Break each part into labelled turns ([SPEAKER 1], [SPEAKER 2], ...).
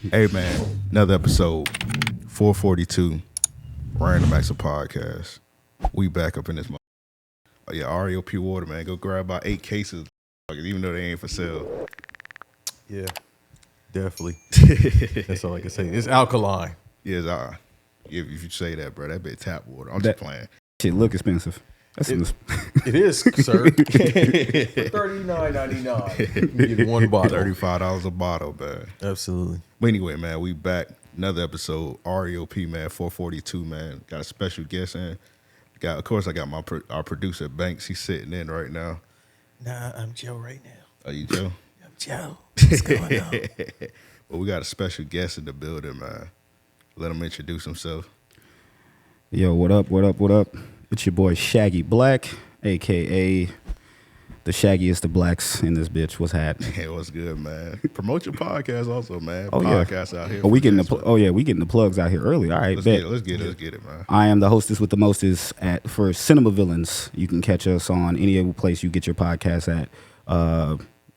[SPEAKER 1] Hey man, another episode, 442, Random Acts of Podcast. We back up in this. Oh yeah, RAOP water, man. Go grab about 8 cases, even though they ain't for sale.
[SPEAKER 2] Yeah, definitely. That's all I can say. It's alkaline.
[SPEAKER 1] Yes, if you say that, bro, that bit tap water. I'm just playing.
[SPEAKER 3] Shit look expensive.
[SPEAKER 2] It is, sir. For $39.99, you get one bottle.
[SPEAKER 1] $35 a bottle, man.
[SPEAKER 2] Absolutely.
[SPEAKER 1] But anyway, man, we back. Another episode, RAOP, man, 442, man. Got a special guest in. Of course, I got our producer, Banks. He's sitting in right now.
[SPEAKER 2] Nah, I'm Joe right now.
[SPEAKER 1] Are you Joe?
[SPEAKER 2] I'm Joe. What's going on?
[SPEAKER 1] Well, we got a special guest in the building, man. Let him introduce himself.
[SPEAKER 3] Yo, what up, what up, what up? It's your boy Shaggy Black, a.k.a. the shaggiest of blacks in this bitch. What's happening?
[SPEAKER 1] Hey, what's good, man? Promote your podcast also, man.
[SPEAKER 3] Oh,
[SPEAKER 1] Podcasts out here.
[SPEAKER 3] Oh, we getting the plugs out here early. All right,
[SPEAKER 1] let's get it, man.
[SPEAKER 3] I am the hostess with the mostest for Cinema Villains. You can catch us on any place you get your podcast at.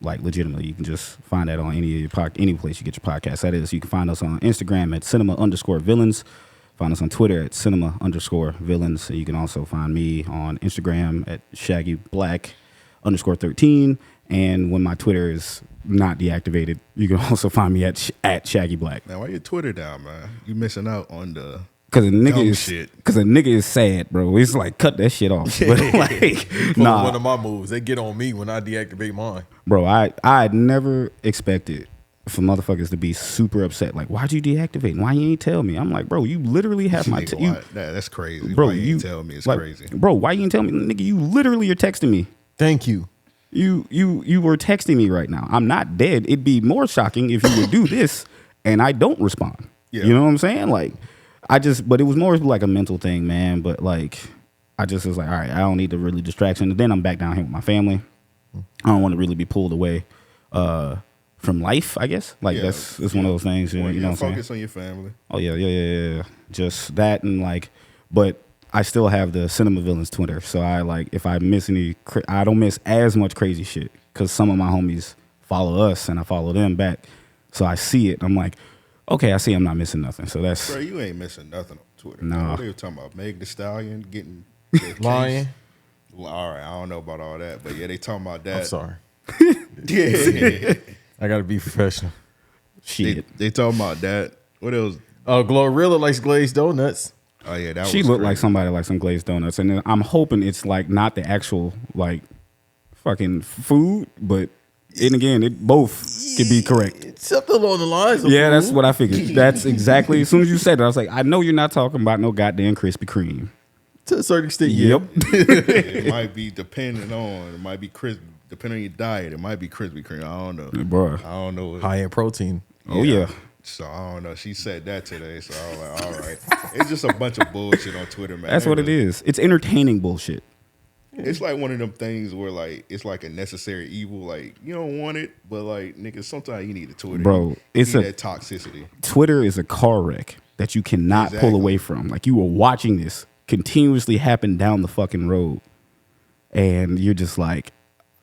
[SPEAKER 3] Like legitimately, you can just find that on any place you get your podcast. That is, you can find us on Instagram at cinema_villains. Find us on Twitter at cinema_villains. You can also find me on Instagram at Shaggy Black _13. And when my Twitter is not deactivated, you can also find me at Shaggy Black.
[SPEAKER 1] Now, why your Twitter down, man? You missing out on the
[SPEAKER 3] Because a nigga is sad, bro. It's like, cut that shit off. But like, nah.
[SPEAKER 2] One of my moves, they get on me when I deactivate mine.
[SPEAKER 3] Bro, I never expected for motherfuckers to be super upset. Like, why'd you deactivate? Why you ain't tell me? I'm like, bro, you literally have my...
[SPEAKER 1] that's crazy.
[SPEAKER 3] Bro,
[SPEAKER 1] why you ain't tell me? It's like, crazy.
[SPEAKER 3] Bro, why you ain't tell me? Nigga, you literally are texting me.
[SPEAKER 2] Thank you.
[SPEAKER 3] You were texting me right now. I'm not dead. It'd be more shocking if you would do this and I don't respond. Yeah. You know what I'm saying? Like... but it was more like a mental thing, man. But like, I just was like, all right, I don't need the really distraction. And then I'm back down here with my family. I don't want to really be pulled away from life, I guess. Like it's one of those things. You know what I'm saying?
[SPEAKER 1] Focus on your family.
[SPEAKER 3] Oh yeah. Just that and like, but I still have the Cinema Villains Twitter. So I like, if I miss I don't miss as much crazy shit because some of my homies follow us and I follow them back. So I see it. I'm like, okay, I see I'm not missing nothing. So that's...
[SPEAKER 1] Bro, you ain't missing nothing on Twitter.
[SPEAKER 3] No.
[SPEAKER 1] What they were talking about? Meg Thee Stallion getting...
[SPEAKER 2] Lying?
[SPEAKER 1] Well, all right, I don't know about all that. But yeah, they talking about that.
[SPEAKER 2] I'm sorry.
[SPEAKER 1] Yeah.
[SPEAKER 2] I got to be professional.
[SPEAKER 3] Shit.
[SPEAKER 1] They talking about that. What else?
[SPEAKER 2] Oh, Glorilla likes glazed donuts.
[SPEAKER 1] Oh, yeah, that was
[SPEAKER 3] She looked
[SPEAKER 1] crazy.
[SPEAKER 3] like somebody like some glazed donuts. And then I'm hoping it's like not the actual like fucking food, but... And again, it both could be correct.
[SPEAKER 2] It's something along the lines of
[SPEAKER 3] Yeah,
[SPEAKER 2] food.
[SPEAKER 3] that's what I figured. That's exactly, as soon as you said it, I was like, I know you're not talking about no goddamn Krispy Kreme.
[SPEAKER 2] To a certain extent, yeah.
[SPEAKER 3] Yep.
[SPEAKER 1] It might be depending on, it might be crispy, depending on your diet, it might be Krispy Kreme. I don't know.
[SPEAKER 3] Bro.
[SPEAKER 1] I don't know.
[SPEAKER 2] High in protein.
[SPEAKER 3] Oh, yeah.
[SPEAKER 1] So I don't know. She said that today, so I was like, all right. It's just a bunch of bullshit on Twitter, man.
[SPEAKER 3] That's what it is. It's entertaining bullshit.
[SPEAKER 1] It's like one of them things where like it's like a necessary evil. Like you don't want it, but like nigga, sometimes you need a Twitter,
[SPEAKER 3] bro. It's
[SPEAKER 1] that toxicity.
[SPEAKER 3] Twitter is a car wreck that you cannot pull away from. Like you are watching this continuously happen down the fucking road, and you're just like,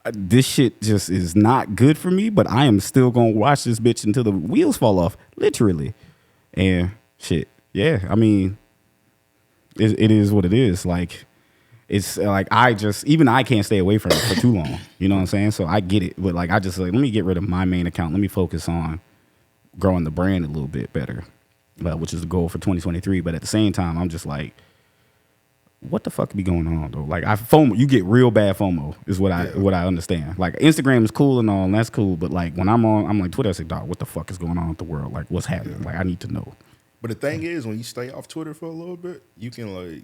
[SPEAKER 3] this shit just is not good for me. But I am still gonna watch this bitch until the wheels fall off, literally. And shit, yeah. I mean, it is what it is. Like. It's like I can't stay away from it for too long. You know what I'm saying? So I get it. But like I just like, let me get rid of my main account. Let me focus on growing the brand a little bit better, which is the goal for 2023. But at the same time, I'm just like, what the fuck be going on though? Like FOMO, you get real bad FOMO is what I understand. Like Instagram is cool and all, and that's cool. But like when I'm like Twitter, I say, dog, what the fuck is going on with the world? Like what's happening? Like I need to know.
[SPEAKER 1] But the thing is, when you stay off Twitter for a little bit, you can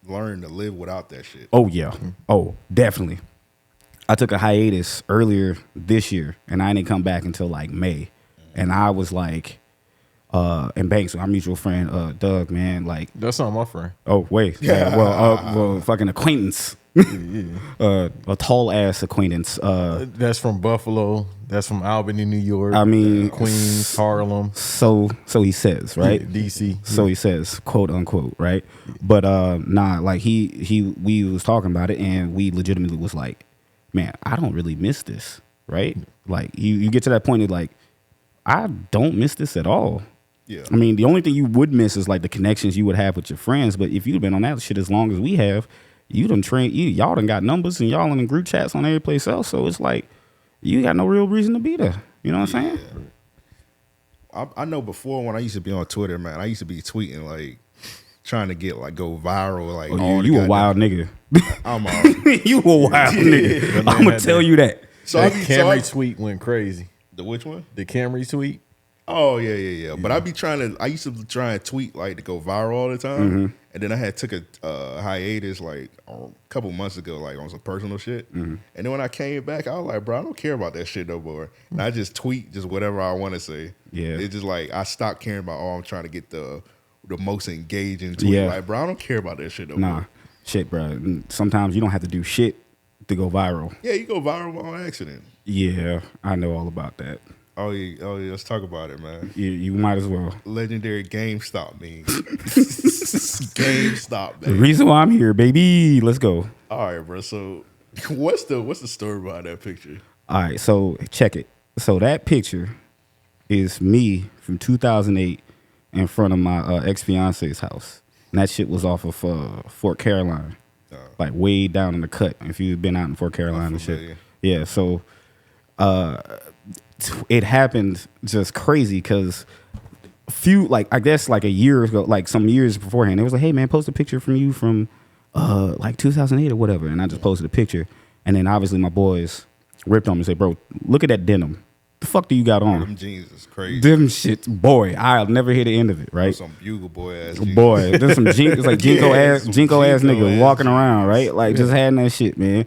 [SPEAKER 1] learn to live without that shit.
[SPEAKER 3] Oh yeah. Oh, definitely. I took a hiatus earlier this year and I didn't come back until like May. And I was like, and Banks, our mutual friend, Doug, man, like
[SPEAKER 2] that's not my friend.
[SPEAKER 3] Oh, wait. Yeah, well, fucking acquaintance. A tall ass acquaintance.
[SPEAKER 2] That's from Buffalo. That's from Albany, New York.
[SPEAKER 3] I mean,
[SPEAKER 2] Queens, Harlem.
[SPEAKER 3] So he says, right?
[SPEAKER 2] Yeah, DC.
[SPEAKER 3] So he says, quote unquote, right? But nah, like we was talking about it, and we legitimately was like, man, I don't really miss this, right? Like you get to that point of like, I don't miss this at all.
[SPEAKER 1] Yeah.
[SPEAKER 3] I mean, the only thing you would miss is like the connections you would have with your friends. But if you've been on that shit as long as we have, you done trained y'all done got numbers and y'all in the group chats on every place else. So it's like you got no real reason to be there. You know what I'm saying?
[SPEAKER 1] I know before when I used to be on Twitter, man, I used to be tweeting like trying to get like go viral. Like
[SPEAKER 3] You a wild nigga.
[SPEAKER 1] I'm all
[SPEAKER 3] You a wild nigga. I'm gonna tell you that.
[SPEAKER 2] So that Camry tweet went crazy.
[SPEAKER 1] The which one?
[SPEAKER 2] The Camry tweet.
[SPEAKER 1] Oh yeah. But I used to try and tweet like to go viral all the time, and then I had took a hiatus like a couple months ago, like on some personal shit. And then when I came back, I was like, bro, I don't care about that shit no more. And I just tweet just whatever I want to say.
[SPEAKER 3] Yeah,
[SPEAKER 1] it's just like I stopped caring about. Oh, I'm trying to get the most engaging tweet.
[SPEAKER 3] Yeah.
[SPEAKER 1] Like, bro, I don't care about that shit no more.
[SPEAKER 3] Shit, bro. Sometimes you don't have to do shit to go viral.
[SPEAKER 1] Yeah, you go viral on accident.
[SPEAKER 3] Yeah, I know all about that.
[SPEAKER 1] Oh yeah, let's talk about it, man.
[SPEAKER 3] You might as well.
[SPEAKER 1] Legendary GameStop meme. GameStop,
[SPEAKER 3] The
[SPEAKER 1] man.
[SPEAKER 3] reason why I'm here, baby. Let's go.
[SPEAKER 1] All right, bro. So, what's the story behind that picture?
[SPEAKER 3] All right, so check it. So that picture is me from 2008 in front of my ex-fiance's house. And that shit was off of Fort Caroline, like way down in the cut. If you've been out in Fort Caroline and shit. Yeah, so it happened just crazy because I guess like a year ago, like some years beforehand, it was like, hey man, post a picture from you from like 2008 or whatever. And I just posted a picture. And then obviously my boys ripped on me and said, bro, look at that denim. The fuck do you got on?
[SPEAKER 1] Them jeans is crazy.
[SPEAKER 3] Them shit, boy, I'll never hear the end of it, right?
[SPEAKER 1] Some bugle boy ass jeans.
[SPEAKER 3] Boy, there's some it's like Jinko ass nigga walking
[SPEAKER 1] jeans.
[SPEAKER 3] around, right? Like just having that shit, man.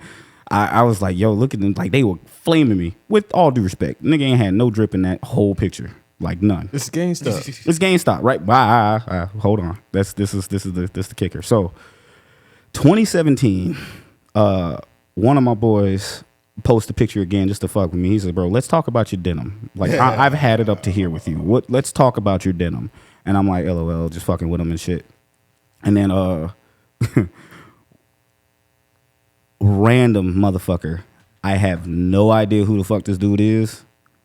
[SPEAKER 3] I was like, yo, look at them. Like they were flaming me. With all due respect, nigga ain't had no drip in that whole picture, like none.
[SPEAKER 2] It's GameStop.
[SPEAKER 3] It's GameStop, right? Bye. Hold on. This is the kicker. So, 2017, one of my boys posted a picture again just to fuck with me. He said, bro, let's talk about your denim. Like I've had it up to here with you. Let's talk about your denim. And I'm like, LOL, just fucking with him and shit. And then random motherfucker. I have no idea who the fuck this dude is.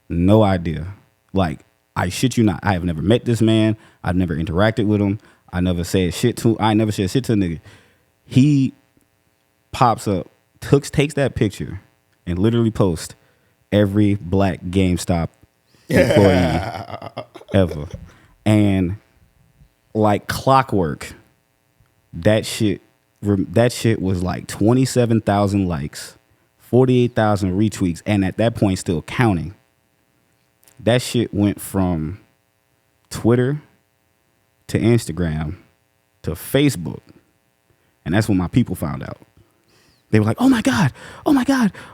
[SPEAKER 3] No idea. Like, I shit you not. I have never met this man. I've never interacted with him. I never said shit to a nigga. He pops up, takes that picture, and literally posts every black GameStop employee ever. And like clockwork, that shit was like 27,000 likes, 48,000 retweets, and at that point still counting. That shit went from Twitter to Instagram to Facebook. And that's when my people found out. They were like, oh my God,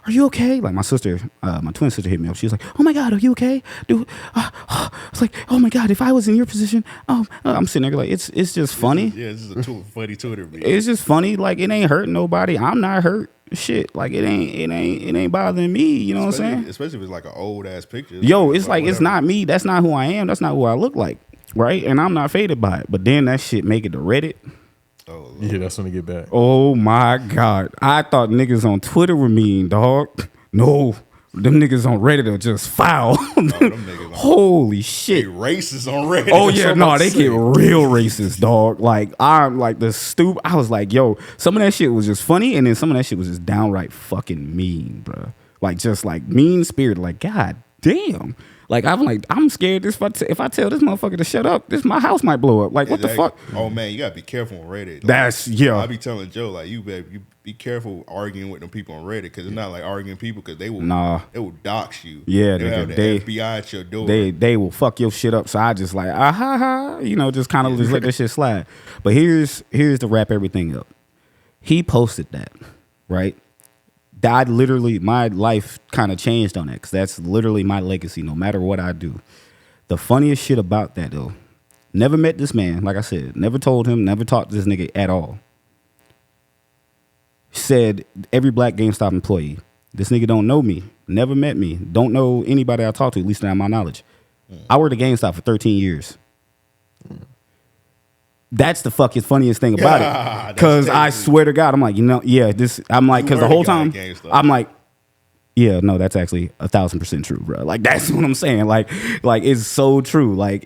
[SPEAKER 3] are you okay? Like my sister, my twin sister hit me up. She was like, oh my God, are you okay? Dude, I was like, oh my God, if I was in your position, I'm sitting there like, it's just funny.
[SPEAKER 1] This is a funny Twitter video.
[SPEAKER 3] It's just funny. Like it ain't hurting nobody. I'm not hurt. Shit. Like it ain't bothering me. You know what I'm saying?
[SPEAKER 1] Especially if it's like an old ass picture.
[SPEAKER 3] Yo, it's like it's not me. That's not who I am. That's not who I look like. Right? And I'm not faded by it. But then that shit make it to Reddit.
[SPEAKER 1] Oh, Lord.
[SPEAKER 2] Yeah, that's when they get back.
[SPEAKER 3] Oh my God. I thought niggas on Twitter were mean, dog. No. Them niggas on Reddit are just foul. Holy shit.
[SPEAKER 1] They racist on Reddit.
[SPEAKER 3] Oh yeah, no, they get real racist, dog. Like I'm like I was like, yo, some of that shit was just funny, and then some of that shit was just downright fucking mean, bro. Like just like mean spirit. Like God damn. Like I'm scared. If I tell this motherfucker to shut up, my house might blow up. Like what the fuck?
[SPEAKER 1] Oh man, you gotta be careful on Reddit.
[SPEAKER 3] That's
[SPEAKER 1] I be telling Joe like you be careful arguing with them people on Reddit because it's not like arguing people because they will dox you.
[SPEAKER 3] Yeah,
[SPEAKER 1] they'll have the FBI at your door.
[SPEAKER 3] They will fuck your shit up. So I just like just kind of just let that shit slide. But here's to wrap everything up. He posted that, right? My life kind of changed on that because that's literally my legacy no matter what I do. The funniest shit about that though, never met this man, like I said, never told him, never talked to this nigga at all. Said every black GameStop employee, this nigga don't know me, never met me, don't know anybody I talk to, at least not my knowledge. I worked at GameStop for 13 years. That's the fucking funniest thing about it. Because I swear to God, I'm like, because the whole time, I'm like, Yeah, no, that's actually 1,000% true, bro. Like that's what I'm saying. Like it's so true. Like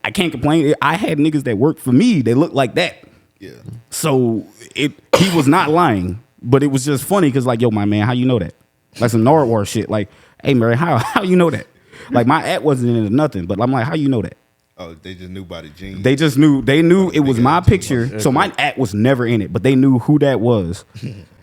[SPEAKER 3] I can't complain. I had niggas that worked for me. They looked like that.
[SPEAKER 1] Yeah.
[SPEAKER 3] So he was not lying, but it was just funny because like, yo, my man, how you know that? Like some Narwhal shit. Like, hey, Mary, how you know that? Like my at wasn't into nothing, but I'm like, how you know that?
[SPEAKER 1] Oh, they just knew by the jeans.
[SPEAKER 3] They just knew. They knew it was my picture. So my at was never in it, but they knew who that was.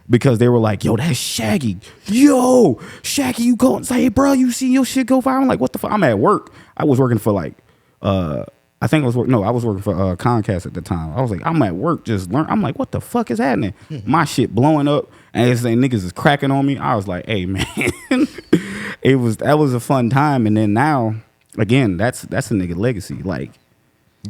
[SPEAKER 3] Because they were like, yo, that's Shaggy. Yo, Shaggy, you go and say, hey, bro, you see your shit go viral? I'm like, what the fuck? I'm at work. I was working for like, I was working for Comcast at the time. I was like, I'm at work just learn. I'm like, what the fuck is happening? My shit blowing up and it's like niggas is cracking on me. I was like, hey, man, that was a fun time. And then now, again, that's a nigga legacy. Like,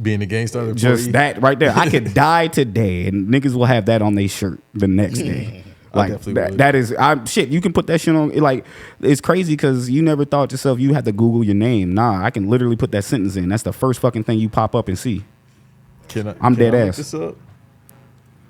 [SPEAKER 2] being a Gamestop employee.
[SPEAKER 3] Just that right there. I could die today and niggas will have that on their shirt the next day. Like that is shit. You can put that shit on. Like it's crazy because you never thought yourself you had to Google your name. Nah, I can literally put that sentence in. That's the first fucking thing you pop up and see. I'm dead ass.
[SPEAKER 2] This up?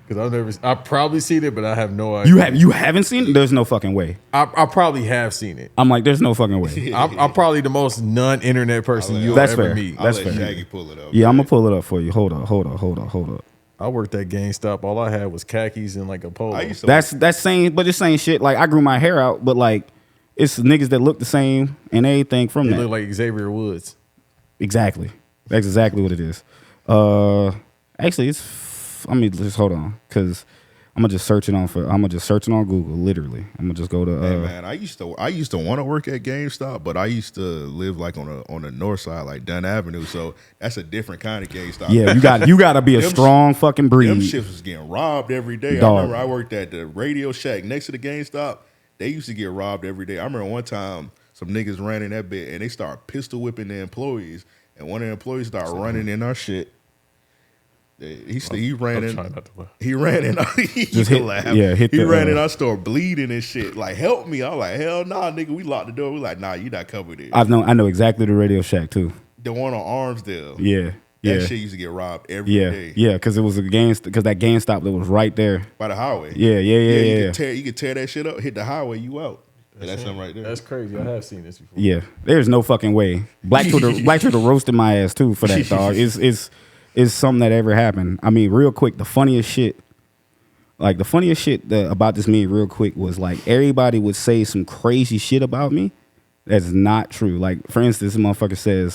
[SPEAKER 2] Because I've probably seen it, but I have no idea.
[SPEAKER 3] You haven't seen it? There's no fucking way.
[SPEAKER 2] I probably have seen it.
[SPEAKER 3] I'm like, there's no fucking way.
[SPEAKER 2] I'm probably the most non-internet person you'll ever meet.
[SPEAKER 3] That's
[SPEAKER 1] fair.
[SPEAKER 3] Shaggy
[SPEAKER 1] pull it up.
[SPEAKER 3] Yeah, I'm gonna pull it up for you. Hold up.
[SPEAKER 2] I worked at GameStop. All I had was khakis and like a polo.
[SPEAKER 3] That's same, but it's same shit. Like I grew my hair out, but like it's niggas that look the same and everything from that.
[SPEAKER 2] They look like Xavier Woods.
[SPEAKER 3] Exactly. That's exactly what it is. Actually, let me just hold on because I'm gonna just search it on Google. Literally, I'm gonna just go to.
[SPEAKER 1] Hey man, I used to want to work at GameStop, but I used to live like on the north side, like Dunn Avenue. So that's a different kind of GameStop.
[SPEAKER 3] Yeah, you got to be a strong fucking breed.
[SPEAKER 1] Them shits was getting robbed every day.
[SPEAKER 3] Dog.
[SPEAKER 1] I remember I worked at the Radio Shack next to the GameStop. They used to get robbed every day. I remember one time some niggas ran in that bit and they started pistol whipping the employees, and one of the employees started running in our shit. He ran in our store bleeding and shit. Like, help me. I was like, hell nah, nigga. We locked the door. We like, nah, you not covered it.
[SPEAKER 3] I know exactly the Radio Shack too.
[SPEAKER 1] The one on Armsdale.
[SPEAKER 3] Yeah.
[SPEAKER 1] That shit used to get robbed every day.
[SPEAKER 3] Yeah, because it was that GameStop that was right there.
[SPEAKER 1] By the highway.
[SPEAKER 3] Yeah.
[SPEAKER 1] You could tear that shit up, hit the highway, you out. That's something right there.
[SPEAKER 2] That's crazy. I have seen this before.
[SPEAKER 3] Yeah. There's no fucking way. Black Twitter roasted my ass too for that, dog. It's something that ever happened. I mean, real quick, the funniest shit about this meme real quick was like everybody would say some crazy shit about me that's not true. Like, for instance, this motherfucker says,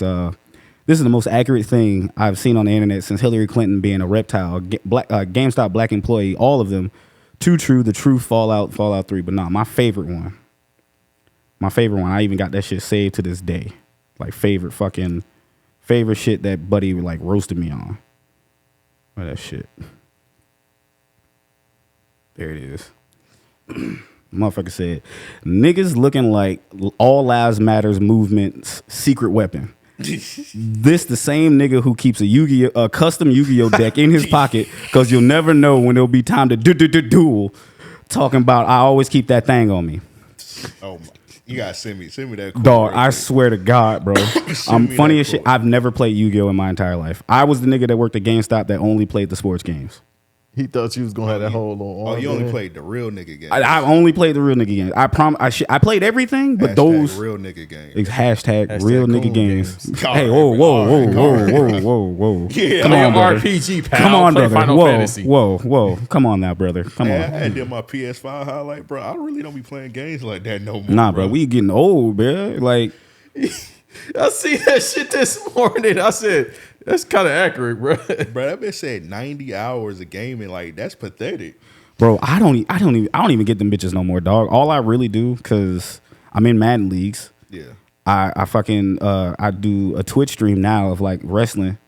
[SPEAKER 3] this is the most accurate thing I've seen on the internet since Hillary Clinton being a reptile. GameStop black employee, all of them. Too true, the truth, Fallout 3. But nah, my favorite one, I even got that shit saved to this day. Like favorite shit that buddy like roasted me on. What that shit? There it is. Motherfucker said, niggas looking like All Lives Matters movement's secret weapon. This the same nigga who keeps a custom Yu-Gi-Oh deck in his pocket because you'll never know when there'll be time to duel. Talking about I always keep that thing on me.
[SPEAKER 1] Oh my. You gotta send me that.
[SPEAKER 3] Dog, I swear to God, bro. I'm funny as shit. I've never played Yu-Gi-Oh in my entire life. I was the nigga that worked at GameStop that only played the sports games.
[SPEAKER 2] He thought you was gonna have that whole little.
[SPEAKER 1] Oh, you only played the real nigga games.
[SPEAKER 3] I only played the real nigga games. I played everything, but those
[SPEAKER 1] real nigga games.
[SPEAKER 3] Hashtag real nigga games. Hey, whoa.
[SPEAKER 1] Yeah,
[SPEAKER 3] come on, brother.
[SPEAKER 2] RPG, pal.
[SPEAKER 3] Come on,
[SPEAKER 2] Play
[SPEAKER 3] brother.
[SPEAKER 2] Final Fantasy.
[SPEAKER 3] Whoa. Come on now, brother. Come on.
[SPEAKER 1] I had them my PS5 highlight, bro. I really don't be playing games like that no more.
[SPEAKER 3] Nah, bro. We getting old, bro. Like,
[SPEAKER 2] I see that shit this morning. I said, that's kind of accurate, bro.
[SPEAKER 1] Bro, that bitch said 90 hours of gaming. Like, that's pathetic.
[SPEAKER 3] Bro, I don't even get them bitches no more, dog. All I really do, cause I'm in Madden leagues.
[SPEAKER 1] Yeah.
[SPEAKER 3] I do a Twitch stream now of like wrestling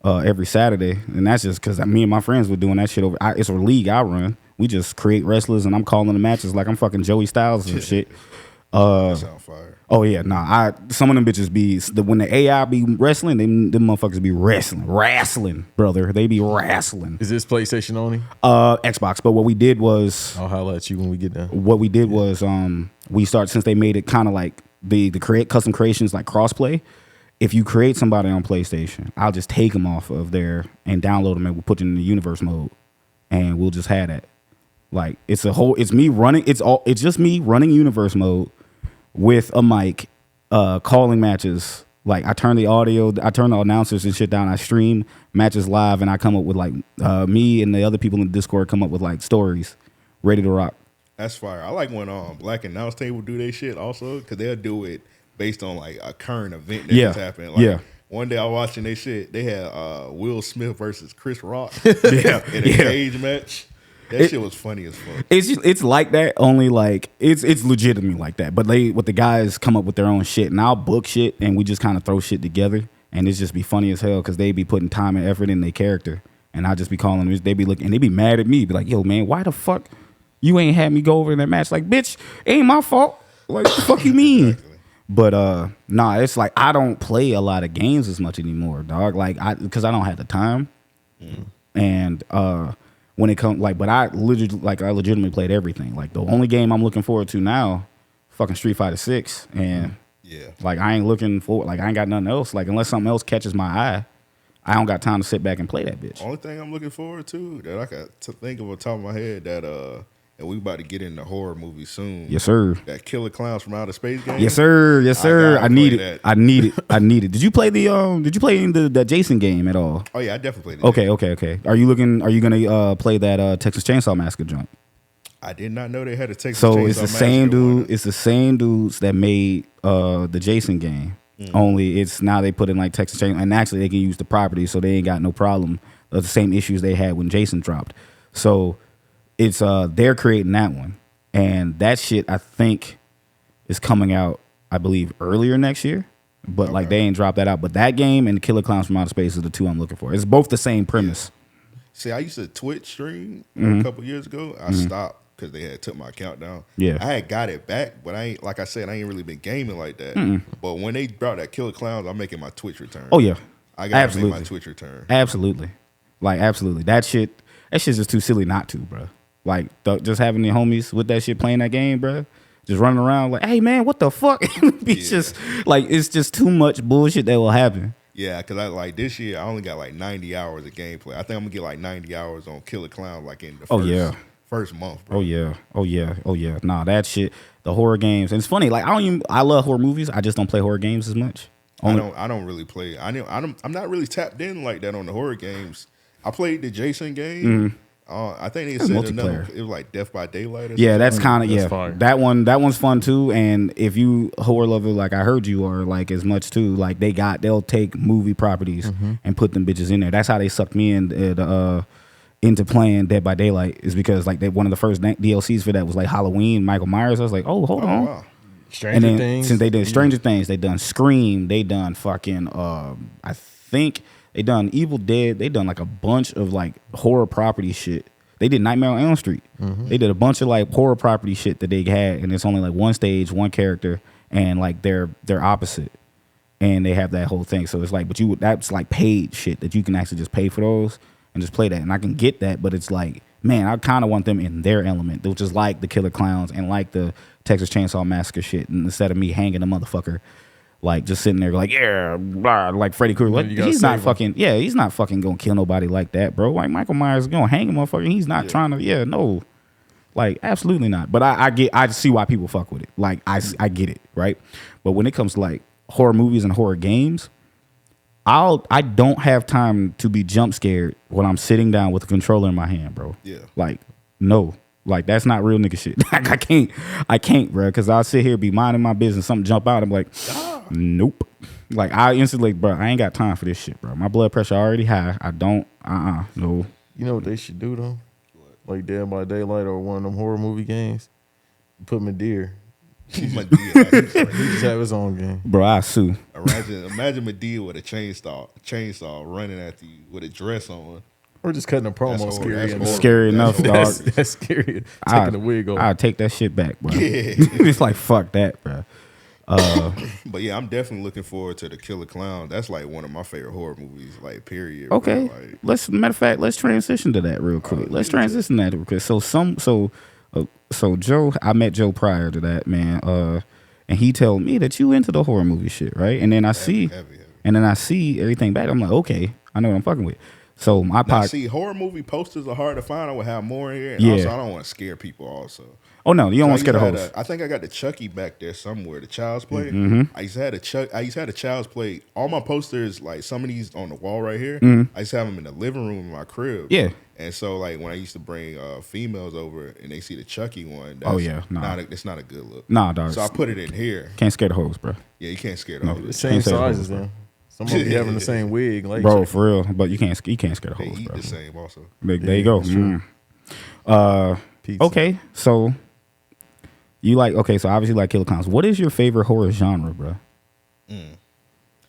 [SPEAKER 3] every Saturday, and that's just cause me and my friends were doing that shit over. It's a league I run. We just create wrestlers, and I'm calling the matches like I'm fucking Joey Styles and shit.
[SPEAKER 1] That sound fire.
[SPEAKER 3] Oh yeah, nah. Some of them bitches be when the AI be wrestling, them motherfuckers be wrestling, brother. They be wrestling.
[SPEAKER 2] Is this PlayStation only?
[SPEAKER 3] Xbox. But what we did was,
[SPEAKER 2] I'll holler at you when we get done.
[SPEAKER 3] What we did was, we start since they made it kind of like the custom creations like crossplay. If you create somebody on PlayStation, I'll just take them off of there and download them, and we'll put them in the universe mode, and we'll just have that. Like it's me running. It's just me running universe mode with a mic, calling matches. Like I turn the announcers and shit down. I stream matches live, and I come up with like me and the other people in the Discord come up with like stories, ready to rock.
[SPEAKER 1] That's fire. I like when Black Announce Table do their shit also, because they'll do it based on like a current event that just happened. Like, one day I was watching their shit. They had Will Smith versus Chris Rock in a cage match. That shit was funny as fuck.
[SPEAKER 3] It's like that, only like it's legitimately like that. But the guys come up with their own shit, and I'll book shit, and we just kind of throw shit together, and it's just be funny as hell because they be putting time and effort in their character, and I just be calling them. They be looking, and they be mad at me, be like, "Yo, man, why the fuck you ain't had me go over in that match?" Like, bitch, it ain't my fault. Like, what the fuck you mean? Exactly. But nah, it's like I don't play a lot of games as much anymore, dog. Like because I don't have the time, and when it comes but I legitimately played everything. Like the only game I'm looking forward to now, fucking Street Fighter 6, and like I ain't looking for I ain't got nothing else. Like unless something else catches my eye, I don't got time to sit back and play that bitch.
[SPEAKER 1] Only thing I'm looking forward to that I got to think of on top of my head that and we about to get into horror movies soon.
[SPEAKER 3] Yes, sir.
[SPEAKER 1] That Killer Clowns from Outer Space game.
[SPEAKER 3] Yes, sir. Yes, sir. I need it. I need it. Did you play the Jason game at all?
[SPEAKER 1] Oh yeah, I definitely played it.
[SPEAKER 3] Okay. Are you gonna play that Texas Chainsaw Massacre joint?
[SPEAKER 1] I did not know they had a Texas Chainsaw
[SPEAKER 3] So
[SPEAKER 1] Massacre.
[SPEAKER 3] it's the same dudes that made the Jason game. Only it's now they put in like Texas Chainsaw, and actually they can use the property, so they ain't got no problem of the same issues they had when Jason dropped. So it's they're creating that one, and that shit I think is coming out, I believe, earlier next year. But like they ain't dropped that out. But that game and Killer Clowns from Outer Space are the two I'm looking for. It's both the same premise.
[SPEAKER 1] Yeah. See, I used to Twitch stream a couple years ago. I stopped because they had took my account down.
[SPEAKER 3] Yeah,
[SPEAKER 1] I had got it back, but I ain't, like I said, I ain't really been gaming like that. But when they brought that Killer Clowns, I'm making my Twitch return.
[SPEAKER 3] Oh yeah,
[SPEAKER 1] I gotta make my Twitch return.
[SPEAKER 3] Absolutely, like absolutely. That shit's just too silly not to, bro. Like just having the homies with that shit playing that game, bro. Just running around like, hey man, what the fuck? Just like it's just too much bullshit that will happen.
[SPEAKER 1] Yeah, because I like this year I only got like 90 hours of gameplay. I think I'm gonna get like 90 hours on Killer Clown like in the first month, bro.
[SPEAKER 3] Oh yeah. Nah, that shit, the horror games. And it's funny, like I love horror movies. I just don't play horror games as much.
[SPEAKER 1] I don't really play. I'm not really tapped in like that on the horror games. I played the Jason game. I think they said another. It was like Death by Daylight. Or something.
[SPEAKER 3] Yeah, that's kind of fire. That one's fun too. And if you horror lover, like I heard you are like as much too. Like they'll take movie properties and put them bitches in there. That's how they sucked me into playing Dead by Daylight, is because like one of the first DLCs for that was like Halloween, Michael Myers. I was like, oh, hold on. Wow.
[SPEAKER 2] Stranger Things.
[SPEAKER 3] Since they did Stranger Things, they done Scream, they done fucking I think they done Evil Dead, they done like a bunch of like horror property shit. They did Nightmare on Elm Street. They did a bunch of like horror property shit that they had, and it's only like one stage, one character, and like they're opposite. And they have that whole thing. So it's like, that's like paid shit that you can actually just pay for those and just play that. And I can get that, but it's like, man, I kind of want them in their element, which is like the Killer Clowns and like the Texas Chainsaw Massacre shit. And instead of me hanging a motherfucker, like just sitting there like, yeah, blah, like Freddy Krueger. Like, he's not fucking gonna kill nobody like that, bro. Like Michael Myers is gonna hang a motherfucker. He's not trying to, no. Like, absolutely not. But I see why people fuck with it. Like, I get it, right? But when it comes to like horror movies and horror games, I don't have time to be jump scared when I'm sitting down with a controller in my hand, bro. Yeah. Like, no. Like, that's not real nigga shit. Like, I can't, bro, because I'll sit here, be minding my business, something jump out, I'm like, nope. Like, I instantly, bro, I ain't got time for this shit, bro. My blood pressure already high. I don't, no.
[SPEAKER 2] You know what they should do, though? What? Like Dead by Daylight or one of them horror movie games? Put Madea. He just have his own game.
[SPEAKER 3] Bro, I sue.
[SPEAKER 1] Imagine Madea with a chainsaw running at you with a dress on.
[SPEAKER 2] Or just cutting a promo.
[SPEAKER 3] Scary enough, dog.
[SPEAKER 2] That's scary. Taking the wig off.
[SPEAKER 3] I'll take that shit back, bro. Yeah. It's like, fuck that, bro.
[SPEAKER 1] But yeah, I'm definitely looking forward to the Killer Clown. That's like one of my favorite horror movies, like period.
[SPEAKER 3] Okay.
[SPEAKER 1] Bro. Like,
[SPEAKER 3] matter of fact, let's transition to that real quick. So Joe, I met Joe prior to that, man. And he told me that you into the horror movie shit, right? And then I see everything back. I'm like, okay, I know what I'm fucking with. So my
[SPEAKER 1] see, horror movie posters are hard to find. I would have more in here. And
[SPEAKER 3] Yeah.
[SPEAKER 1] also, I don't want to scare people also.
[SPEAKER 3] Oh no, you don't want to scare the
[SPEAKER 1] I
[SPEAKER 3] host.
[SPEAKER 1] I think I got the Chucky back there somewhere. The Child's Play.
[SPEAKER 3] Mm-hmm.
[SPEAKER 1] I used to have a Child's Play. All my posters, like some of these on the wall right here, I used to have them in the living room in my crib.
[SPEAKER 3] Yeah.
[SPEAKER 1] And so, like when I used to bring females over and they see the Chucky one, it's not a good look.
[SPEAKER 3] Nah, dog.
[SPEAKER 1] So I put it in here.
[SPEAKER 3] Can't scare the host, bro.
[SPEAKER 1] Yeah, you can't scare the host.
[SPEAKER 2] The same sizes, then. Some of them be having the same wig, like
[SPEAKER 3] bro, for real. But you can't scare the
[SPEAKER 1] They
[SPEAKER 3] host,
[SPEAKER 1] eat
[SPEAKER 3] bro.
[SPEAKER 1] the same also.
[SPEAKER 3] There you go.
[SPEAKER 2] Pizza.
[SPEAKER 3] Okay, so you like so obviously like killer clowns. What is your favorite horror genre, bro?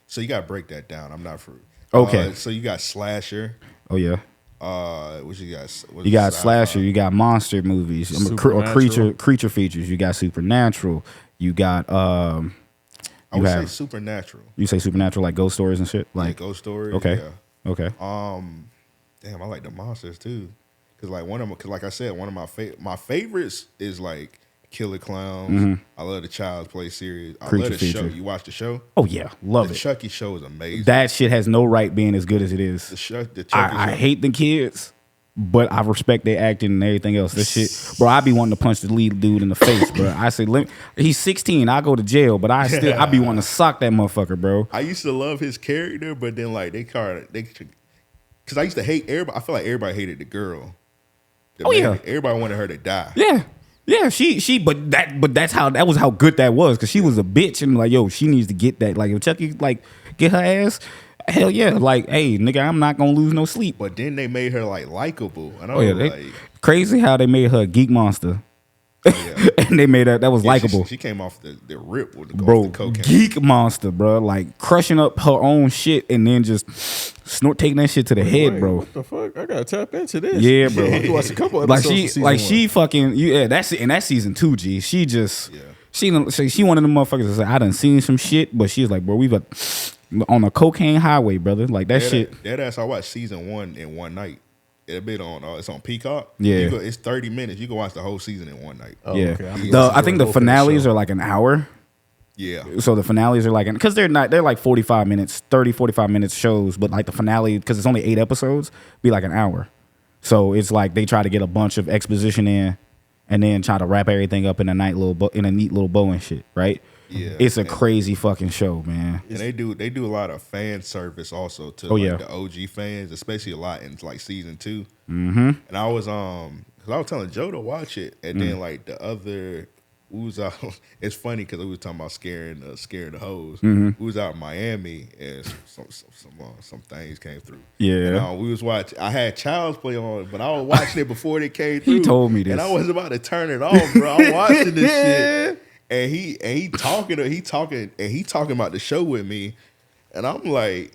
[SPEAKER 1] So you gotta break that down. I'm not for
[SPEAKER 3] Okay.
[SPEAKER 1] so you got slasher.
[SPEAKER 3] Oh yeah.
[SPEAKER 1] What you got?
[SPEAKER 3] You got slasher. You got monster movies. Or creature features. You got supernatural. You got
[SPEAKER 1] I would say supernatural.
[SPEAKER 3] You say supernatural like ghost stories and shit. Like
[SPEAKER 1] ghost stories.
[SPEAKER 3] Okay.
[SPEAKER 1] Yeah.
[SPEAKER 3] Okay.
[SPEAKER 1] Damn, I like the monsters too. Cause like like I said, one of my favorites is like Killer Clowns. I love the Child's Play series. I love the show. You watch the show?
[SPEAKER 3] Oh yeah, love
[SPEAKER 1] the
[SPEAKER 3] it.
[SPEAKER 1] Chucky show is amazing.
[SPEAKER 3] That shit has no right being as good as it is.
[SPEAKER 1] The Chucky
[SPEAKER 3] I hate the kids, but I respect their acting and everything else. This shit, bro. I be wanting to punch the lead dude in the face, bro. I say, he's 16. I go to jail, but I be wanting to sock that motherfucker, bro.
[SPEAKER 1] I used to love his character, but then like because I used to hate everybody. I feel like everybody hated the girl. Everybody wanted her to die.
[SPEAKER 3] Yeah, but that was how good that was, because she was a bitch and like, yo, she needs to get that. Like if Chucky like get her ass, hell yeah, like, hey nigga, I'm not gonna lose no sleep.
[SPEAKER 1] But then they made her like likable. And I
[SPEAKER 3] crazy how they made her a geek monster. And they made her that was likable.
[SPEAKER 1] She came off the rip with the cocaine.
[SPEAKER 3] Geek monster, bro, like crushing up her own shit and then just taking that shit to the head, bro.
[SPEAKER 2] What the fuck? I gotta tap into this.
[SPEAKER 3] Yeah, bro.
[SPEAKER 2] I watched a couple episodes.
[SPEAKER 3] She fucking that's in that season 2. G. She just she one of them motherfuckers that said, I done seen some shit, but she's like, bro, we on a cocaine highway, brother. Like that shit.
[SPEAKER 1] That ass I watched season 1 in one night. It's on Peacock.
[SPEAKER 3] Yeah,
[SPEAKER 1] it's 30 minutes. You can watch the whole season in one night.
[SPEAKER 2] Oh,
[SPEAKER 3] yeah,
[SPEAKER 2] okay.
[SPEAKER 3] I think the finales are like an hour.
[SPEAKER 1] Yeah.
[SPEAKER 3] So the finales are like, because they're like 45 minutes, 45 minutes shows, but like the finale, because it's only 8 episodes, be like an hour. So it's like they try to get a bunch of exposition in, and then try to wrap everything up in a neat little bow and shit, right?
[SPEAKER 1] Yeah,
[SPEAKER 3] it's a crazy fucking show, man.
[SPEAKER 1] And they do a lot of fan service also to the OG fans, especially a lot in like season 2.
[SPEAKER 3] Mm-hmm.
[SPEAKER 1] And I was because I was telling Joe to watch it, and then like the other, we was out. It's funny because we was talking about scaring the hoes.
[SPEAKER 3] Mm-hmm.
[SPEAKER 1] We was out in Miami, and some things came through.
[SPEAKER 3] Yeah,
[SPEAKER 1] and, we was watching. I had Child's Play on, but I was watching it before they came through.
[SPEAKER 3] He told me this,
[SPEAKER 1] and I was about to turn it off, bro. I'm watching this shit. And he talking about the show with me, and I'm like,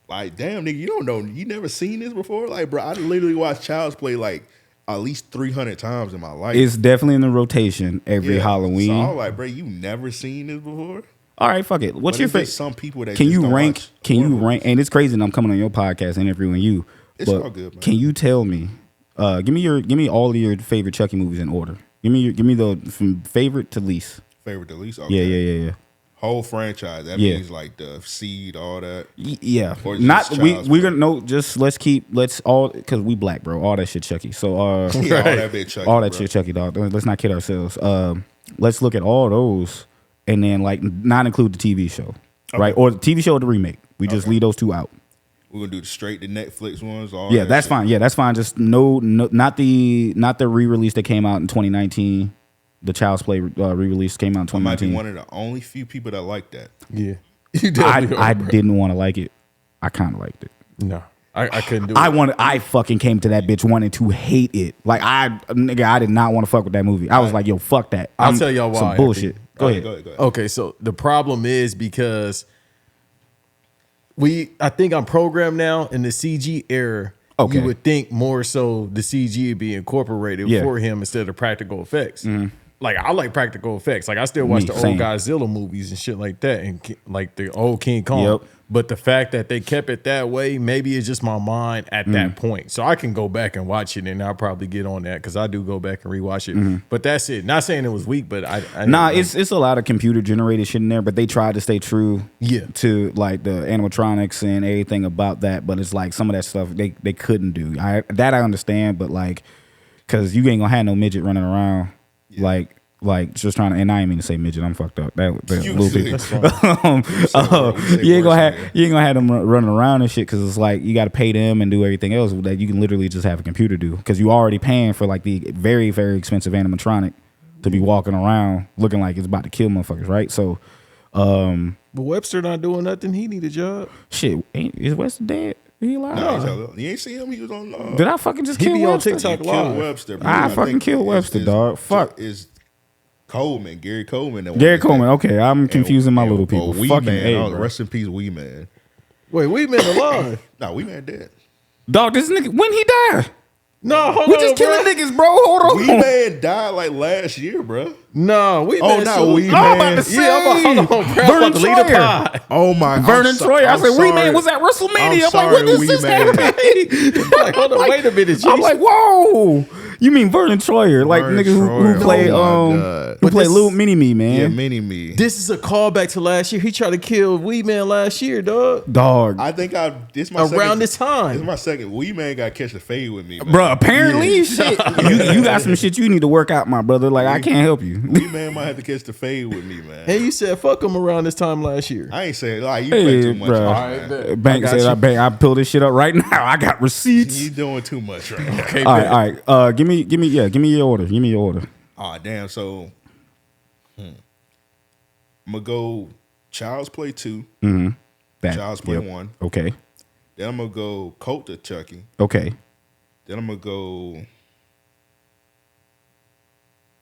[SPEAKER 1] damn nigga, you don't know, you never seen this before, like, bro, I literally watched Child's Play like at least 300 times in my life.
[SPEAKER 3] It's definitely in the rotation every Halloween.
[SPEAKER 1] So I was like, bro, you never seen this before?
[SPEAKER 3] All right, fuck it. What's your favorite?
[SPEAKER 1] Some people that
[SPEAKER 3] can you rank? And it's crazy that I'm coming on your podcast interviewing you.
[SPEAKER 1] It's all good, man.
[SPEAKER 3] Can you tell me? Give me all of your favorite Chucky movies in order. Give me the from favorite to least.
[SPEAKER 1] Favorite to least? Okay.
[SPEAKER 3] Yeah.
[SPEAKER 1] Whole franchise. That means like the Seed, all that.
[SPEAKER 3] Yeah. Not we're gonna let's all because we black, bro. All that shit Chucky. So
[SPEAKER 1] all that bit Chucky.
[SPEAKER 3] All that shit Chucky, dog. Let's not kid ourselves. Let's look at all those and then like not include the TV show. Okay. Right? Or the TV show or the remake. We just leave those two out.
[SPEAKER 1] We're gonna do the Netflix ones.
[SPEAKER 3] That's fine. Yeah, that's fine. Just no, not the re-release that came out in 2019. The Child's Play re-release came out in 2019. I might be
[SPEAKER 1] one of the only few people that like that.
[SPEAKER 2] Yeah,
[SPEAKER 3] I didn't want to like it. I kind of liked it.
[SPEAKER 2] No, I couldn't do it.
[SPEAKER 3] I fucking came to that bitch wanting to hate it. Like I did not want to fuck with that movie. I was like, yo, fuck that.
[SPEAKER 2] I'll tell y'all why.
[SPEAKER 3] Some bullshit. Go ahead.
[SPEAKER 2] Okay, so the problem is because I think I'm programmed now in the CG era. Okay. You would think more so the CG would be incorporated for him instead of practical effects. Mm-hmm. like I like practical effects. Like I still watch the
[SPEAKER 3] same.
[SPEAKER 2] old Godzilla movies and shit like that, and like the old King Kong.
[SPEAKER 3] Yep.
[SPEAKER 2] But the fact that they kept it that way, maybe it's just my mind at that point. So I can go back and watch it, and I'll probably get on that because I do go back and rewatch it. But that's it. Not saying it was weak, but I
[SPEAKER 3] it's a lot of computer generated shit in there, but they tried to stay true to like the animatronics and everything about that. But it's like some of that stuff they couldn't do. I understand, but like because you ain't gonna have no midget running around like just trying to, and I ain't mean to say midget. I'm fucked up. That little bit. You ain't gonna have them running around and shit because it's like you got to pay them and do everything else that you can literally just have a computer do because you already paying for like the very very expensive animatronic to be walking around looking like it's about to kill motherfuckers, right? So,
[SPEAKER 2] but Webster not doing nothing. He need a job.
[SPEAKER 3] Shit, is Webster dead? He alive?
[SPEAKER 1] No, you ain't see him. He was on.
[SPEAKER 3] Did I fucking just kill Webster?
[SPEAKER 2] He be on TikTok live.
[SPEAKER 1] Webster.
[SPEAKER 3] I fucking killed Webster, dog. Fuck.
[SPEAKER 1] Is Coleman, Gary Coleman.
[SPEAKER 3] Gary Coleman. Okay, I'm confusing my little people. Fucking
[SPEAKER 1] man. Rest in peace, Wee Man.
[SPEAKER 2] Wait, Wee Man alive?
[SPEAKER 1] No, Wee Man dead.
[SPEAKER 3] Dog, this nigga, when he died?
[SPEAKER 2] No, hold
[SPEAKER 3] we
[SPEAKER 2] on,
[SPEAKER 3] just killing niggas, bro. Hold on.
[SPEAKER 1] Wee Man died like last year, bro.
[SPEAKER 2] No, Wee Man.
[SPEAKER 1] Wee Man.
[SPEAKER 3] I'm about to say,
[SPEAKER 2] hold on.
[SPEAKER 3] Vernon Troyer.
[SPEAKER 1] Oh my,
[SPEAKER 3] Vernon Troyer. I said, Wee Man was at WrestleMania. I'm like, what is this happening?
[SPEAKER 2] Like, hold on, wait a minute.
[SPEAKER 3] I'm like, whoa. You mean Vernon Troyer, like nigga who played who played Little Mini Me, man?
[SPEAKER 1] Yeah, Mini Me.
[SPEAKER 2] This is a callback to last year. He tried to kill Wee Man last year, dog.
[SPEAKER 1] I think this my
[SPEAKER 2] around
[SPEAKER 1] second,
[SPEAKER 2] this time.
[SPEAKER 1] This is my second. Wee Man got catch the fade with me, man.
[SPEAKER 3] Bro. Apparently, shit. You got some shit you need to work out, my brother. Like I can't help you.
[SPEAKER 1] Wee Man might have to catch the fade with me, man.
[SPEAKER 2] Hey, you said fuck him around this time last year.
[SPEAKER 1] I ain't saying like you play too much.
[SPEAKER 3] Bro. Bank said I pull this shit up right now. I got receipts.
[SPEAKER 1] You doing too much right now.
[SPEAKER 2] Okay,
[SPEAKER 3] all right. Give me your order. Give me your order.
[SPEAKER 1] Oh damn. So I'm gonna go Child's Play 2. Child's Play 1.
[SPEAKER 3] Okay.
[SPEAKER 1] Then I'm gonna go Colt to Chucky.
[SPEAKER 3] Okay.
[SPEAKER 1] Then I'm gonna go.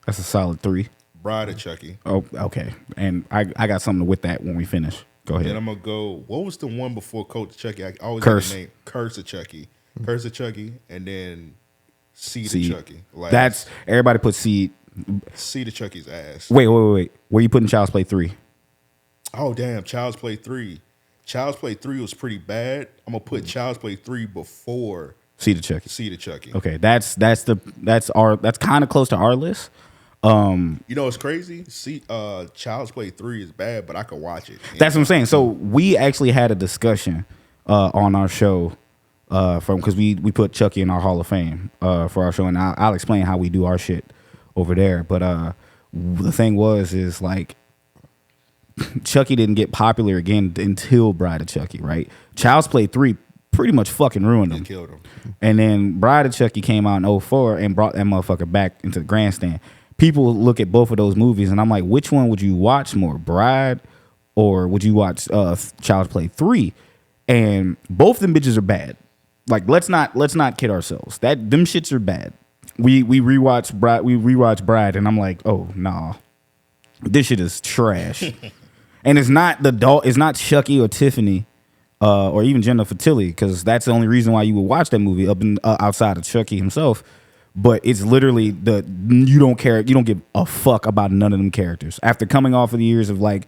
[SPEAKER 3] That's a solid 3.
[SPEAKER 1] Bride of Chucky.
[SPEAKER 3] Oh, okay. And I got something with that when we finish. Go ahead.
[SPEAKER 1] Then I'm gonna go. What was the one before Colt to Chucky? I always
[SPEAKER 3] Curse.
[SPEAKER 1] get the name. Curse of Chucky. Curse of Chucky, and then Seed of Chucky. Last.
[SPEAKER 3] That's everybody put Seed.
[SPEAKER 1] Seed of Chucky's ass.
[SPEAKER 3] Wait. Where you putting Child's Play 3?
[SPEAKER 1] Oh damn, Child's Play 3. Child's Play 3 was pretty bad. I'm gonna put Child's Play 3 before
[SPEAKER 3] Seed of Chucky.
[SPEAKER 1] Seed of Chucky.
[SPEAKER 3] Okay, that's kind of close to our list.
[SPEAKER 1] You know what's crazy? Child's Play 3 is bad, but I could watch it.
[SPEAKER 3] That's what I'm saying. So we actually had a discussion on our show because we put Chucky in our Hall of Fame for our show, and I'll explain how we do our shit over there. But the thing is like Chucky didn't get popular again until Bride of Chucky, right? Child's Play 3 pretty much fucking ruined him.
[SPEAKER 1] Killed him.
[SPEAKER 3] And then Bride of Chucky came out in 2004 and brought that motherfucker back into the grandstand. People look at both of those movies and I'm like, which one would you watch more, Bride or would you watch Child's Play 3? And both them bitches are bad. Like let's not kid ourselves. Them shits are bad. We rewatch Bride and I'm like, oh nah, this shit is trash. And it's not Chucky or Tiffany or even Jennifer Tilly, because that's the only reason why you would watch that movie outside of Chucky himself. But it's literally you don't give a fuck about none of them characters. After coming off of the years of like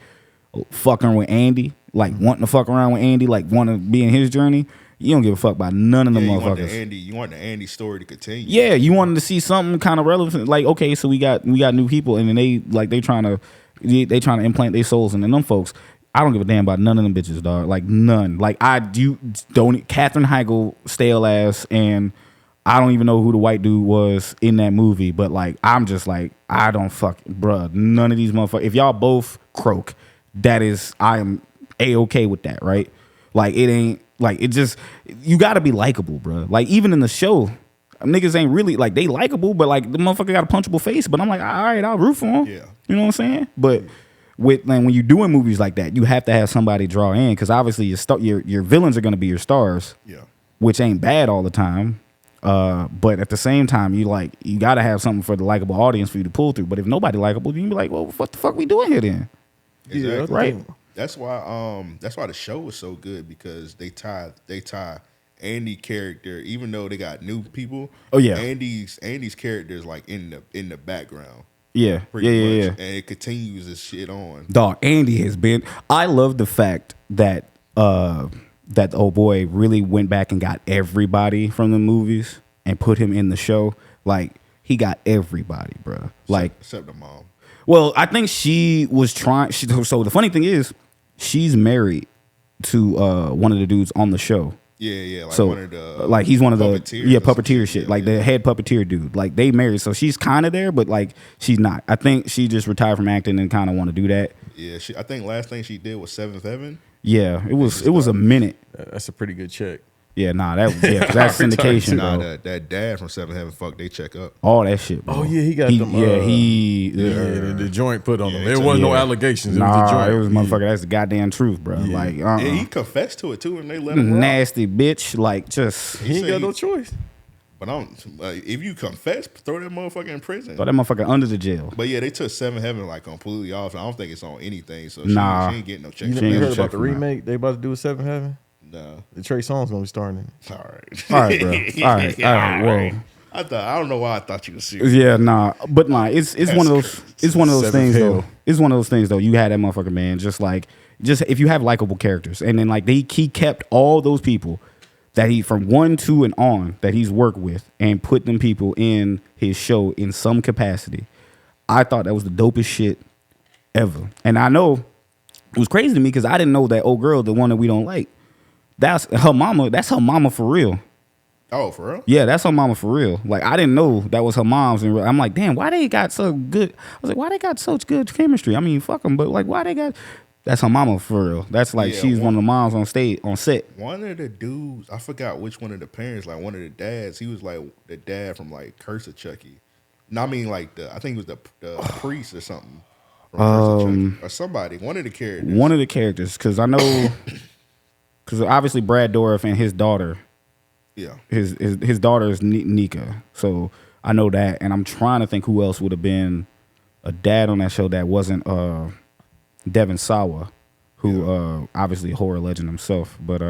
[SPEAKER 3] fucking with Andy, like wanting to fuck around with Andy, like wanting to be in his journey, you don't give a fuck about none of them motherfuckers.
[SPEAKER 1] You want the Andy story to continue.
[SPEAKER 3] Yeah, you wanted to see something kind of relevant. Like, okay, so we got new people, and then they trying to implant their souls into them folks. I don't give a damn about none of them bitches, dog. Like none. Like Katherine Heigl, stale ass, and I don't even know who the white dude was in that movie. But like, I'm just like, I don't bruh. None of these motherfuckers. If y'all both croak, I am A-okay with that, right? Like it ain't. Like, it just, you got to be likable, bro. Like, even in the show, niggas ain't really, like, they likable, but, like, the motherfucker got a punchable face. But I'm like, all right, I'll root for him.
[SPEAKER 1] Yeah.
[SPEAKER 3] You know what I'm saying? But when you're doing movies like that, you have to have somebody draw in, because obviously your villains are going to be your stars.
[SPEAKER 1] Yeah.
[SPEAKER 3] Which ain't bad all the time. But at the same time, you got to have something for the likable audience for you to pull through. But if nobody likable, you can be like, well, what the fuck we doing here then?
[SPEAKER 1] Exactly.
[SPEAKER 3] Yeah, right.
[SPEAKER 1] That's why the show was so good, because they tie Andy character, even though they got new people.
[SPEAKER 3] Oh yeah,
[SPEAKER 1] Andy's character is like in the background.
[SPEAKER 3] Yeah, yeah.
[SPEAKER 1] And it continues this shit on.
[SPEAKER 3] Dog, Andy has been. I love the fact that that the old boy really went back and got everybody from the movies and put him in the show. Like he got everybody, bro. Like
[SPEAKER 1] except the mom.
[SPEAKER 3] Well, I think she was trying. So the funny thing is, she's married to one of the dudes on the show.
[SPEAKER 1] Yeah. Like
[SPEAKER 3] so
[SPEAKER 1] one of the
[SPEAKER 3] like he's one of the puppeteer shit.
[SPEAKER 1] Yeah,
[SPEAKER 3] like the head puppeteer dude. Like they married, so she's kind of there, but like she's not. I think she just retired from acting and kind of want to do that.
[SPEAKER 1] Yeah, I think last thing she did was Seventh Heaven.
[SPEAKER 3] Yeah, it was a minute.
[SPEAKER 2] That's a pretty good check.
[SPEAKER 3] Yeah, nah, that's syndication,
[SPEAKER 1] Nah,
[SPEAKER 3] bro.
[SPEAKER 1] that dad from Seventh Heaven, fuck, they check up.
[SPEAKER 3] All that shit, bro.
[SPEAKER 2] Oh yeah, he got them. The joint put on him. There wasn't no allegations. It was the joint.
[SPEAKER 3] It was motherfucker. That's the goddamn truth, bro.
[SPEAKER 2] Yeah.
[SPEAKER 3] Like,
[SPEAKER 1] Yeah, he confessed to it too, and they let him rock.
[SPEAKER 3] Nasty bitch. Like, just
[SPEAKER 2] He ain't got no choice.
[SPEAKER 1] But if you confess, throw that motherfucker in prison.
[SPEAKER 3] throw that motherfucker under the jail.
[SPEAKER 1] But yeah, they took Seventh Heaven like completely off. I don't think it's on anything. So
[SPEAKER 3] Nah.
[SPEAKER 1] she ain't getting no check.
[SPEAKER 2] You
[SPEAKER 3] ain't
[SPEAKER 2] heard
[SPEAKER 3] check
[SPEAKER 2] about the
[SPEAKER 3] from that.
[SPEAKER 2] remake they about to do with Seven Heaven?
[SPEAKER 1] No.
[SPEAKER 2] The Trey Songz gonna be starting it.
[SPEAKER 1] All right.
[SPEAKER 3] All right, bro. All right. Whoa.
[SPEAKER 1] I don't know why I thought you were serious.
[SPEAKER 3] Yeah, nah. But nah, it's one of those. It's one of those
[SPEAKER 2] Seventh
[SPEAKER 3] things
[SPEAKER 2] Hill.
[SPEAKER 3] though. It's one of those things though. You had that motherfucker, man. Just if you have likable characters, and then like he kept all those people that he from 1, 2, and on that he's worked with, and put them people in his show in some capacity. I thought that was the dopest shit ever. And I know it was crazy to me because I didn't know that old girl, the one that we don't like, that's her mama. That's her mama for real.
[SPEAKER 1] Oh, for real?
[SPEAKER 3] Yeah, that's her mama for real. Like I didn't know that was her mom's. And I'm like, damn, why they got so good? I was like, why they got such good chemistry? I mean, fuck them, but like, why they got? That's her mama for real. That's like she's one of the moms on set.
[SPEAKER 1] One of the dudes, I forgot which one of the parents, like one of the dads, he was like the dad from like Curse of Chucky. No, I mean like I think it was the priest or something. From Curse of Chucky. Or somebody, one of the characters.
[SPEAKER 3] One of the characters, because I know, because obviously Brad Dourif and his daughter.
[SPEAKER 1] Yeah.
[SPEAKER 3] His daughter is Nika, so I know that, and I'm trying to think who else would have been a dad on that show that wasn't Devin Sawa, who obviously a horror legend himself, but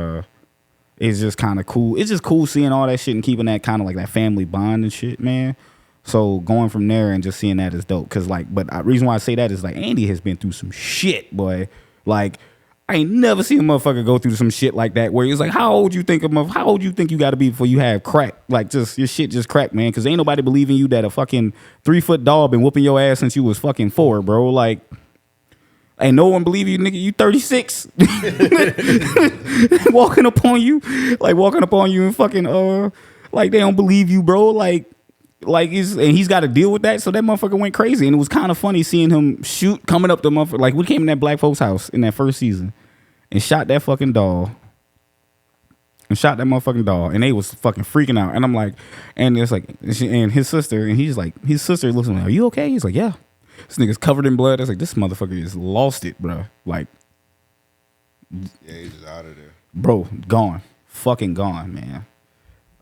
[SPEAKER 3] it's just kind of cool. It's just cool seeing all that shit and keeping that kind of like that family bond and shit, man. So going from there and just seeing that is dope. Cause like, but the reason why I say that is like Andy has been through some shit, boy. Like I ain't never seen a motherfucker go through some shit like that where it's like, how old you think you got to be before you have crack? Like just your shit just cracked, man. Cause ain't nobody believing you that a fucking 3-foot dog been whooping your ass since you was fucking 4, bro. Like. Ain't no one believe you, nigga. You 36. walking up on you and fucking like they don't believe you, bro. Like he's got to deal with that. So that motherfucker went crazy, and it was kind of funny seeing him shoot coming up the motherfucker. Like we came in that black folks' house in that first season and shot that fucking doll. And they was fucking freaking out. And I'm like, and it's like, and his sister, and he's like, his sister looks at me, are you okay? He's like, yeah. This nigga's covered in blood. I was like, this motherfucker just lost it, bro. Like,
[SPEAKER 1] yeah, he's just out of there.
[SPEAKER 3] Bro, gone. Fucking gone, man.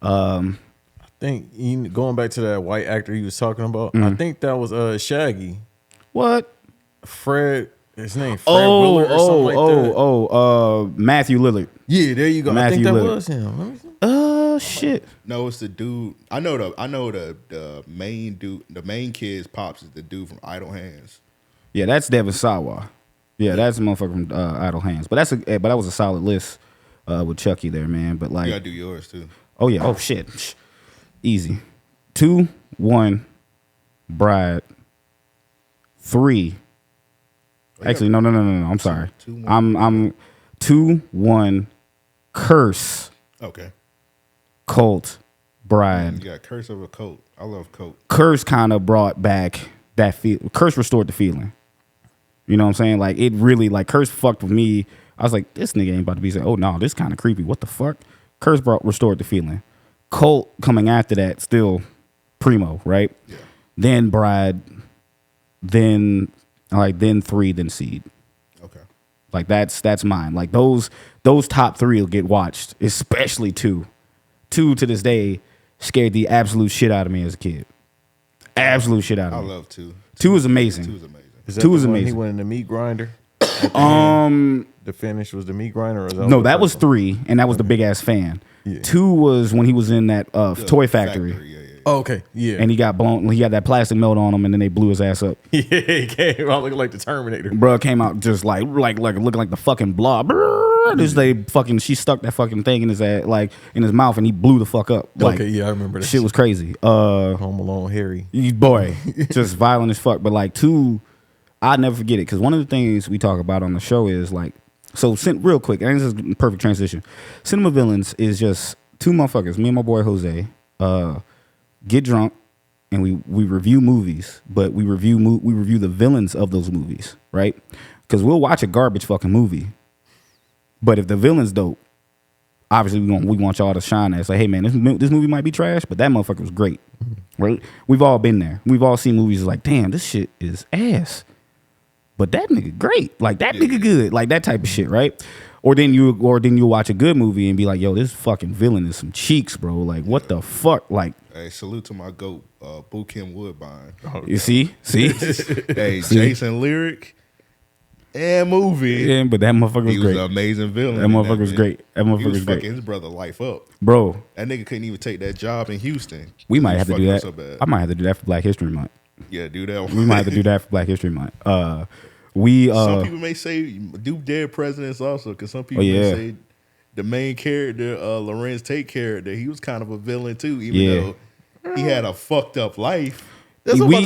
[SPEAKER 2] I think going back to that white actor he was talking about, I think that was Shaggy.
[SPEAKER 3] What?
[SPEAKER 2] Fred, his name Fred Willard or something like that.
[SPEAKER 3] Matthew Lillard.
[SPEAKER 2] Yeah, there you go.
[SPEAKER 3] Matthew
[SPEAKER 2] I think that
[SPEAKER 3] Lillard.
[SPEAKER 2] was him. Let me see.
[SPEAKER 3] Shit.
[SPEAKER 1] No, it's the dude. I know the main dude. The main kid's pops is the dude from Idle Hands.
[SPEAKER 3] Yeah, that's Devin Sawa. Yeah, that's a motherfucker from Idle Hands. But that was a solid list with Chucky there, man. But like,
[SPEAKER 1] you gotta do yours too.
[SPEAKER 3] Oh yeah. Oh shit. Easy. 2, 1, Bride. 3. Actually, no. I'm sorry.
[SPEAKER 1] 2, 1.
[SPEAKER 3] I'm 2, 1, Curse.
[SPEAKER 1] Okay.
[SPEAKER 3] Cult, Bride.
[SPEAKER 1] You got Curse of a Cult. I love Cult.
[SPEAKER 3] Curse kind of brought back that feel. Curse restored the feeling. You know what I'm saying? Like it really, like Curse fucked with me. I was like, this nigga ain't about to be saying, oh no, this kind of creepy. What the fuck? Curse restored the feeling. Cult coming after that, still primo, right?
[SPEAKER 1] Yeah.
[SPEAKER 3] Then Bride, then 3, then Seed.
[SPEAKER 1] Okay.
[SPEAKER 3] Like that's mine. Like those top 3 will get watched, especially 2. 2 to this day scared the absolute shit out of me as a kid. Absolute shit out of me.
[SPEAKER 1] I love 2.
[SPEAKER 3] 2 is amazing.
[SPEAKER 1] 2 is amazing.
[SPEAKER 2] Is that
[SPEAKER 3] 2 is
[SPEAKER 2] the one
[SPEAKER 3] amazing.
[SPEAKER 2] He went in the meat grinder. The finish was the meat grinder. Or
[SPEAKER 3] No, that was 3, and that was the big ass fan.
[SPEAKER 2] Yeah.
[SPEAKER 3] 2 was when he was in that toy factory.
[SPEAKER 1] Yeah.
[SPEAKER 2] Oh, okay, yeah.
[SPEAKER 3] And he got blown. He got that plastic melt on him, and then they blew his ass up.
[SPEAKER 2] Yeah, he came out looking like the Terminator.
[SPEAKER 3] Bro came out just like looking like the fucking blob. Just she stuck that fucking thing in his ass, like in his mouth, and he blew the fuck up. Like,
[SPEAKER 2] okay, yeah, I remember that.
[SPEAKER 3] Shit was crazy.
[SPEAKER 2] Home Alone, Harry.
[SPEAKER 3] Boy, just violent as fuck. But like two, I'll never forget it because one of the things we talk about on the show is like, so real quick, and this is a perfect transition. Cinema Villains is just two motherfuckers, me and my boy Jose, get drunk and we review movies, but we review the villains of those movies, right? Because we'll watch a garbage fucking movie, but if the villain's dope, obviously we want y'all to shine at. It's like, hey man, this movie might be trash, but that motherfucker was great, right? We've all been there. We've all seen movies like, damn, this shit is ass, but that nigga great, like that nigga good, like that type of shit, right? Or then you watch a good movie and be like, yo, this fucking villain is some cheeks, bro. Like, what the fuck? Like,
[SPEAKER 1] hey, salute to my goat, Boo Kim Woodbine.
[SPEAKER 3] You see?
[SPEAKER 1] Hey, Jason Lyric and movie.
[SPEAKER 3] Yeah, but that motherfucker was
[SPEAKER 1] he
[SPEAKER 3] great.
[SPEAKER 1] was an amazing villain.
[SPEAKER 3] That motherfucker was great. That motherfucker was great.
[SPEAKER 1] Fucking his brother life up,
[SPEAKER 3] bro.
[SPEAKER 1] That nigga couldn't even take that job in Houston.
[SPEAKER 3] We might have to do that.
[SPEAKER 1] So bad.
[SPEAKER 3] I might have to do that for Black History Month.
[SPEAKER 1] Yeah, do that.
[SPEAKER 3] We might have to do that for Black History Month.
[SPEAKER 1] Some people may say do dead presidents also, because some people may say the main character, Lorenz Tate character, he was kind of a villain too, even though he had a fucked up life.
[SPEAKER 3] We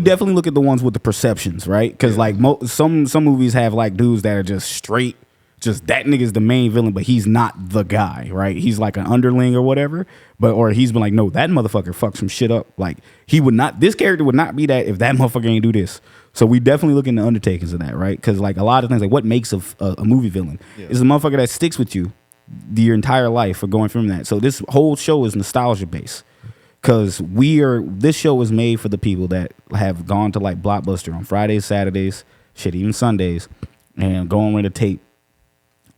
[SPEAKER 3] definitely look at the ones with the perceptions, right? Because like some movies have like dudes that are just straight, just that nigga's the main villain, but he's not the guy, right? He's like an underling or whatever, or he's been like, no, that motherfucker fucked some shit up. Like this character would not be that if that motherfucker ain't do this. So we definitely look into undertakings of that, right? Because like a lot of things, like what makes a movie villain is a motherfucker that sticks with you your entire life for going from that. So this whole show is nostalgia based. Because this show is made for the people that have gone to like Blockbuster on Fridays, Saturdays, shit, even Sundays, and going with a tape,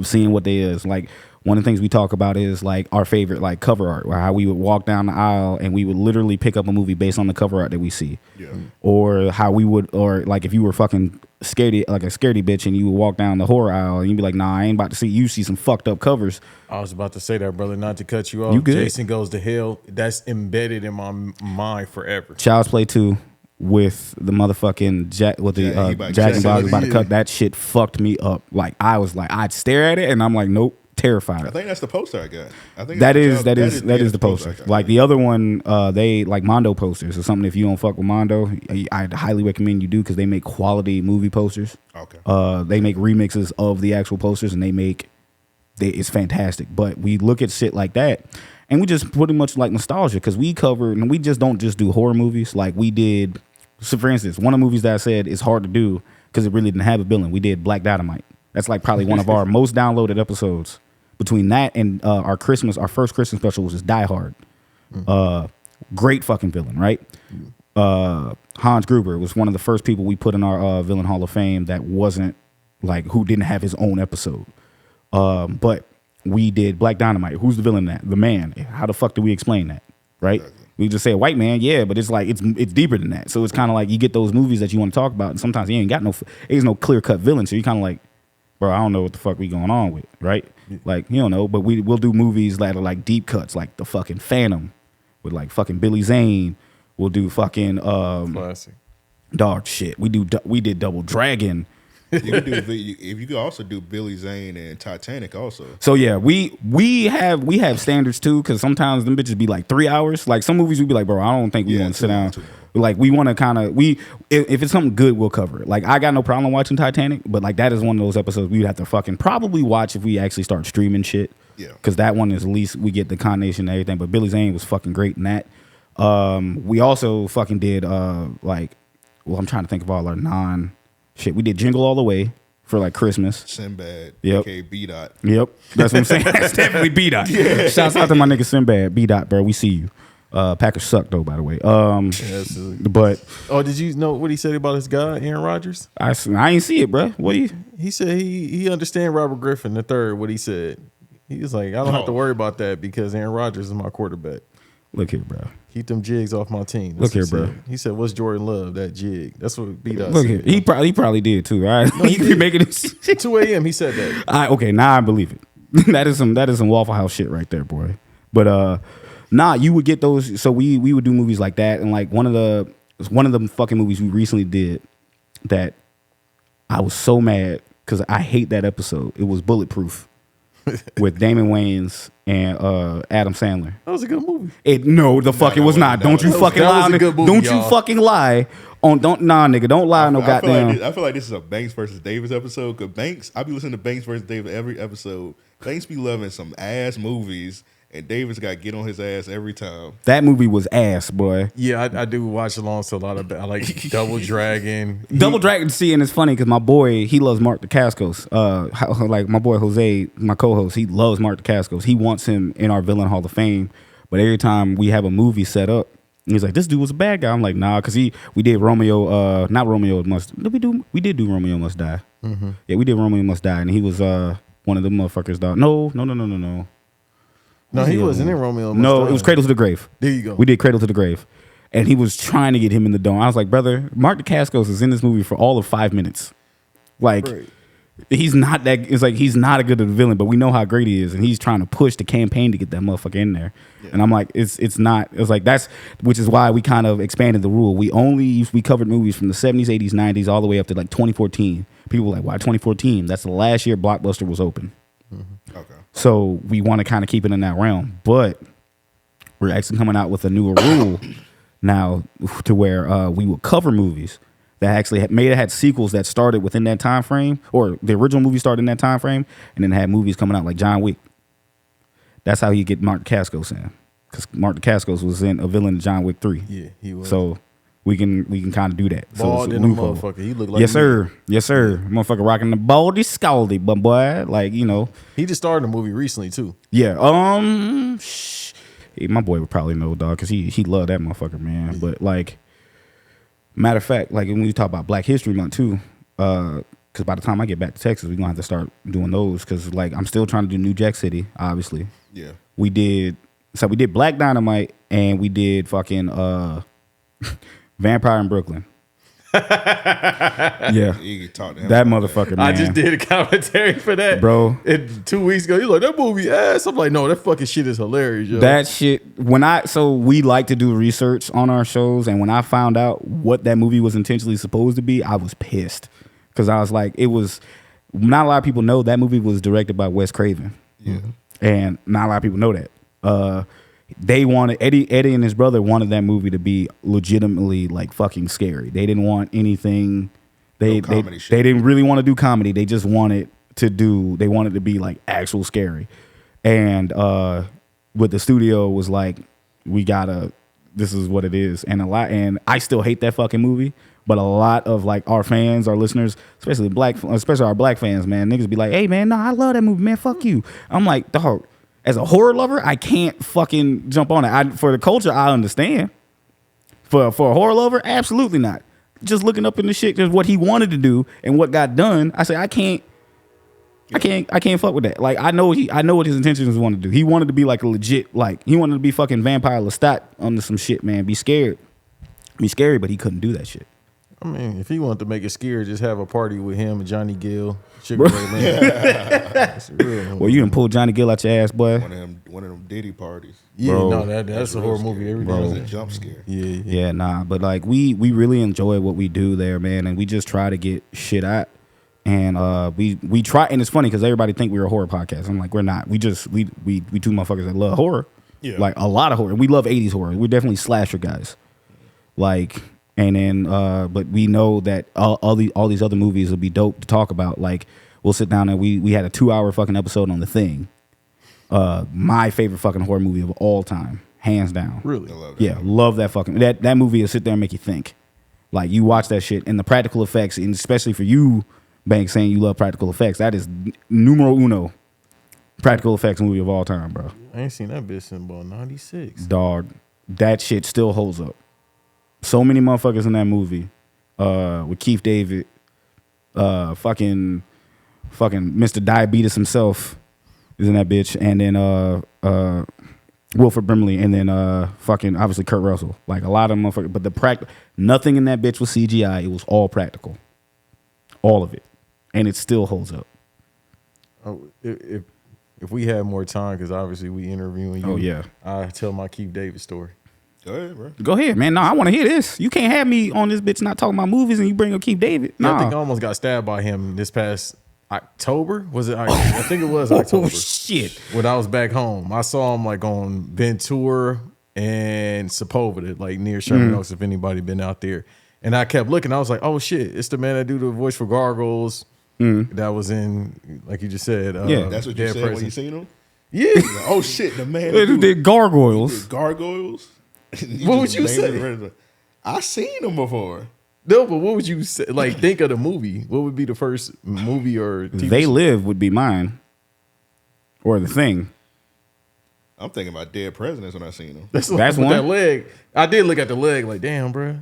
[SPEAKER 3] seeing what they is. Like one of the things we talk about is like our favorite like cover art, or how we would walk down the aisle and we would literally pick up a movie based on the cover art that we see. Yeah. Or how we would, or like if you were fucking scaredy, like a scaredy bitch, and you would walk down the horror aisle and you'd be like, nah, I ain't about to see some fucked up covers.
[SPEAKER 2] I was about to say that, brother, not to cut you off.
[SPEAKER 3] You good.
[SPEAKER 2] Jason Goes to Hell, that's embedded in my mind forever.
[SPEAKER 3] Child's Play 2 with the motherfucking Jack and Bob about to cut. That shit fucked me up. Like I'd stare at it and I'm like, nope, terrified.
[SPEAKER 1] I think that's the poster I got. I think
[SPEAKER 3] that is the poster. Like the other one, they like Mondo posters or something. If you don't fuck with Mondo, I'd highly recommend you do, because they make quality movie posters. Okay. They make remixes of the actual posters, and it's fantastic. But we look at shit like that, and we just pretty much like nostalgia, because we cover, and we just don't just do horror movies like we did. So for instance, one of the movies that I said is hard to do because it really didn't have a villain. We did Black Dynamite. That's like probably one of our most downloaded episodes. Between that and our first Christmas special, was Die Hard. Great fucking villain, right? Hans Gruber was one of the first people we put in our villain Hall of Fame that wasn't like, who didn't have his own episode. But we did Black Dynamite. Who's the villain in that? The Man. How the fuck do we explain that, right? Exactly. We just say a white man, yeah, but it's like it's deeper than that. So it's kind of like you get those movies that you want to talk about, and sometimes you ain't got there's no clear cut villain. So you kind of like, bro, I don't know what the fuck we going on with, right? Like, you don't know, but we'll do movies that are like deep cuts, like the fucking Phantom with like fucking Billy Zane. We'll do fucking
[SPEAKER 2] classic
[SPEAKER 3] dog shit. We did Double Dragon.
[SPEAKER 1] If you could also do Billy Zane and Titanic also. So yeah,
[SPEAKER 3] we have standards too, because sometimes them bitches be like 3 hours. Like some movies we be like, bro, I don't think we want to sit down. Like we want to kind of if it's something good, we'll cover it. Like I got no problem watching Titanic, but like that is one of those episodes we'd have to fucking probably watch if we actually start streaming shit. Yeah, because that one is at least we get the combination and everything. But Billy Zane was fucking great in that. We also fucking did I'm trying to think of all our non shit. We did Jingle All the Way for like Christmas.
[SPEAKER 1] Sinbad.
[SPEAKER 3] Yep.
[SPEAKER 1] Okay, B-Dot.
[SPEAKER 3] Yep. That's what I'm saying. That's definitely B-Dot. Yeah. Shouts out to my nigga Sinbad. B-Dot, bro. We see you. Packers suck though, by the way. But
[SPEAKER 2] did you know what he said about his guy, Aaron Rodgers?
[SPEAKER 3] I ain't see it, bro. What
[SPEAKER 2] he said he understand Robert Griffin III. What he said, he was like, I don't have to worry about that because Aaron Rodgers is my quarterback.
[SPEAKER 3] Look here, bro.
[SPEAKER 2] Keep them jigs off my team.
[SPEAKER 3] Look here, bro.
[SPEAKER 2] He said, "What's Jordan Love? That jig." That's what B-Dot
[SPEAKER 3] Look
[SPEAKER 2] said.
[SPEAKER 3] Here. He probably did too. Right?
[SPEAKER 2] No, he
[SPEAKER 3] could be making this
[SPEAKER 2] 2 a.m. He said that.
[SPEAKER 3] Okay, now I believe it. that is some Waffle House shit right there, boy. But Nah, you would get those. So we would do movies like that, and like one of the fucking movies we recently did that I was so mad because I hate that episode. It was Bulletproof with Damon Wayans and Adam Sandler.
[SPEAKER 2] That was a good movie.
[SPEAKER 3] It was not. Don't you fucking lie. Don't you fucking lie. Nigga, don't lie on no goddamn.
[SPEAKER 1] I feel like this is a Banks versus Davis episode. Cause Banks, I be listening to Banks versus Davis every episode. Banks be loving some ass movies, and Davis got to get on his ass every time.
[SPEAKER 3] That movie was ass, boy.
[SPEAKER 2] Yeah, I do watch along to a lot of. I like Double Dragon.
[SPEAKER 3] Double Dragon. See, and it's funny because my boy, he loves Mark Dacascos. Like my boy Jose, my co-host, he loves Mark Dacascos. He wants him in our Villain Hall of Fame. But every time we have a movie set up, he's like, "This dude was a bad guy." I'm like, "Nah," because we did Romeo. Not Romeo Must. We did do Romeo Must Die. Mm-hmm. Yeah, we did Romeo Must Die, and he was one of the motherfuckers. Dog. No.
[SPEAKER 2] No, he wasn't in Romeo.
[SPEAKER 3] No, it was Cradle to the Grave.
[SPEAKER 2] There you go.
[SPEAKER 3] We did Cradle to the Grave. And he was trying to get him in the dome. I was like, brother, Mark Dacascos is in this movie for all of 5 minutes. Like, he's not that, it's like, he's not a good villain, but we know how great he is. And he's trying to push the campaign to get that motherfucker in there. Yeah. And I'm like, it's not, it's like, which is why we kind of expanded the rule. We covered movies from the 70s, 80s, 90s, all the way up to like 2014. People were like, why 2014? That's the last year Blockbuster was open. Mm-hmm. Okay. So we want to kind of keep it in that realm, but we're actually coming out with a newer rule now to where we will cover movies that actually had sequels that started within that time frame, or the original movie started in that time frame, and then had movies coming out like John Wick. That's how you get Mark Dacascos in, because Mark Dacascos was in a villain in John Wick 3.
[SPEAKER 2] Yeah, he was.
[SPEAKER 3] So we can kind of do that.
[SPEAKER 2] Bald in the motherfucker. He looked like
[SPEAKER 3] yes, sir. Motherfucker rocking the baldy scaldy, but boy, like, you know.
[SPEAKER 2] He just started a movie recently too.
[SPEAKER 3] Yeah. My boy would probably know, dog, because he loved that motherfucker, man. Yeah. But like, matter of fact, like when we talk about Black History Month too, because by the time I get back to Texas, we're gonna have to start doing those, because like I'm still trying to do New Jack City, obviously.
[SPEAKER 1] Yeah.
[SPEAKER 3] We did Black Dynamite, and we did fucking Vampire in Brooklyn. Yeah,
[SPEAKER 1] you can talk to him
[SPEAKER 3] that motherfucker, man.
[SPEAKER 2] I just did a commentary for that,
[SPEAKER 3] bro.
[SPEAKER 2] 2 weeks ago, you're like, that movie ass. I'm like, no, that fucking shit is hilarious, yo.
[SPEAKER 3] That shit. So we like to do research on our shows, and when I found out what that movie was intentionally supposed to be, I was pissed, because I was like, it was. Not a lot of people know that movie was directed by Wes Craven.
[SPEAKER 1] Yeah,
[SPEAKER 3] and not a lot of people know that. They wanted Eddie and his brother wanted that movie to be legitimately like fucking scary. They didn't want anything. They didn't really want to do comedy. They just wanted to be like actual scary. And with the studio was like, this is what it is. And I still hate that fucking movie. But a lot of like our fans, our listeners, especially our black fans, man, niggas be like, hey man, no, I love that movie, man. Fuck you. I'm like, dog. As a horror lover, I can't fucking jump on it. For the culture, I understand. For a horror lover, absolutely not. Just looking up in the shit, just what he wanted to do and what got done. I say I can't fuck with that. Like I know what his intentions wanted to do. He wanted to be like a legit, like he wanted to be fucking Vampire Lestat under some shit, man. Be scary, but he couldn't do that shit.
[SPEAKER 2] I mean, if he wanted to make it scary, just have a party with him and Johnny Gill. Sugar Ray Leonard.
[SPEAKER 3] Well, you done pulled Johnny Gill out your ass, boy.
[SPEAKER 1] One of them Diddy parties.
[SPEAKER 2] Yeah,
[SPEAKER 3] bro,
[SPEAKER 2] no, that's a horror movie. Every day.
[SPEAKER 1] It was a jump scare.
[SPEAKER 3] Yeah, nah. But like we really enjoy what we do there, man, and we just try to get shit out. And we try, and it's funny because everybody think we're a horror podcast. I'm like, we're not. We two motherfuckers that love horror. Yeah. Like a lot of horror. We love 80s horror. We're definitely slasher guys. Like. And then, but we know that all these other movies will be dope to talk about. Like, we'll sit down and we had a 2-hour fucking episode on The Thing. My favorite fucking horror movie of all time, hands down.
[SPEAKER 2] Really?
[SPEAKER 3] Love that fucking that movie will sit there and make you think. Like, you watch that shit and the practical effects, and especially for you, Banks, saying you love practical effects. That is numero uno practical effects movie of all time, bro.
[SPEAKER 2] I ain't seen that bitch since about 96.
[SPEAKER 3] Dog, that shit still holds up. So many motherfuckers in that movie, with Keith David, fucking Mr. Diabetes himself is in that bitch, and then Wilford Brimley, and then fucking obviously Kurt Russell. Like a lot of motherfuckers, but nothing in that bitch was CGI. It was all practical, all of it, and it still holds up.
[SPEAKER 2] Oh, if if we had more time, because obviously we interviewing you.
[SPEAKER 3] Oh, yeah.
[SPEAKER 2] I tell my Keith David story.
[SPEAKER 1] Go ahead, bro.
[SPEAKER 3] Go ahead, man. No, I want to hear this. You can't have me on this bitch not talking about movies and you bring up Keith David.
[SPEAKER 2] Yeah,
[SPEAKER 3] No.
[SPEAKER 2] I think I almost got stabbed by him this past October. Was it? I think it was October.
[SPEAKER 3] Oh, shit.
[SPEAKER 2] When I was back home, I saw him like on Ventura and Sepulveda, like near Sherman Oaks. If anybody been out there, and I kept looking, I was like, "Oh shit, it's the man that do the voice for Gargoyles." That was in, like you just said.
[SPEAKER 3] Yeah,
[SPEAKER 1] That's what you said when you seen him.
[SPEAKER 2] Yeah.
[SPEAKER 1] Like, oh shit, the man
[SPEAKER 3] They did Gargoyles.
[SPEAKER 1] Gargoyles.
[SPEAKER 2] What would you say?
[SPEAKER 1] I seen him before.
[SPEAKER 2] No, but what would you say? Like, think of the movie. What would be the first movie or TV
[SPEAKER 3] They
[SPEAKER 2] show?
[SPEAKER 3] Live would be mine. Or The Thing.
[SPEAKER 1] I'm thinking about Dead Presidents when I seen him.
[SPEAKER 2] That's
[SPEAKER 3] one?
[SPEAKER 2] That leg. I did look at the leg like, damn, bro.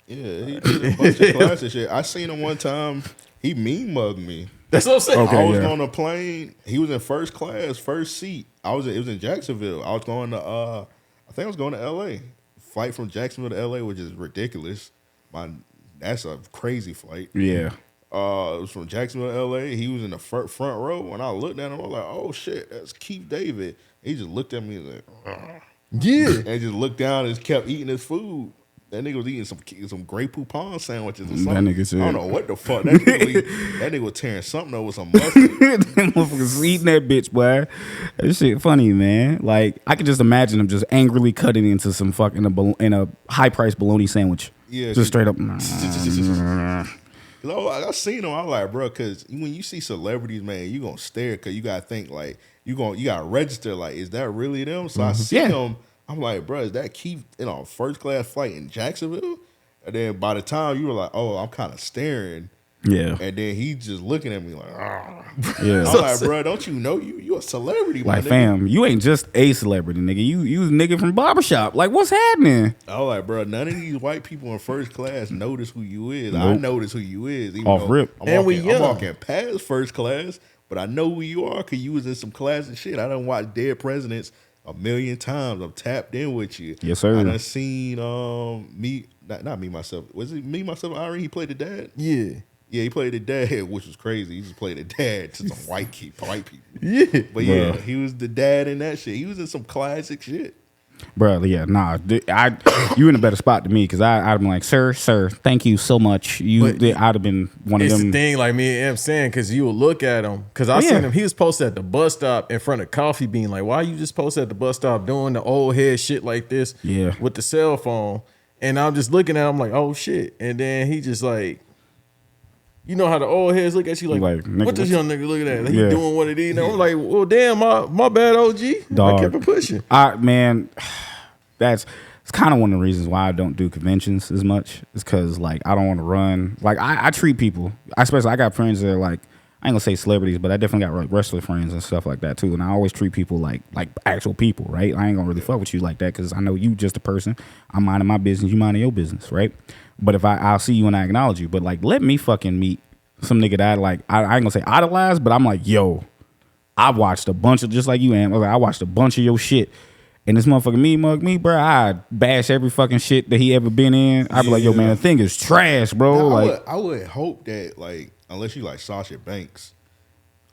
[SPEAKER 1] Yeah, he did a bunch of classic shit. I seen him one time. He mean mugged me.
[SPEAKER 2] That's what I'm saying.
[SPEAKER 3] Okay.
[SPEAKER 1] I was
[SPEAKER 3] yeah.
[SPEAKER 1] on a plane. He was in first class, first seat. It was in Jacksonville. I was going to I think I was going to LA. Flight from Jacksonville to LA, which is ridiculous. That's a crazy flight.
[SPEAKER 3] Yeah.
[SPEAKER 1] It was from Jacksonville to LA. He was in the front row. And I looked at him, I was like, oh shit, that's Keith David. He just looked at me like,
[SPEAKER 2] Yeah.
[SPEAKER 1] and just looked down and just kept eating his food. That nigga was eating some Grey Poupon sandwiches or something.
[SPEAKER 3] That nigga said-
[SPEAKER 1] I don't know what the fuck. That nigga was tearing something up with some mustard.
[SPEAKER 3] Them motherfuckers eating that bitch, boy. That shit funny, man. Like, I could just imagine him just angrily cutting into some fucking in a high priced bologna sandwich.
[SPEAKER 1] Yeah,
[SPEAKER 3] Just straight up.
[SPEAKER 1] I seen him. I'm like, bro, because when you see celebrities, man, you gonna stare because you gotta think like you gotta register like, is that really them? So I see
[SPEAKER 3] Yeah.
[SPEAKER 1] him. I'm like, bro, is that Keith in a first class flight in Jacksonville? And then by the time you were like, oh, I'm kind of staring.
[SPEAKER 3] Yeah.
[SPEAKER 1] And then he just looking at me like, ah.
[SPEAKER 3] Yeah.
[SPEAKER 1] I'm like, bro, don't you know you a celebrity, my
[SPEAKER 3] Like,
[SPEAKER 1] nigga?
[SPEAKER 3] fam, you ain't just a celebrity, nigga. You was a nigga from barbershop. Like, what's happening?
[SPEAKER 1] I was like, bro, none of these white people in first class notice who you is. I
[SPEAKER 3] Nope.
[SPEAKER 1] notice who you is. Even
[SPEAKER 3] Off
[SPEAKER 1] though
[SPEAKER 3] rip.
[SPEAKER 2] And we
[SPEAKER 1] I'm
[SPEAKER 2] young.
[SPEAKER 1] walking past first class, but I know who you are because you was in some classic shit. I done watched Dead Presidents a million times. I'm tapped in with you.
[SPEAKER 3] Yes, sir.
[SPEAKER 1] I done seen not me, myself. Was it me, myself, Irene? He played the dad?
[SPEAKER 2] Yeah.
[SPEAKER 1] Yeah, he played the dad, which was crazy. He just played the dad to some white people.
[SPEAKER 2] Yeah.
[SPEAKER 1] But yeah,
[SPEAKER 3] Bruh.
[SPEAKER 1] he was the dad in that shit. He was in some classic shit.
[SPEAKER 3] Bro, yeah, nah. You in a better spot than me because I'd have been like, sir, thank you so much. I'd have been one of
[SPEAKER 2] It's
[SPEAKER 3] them.
[SPEAKER 2] the thing, like me and Em saying, because you would look at him, because I seen him, he was posted at the bus stop in front of Coffee Bean. Like, why you just posted at the bus stop doing the old head shit like this
[SPEAKER 3] Yeah.
[SPEAKER 2] with the cell phone? And I'm just looking at him like, oh shit. And then he just like, you know how the old heads look at you like,
[SPEAKER 3] Like, nigga,
[SPEAKER 2] what this young nigga looking at? He
[SPEAKER 3] Yeah.
[SPEAKER 2] doing what it is. And I'm like, well, damn, my bad, OG.
[SPEAKER 3] Dog.
[SPEAKER 2] I kept it pushing.
[SPEAKER 3] Man, it's kind of one of the reasons why I don't do conventions as much. Is because like I don't want to run. Like I treat people. I got friends that are like, I ain't gonna say celebrities, but I definitely got like wrestler friends and stuff like that too. And I always treat people like actual people, right? I ain't gonna really fuck with you like that because I know you just a person. I'm minding my business, you minding your business, right? But if I'll see you and I acknowledge you. But like, let me fucking meet some nigga that I ain't gonna say idolize, but I'm like, yo, I watched a bunch of, just like you, Am. I watched a bunch of your shit. And this motherfucker me mug me, bro. I bash every fucking shit that he ever been in. I'd be like, yo, man, the thing is trash, bro.
[SPEAKER 1] Now, I would hope that, like, unless you like Sasha Banks,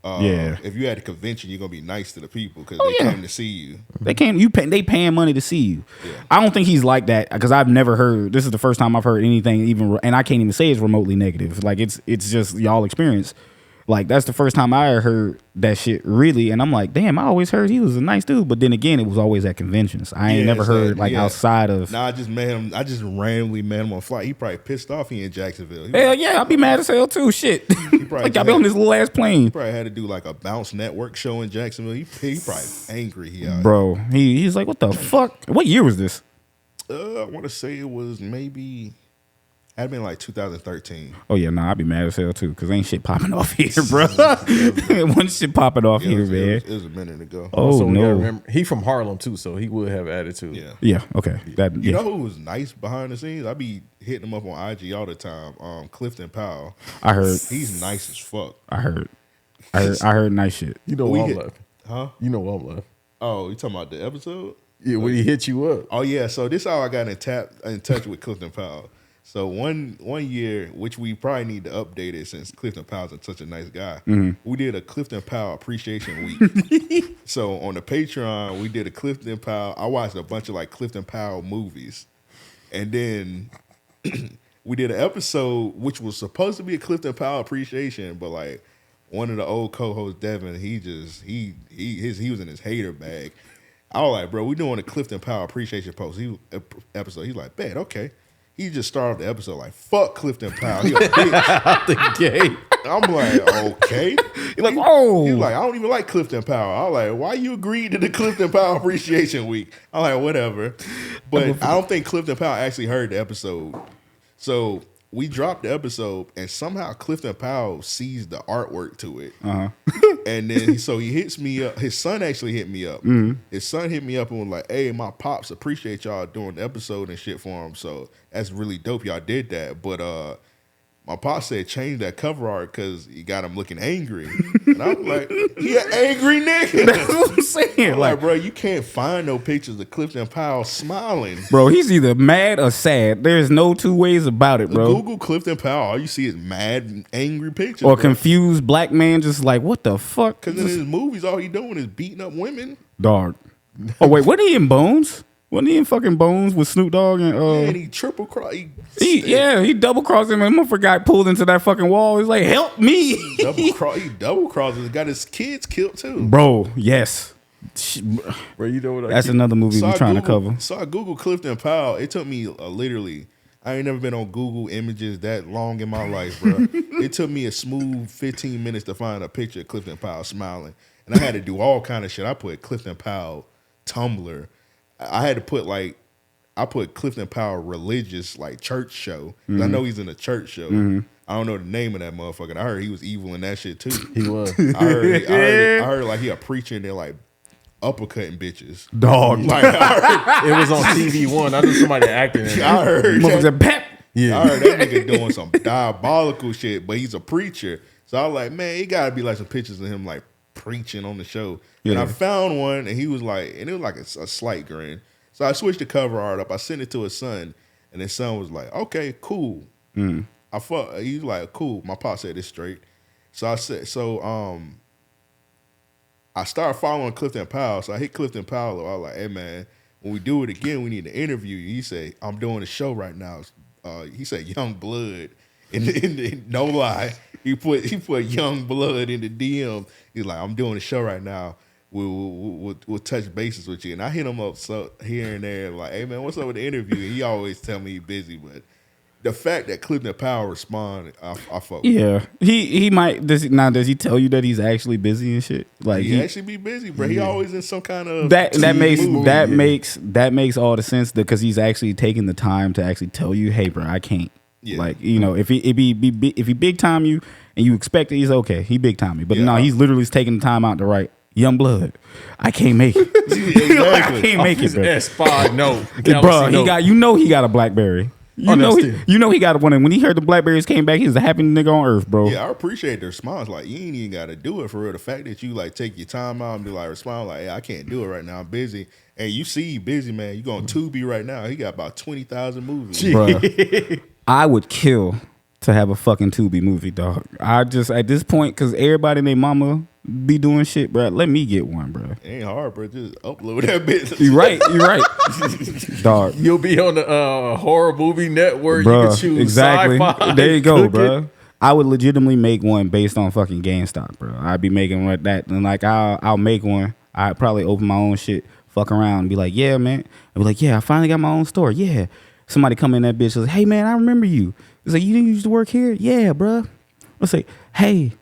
[SPEAKER 3] Yeah.
[SPEAKER 1] if you at a convention, you're gonna be nice to the people because
[SPEAKER 3] Oh,
[SPEAKER 1] they
[SPEAKER 3] yeah.
[SPEAKER 1] came to see you.
[SPEAKER 3] They can't. They paying money to see you.
[SPEAKER 1] Yeah.
[SPEAKER 3] I don't think he's like that because I've never heard. This is the first time I've heard anything even, and I can't even say it's remotely negative. Like it's just y'all experience. Like that's the first time I heard that shit really, and I'm like, damn, I always heard he was a nice dude, but then again, it was always at conventions. I ain't never heard outside of.
[SPEAKER 1] Nah, I just met him. I just randomly met him on a flight. He probably pissed off. He in Jacksonville.
[SPEAKER 3] Hell yeah, I'd be mad as hell too. Shit, like I'll be on this little ass plane.
[SPEAKER 1] He probably had to do like a Bounce Network show in Jacksonville. He probably angry.
[SPEAKER 3] Bro, he's like, what the fuck? What year was this?
[SPEAKER 1] I want to say it was maybe. Had been like 2013.
[SPEAKER 3] Oh yeah, nah, I'd be mad as hell too, cause ain't shit popping off here, bro. One shit popping off here, man.
[SPEAKER 1] It was a minute ago.
[SPEAKER 3] Oh
[SPEAKER 2] Also, we gotta
[SPEAKER 3] no,
[SPEAKER 2] remember, he from Harlem too, so he would have attitude.
[SPEAKER 1] Yeah.
[SPEAKER 3] yeah, okay. That
[SPEAKER 1] You know who was nice behind the scenes? I be hitting him up on IG all the time. Clifton Powell.
[SPEAKER 3] I heard.
[SPEAKER 1] He's nice as fuck.
[SPEAKER 3] I heard nice shit.
[SPEAKER 2] You know
[SPEAKER 1] We
[SPEAKER 2] why I'm
[SPEAKER 1] hit-
[SPEAKER 2] laughing.
[SPEAKER 1] Huh?
[SPEAKER 2] You know why I'm laughing.
[SPEAKER 1] Oh, you talking about the episode?
[SPEAKER 2] Yeah, when he hit you up.
[SPEAKER 1] Oh yeah. So this is how I got in touch with Clifton Powell. So one year, which we probably need to update it since Clifton Powell's such a nice guy, we did a Clifton Powell Appreciation Week. So on the Patreon, we did a Clifton Powell. I watched a bunch of like Clifton Powell movies, and then we did an episode which was supposed to be a Clifton Powell appreciation, but like one of the old co-hosts, Devin, he was in his hater bag. I was like, bro, we doing a Clifton Powell appreciation episode. He's like, bet, okay. He just started the episode like, fuck Clifton Powell. He a bitch.
[SPEAKER 2] Out the gate.
[SPEAKER 1] I'm like, okay.
[SPEAKER 3] You're like, oh.
[SPEAKER 1] He's like, I don't even like Clifton Powell. I was like, why you agreed to the Clifton Powell Appreciation Week? I'm like, whatever. But I don't think Clifton Powell actually heard the episode. So we dropped the episode, and somehow Clifton Powell sees the artwork to it. And then he hits me up. His son actually hit me up. His son hit me up and was like, hey, my pops appreciate y'all doing the episode and shit for him. So that's really dope. Y'all did that. But my pops said change that cover art because you got him looking angry. And I'm like, he an angry nigga.
[SPEAKER 3] That's what I'm saying.
[SPEAKER 1] I'm like, bro, you can't find no pictures of Clifton Powell smiling.
[SPEAKER 3] Bro, he's either mad or sad. There's no two ways about it, bro.
[SPEAKER 1] Google Clifton Powell. All you see is mad and angry pictures.
[SPEAKER 3] Or confused black man just like, what the fuck?
[SPEAKER 1] Because in his movies, all he doing is beating up women.
[SPEAKER 3] Dog. Oh, wait, wasn't he in Bones? Wasn't he in fucking Bones with Snoop Dogg? And
[SPEAKER 1] he triple cross.
[SPEAKER 3] He double crossed him, and motherfucker got pulled into that fucking wall. He's like, help me.
[SPEAKER 1] He double crossed and got his kids killed too.
[SPEAKER 3] Bro, yes.
[SPEAKER 2] Bro, you know what?
[SPEAKER 3] That's another movie we're trying to cover.
[SPEAKER 1] So I Googled Clifton Powell. It took me literally, I ain't never been on Google Images that long in my life, bro. It took me a smooth 15 minutes to find a picture of Clifton Powell smiling. And I had to do all kind of shit. I put Clifton Powell Tumblr. I had to put I put Clifton Powell religious like church show. I know he's in a church show. I don't know the name of that motherfucker. I heard he was evil in that shit too.
[SPEAKER 2] He was.
[SPEAKER 1] I heard like he a preacher and they're like uppercutting bitches.
[SPEAKER 3] Dog.
[SPEAKER 1] Like,
[SPEAKER 2] It was on TV One. I knew somebody acting in it.
[SPEAKER 1] I heard
[SPEAKER 3] Motherfucker pep.
[SPEAKER 2] Yeah.
[SPEAKER 1] I heard that nigga doing some diabolical shit, but he's a preacher. So I was like, man, it gotta be like some pictures of him like preaching on the show. And I found one, and he was like, and it was like a slight grin. So I switched the cover art up. I sent it to his son, and his son was like, okay, cool. He was like, cool. My pop said this straight. So I started following Clifton Powell. So I hit Clifton Powell. I was like, hey man, when we do it again, we need to interview you. He said, I'm doing a show right now. He said Young Blood. And no lie, he put Young Blood in the DM. He's like, I'm doing a show right now. We'll touch bases with you. And I hit him up here and there, like, hey man, what's up with the interview? And he always tell me he's busy, but the fact that Clifton Powell responded, I fuck with him.
[SPEAKER 3] He might. Does he tell you that he's actually busy and shit? Like
[SPEAKER 1] he actually be busy, bro. He always in some kind of
[SPEAKER 3] that makes all the sense because he's actually taking the time to actually tell you, hey, bro, I can't. Yeah. Like, you know, if he big time you and you expect it, he's okay. He big time you, but no, he's literally taking the time out to write Young Blood. I can't make it.
[SPEAKER 1] Exactly.
[SPEAKER 3] I can't make it, bro.
[SPEAKER 2] S5 note,
[SPEAKER 3] bro. He got a BlackBerry. You know he got one. And when he heard the Blackberries came back, he's the happiest nigga on earth, bro.
[SPEAKER 1] Yeah, I appreciate the response. Like, you ain't even got to do it for real. The fact that you like take your time out and be like respond like, hey, I can't do it right now. I'm busy. And you see you busy, man. You going Tubi right now. He got about 20,000 movies.
[SPEAKER 3] Bruh. I would kill to have a fucking Tubi movie, dog. I just at this point, because everybody and their mama be doing shit, bro. Let me get one, bro.
[SPEAKER 1] It ain't hard, bro. Just upload that bitch.
[SPEAKER 3] You're right, dog.
[SPEAKER 2] You'll be on the horror movie network.
[SPEAKER 3] Bruh,
[SPEAKER 2] You can choose
[SPEAKER 3] exactly.
[SPEAKER 2] sci-fi.
[SPEAKER 3] There you go, bro. I would legitimately make one based on fucking GameStop, bro. I'd be making one like that, and like I'll make one. I'd probably open my own shit, fuck around, and be like, yeah, man. I'd be like, yeah, I finally got my own store. Yeah. Somebody come in that bitch and say, hey, man, I remember you. It's like, you didn't used to work here? Yeah, bro. I'll say, hey.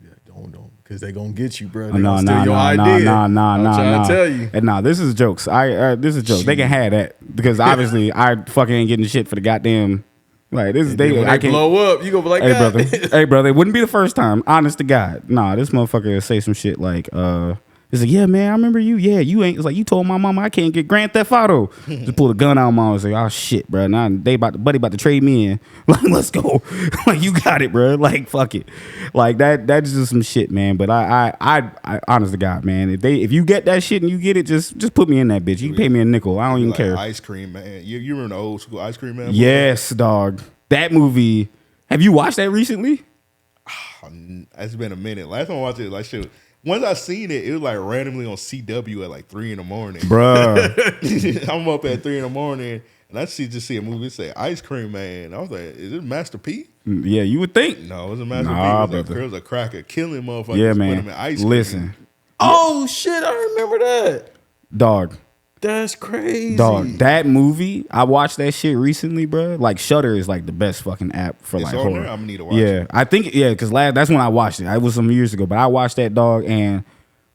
[SPEAKER 2] Yeah, don't. Because they going to get you, bro.
[SPEAKER 3] No,
[SPEAKER 2] I'm trying to tell you.
[SPEAKER 3] And this is jokes. This is jokes. They can have that. Because obviously, I fucking ain't getting shit for the goddamn. Like, this is
[SPEAKER 2] when they blow up, you going to be like,
[SPEAKER 3] hey, brother. Hey, brother. It wouldn't be the first time. Honest to God. Nah, this motherfucker say some shit like, It's like, yeah, man, I remember you. Yeah, you ain't. It's like, you told my mama I can't get Grand Theft Auto. Just pull a gun out of my mom and say, oh shit, bro. Now buddy about to trade me in. Like, let's go. Like, you got it, bro. Like, fuck it. Like that's just some shit, man. But I honest to God, man, if you get that shit and you get it, just put me in that bitch. You can pay me a nickel. I don't even care.
[SPEAKER 1] Ice Cream Man. You remember the old school Ice Cream Man?
[SPEAKER 3] Yes, dog. That movie. Have you watched that recently?
[SPEAKER 1] It's been a minute. Last time I watched it, like shit. Once I seen it, it was like randomly on CW at like 3 a.m.
[SPEAKER 3] Bruh.
[SPEAKER 1] I'm up at 3 a.m. and I just see a movie that say Ice Cream Man. I was like, is it Master P?
[SPEAKER 3] Yeah, you would think.
[SPEAKER 1] No, it wasn't Master P. It was a cracker killing motherfuckers.
[SPEAKER 3] Yeah,
[SPEAKER 1] Put
[SPEAKER 3] man.
[SPEAKER 1] them in ice cream.
[SPEAKER 3] Listen.
[SPEAKER 2] Oh shit, I remember that.
[SPEAKER 3] Dog.
[SPEAKER 2] That's crazy.
[SPEAKER 3] Dog, that movie, I watched that shit recently, bro. Like, Shudder is like the best fucking app for
[SPEAKER 1] It's
[SPEAKER 3] like
[SPEAKER 1] on
[SPEAKER 3] horror.
[SPEAKER 1] there? I'm gonna need to watch
[SPEAKER 3] it. I think, because that's when I watched it. It was some years ago, but I watched that, dog, and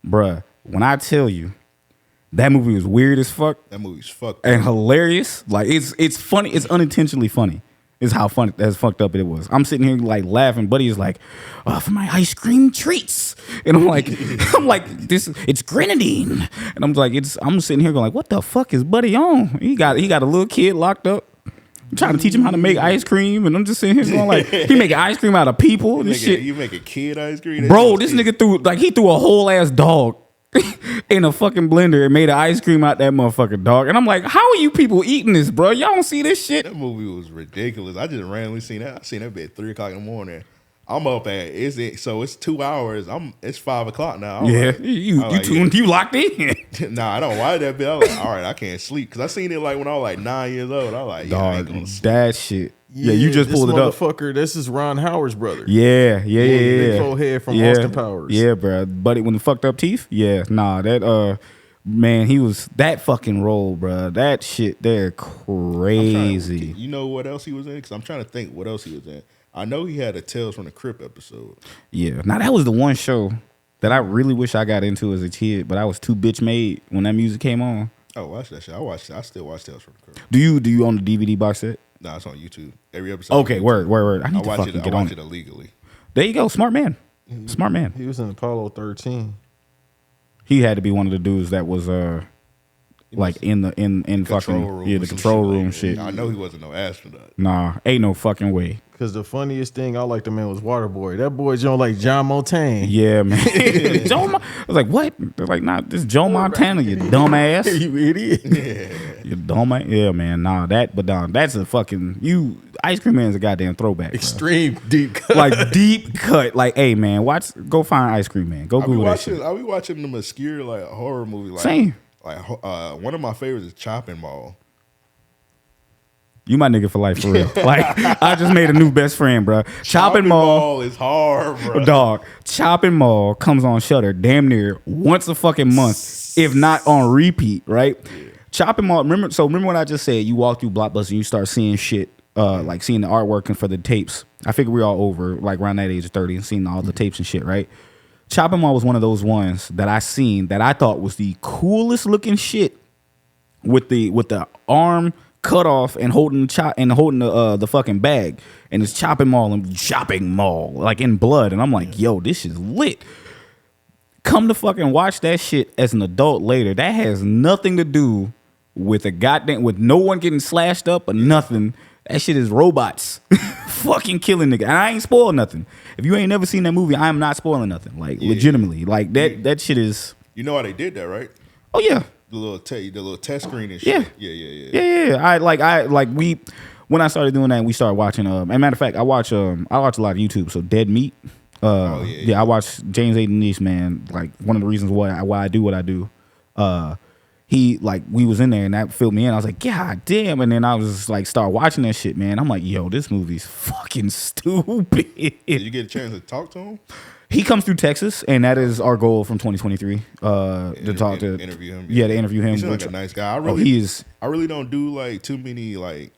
[SPEAKER 3] bruh, when I tell you that movie was weird as fuck.
[SPEAKER 1] That movie's fucked
[SPEAKER 3] and
[SPEAKER 1] up.
[SPEAKER 3] hilarious. Like, it's funny. It's unintentionally funny. Is how funny, as fucked up it was. I'm sitting here like laughing. Buddy is like, for my ice cream treats, and I'm like, it's grenadine, and I'm like, I'm sitting here going like, what the fuck is Buddy on? He got a little kid locked up. I'm trying to teach him how to make ice cream, and I'm just sitting here going like, he making ice cream out of people.
[SPEAKER 1] You make a kid ice cream,
[SPEAKER 3] bro. This nigga threw a whole ass dog in a fucking blender and made an ice cream out that motherfucking dog. And I'm like, how are you people eating this, bro? Y'all don't see this shit?
[SPEAKER 1] That movie was ridiculous. I just randomly seen that. I seen that bit at 3 o'clock in the morning. I'm up at so it's 2 hours. It's 5 o'clock now.
[SPEAKER 3] You locked in.
[SPEAKER 1] Nah, I don't watch that bit. I was like, all right, I can't sleep because I seen it like when I was like 9 years old. I was like, yeah, I ain't gonna sleep.
[SPEAKER 3] That shit. Yeah, you just pulled it up.
[SPEAKER 2] Motherfucker, this is Ron Howard's brother.
[SPEAKER 3] Yeah.
[SPEAKER 2] Big full head from Austin Powers.
[SPEAKER 3] Yeah, bro. Buddy, when the fucked up teeth. Yeah, nah, that man, he was that fucking role, bro. That shit, they're crazy.
[SPEAKER 1] You know what else he was in? Because I'm trying to think what else he was in. I know he had a Tales from the Crypt episode.
[SPEAKER 3] Yeah, now that was the one show that I really wish I got into as a kid, but I was too bitch made when that music came on.
[SPEAKER 1] Oh, watch that shit. I still watch Tales from the Crypt.
[SPEAKER 3] Do you own the DVD box set?
[SPEAKER 1] Nah, it's on YouTube. Every episode.
[SPEAKER 3] Okay, word. I need to fucking get on
[SPEAKER 1] it illegally.
[SPEAKER 3] There you go, smart man. Smart man.
[SPEAKER 2] He was in Apollo 13.
[SPEAKER 3] He had to be one of the dudes that was like in fucking the control room shit.
[SPEAKER 1] I know he wasn't no astronaut.
[SPEAKER 3] Nah, ain't no fucking way.
[SPEAKER 2] Because the funniest thing I liked the man was Waterboy. That boy Joe like John Montaigne.
[SPEAKER 3] Yeah, man. I was like, what? They're like, nah, this is Joe Montana, you dumbass.
[SPEAKER 2] You idiot.
[SPEAKER 1] Yeah.
[SPEAKER 3] You dumbass. Yeah, man. Nah, that's a fucking Ice Cream Man's a goddamn throwback.
[SPEAKER 2] Extreme deep cut.
[SPEAKER 3] Like deep cut. Like, hey man, go find Ice Cream Man. Go Google that shit.
[SPEAKER 1] I'll be watching them obscure like horror movie. Like,
[SPEAKER 3] same.
[SPEAKER 1] Like one of my favorites is Chopping Mall.
[SPEAKER 3] You my nigga for life, for real. Like, I just made a new best friend, bro. Chopping Mall
[SPEAKER 1] is hard, bro.
[SPEAKER 3] Dog. Chopping Mall comes on Shudder damn near once a fucking month, if not on repeat, right? Yeah. Chopping Mall, remember what I just said? You walk through Blockbuster and you start seeing shit, like seeing the artwork and for the tapes. I figure we're all over, like around that age of 30 and seeing all the tapes and shit, right? Chopping Mall was one of those ones that I seen that I thought was the coolest looking shit with the arm cut off and holding the fucking bag, and it's Chopping Mall like in blood, and I'm like, yo, this is lit. Come to fucking watch that shit as an adult later. That has nothing to do with with no one getting slashed up or nothing. That shit is robots fucking killing nigga. And I ain't spoiled nothing. If you ain't never seen that movie, I am not spoiling nothing. Like, legitimately. Like, that shit is...
[SPEAKER 1] You know how they did that, right?
[SPEAKER 3] Oh, yeah.
[SPEAKER 1] The little test screen and shit.
[SPEAKER 3] Yeah. When I started doing that, we started watching. And matter of fact, I watch a lot of YouTube. So Dead Meat. I watch James A. Denise, man. Like, one of the reasons why I do what I do. We was in there and that filled me in. I was like, God damn. And then I was just like, start watching that shit, man. I'm like, yo, this movie's fucking stupid.
[SPEAKER 1] Did you get a chance to talk to him?
[SPEAKER 3] He comes through Texas, and that is our goal from 2023. To
[SPEAKER 1] interview him.
[SPEAKER 3] Yeah, to interview him.
[SPEAKER 1] He's like a nice guy. I really don't do like too many like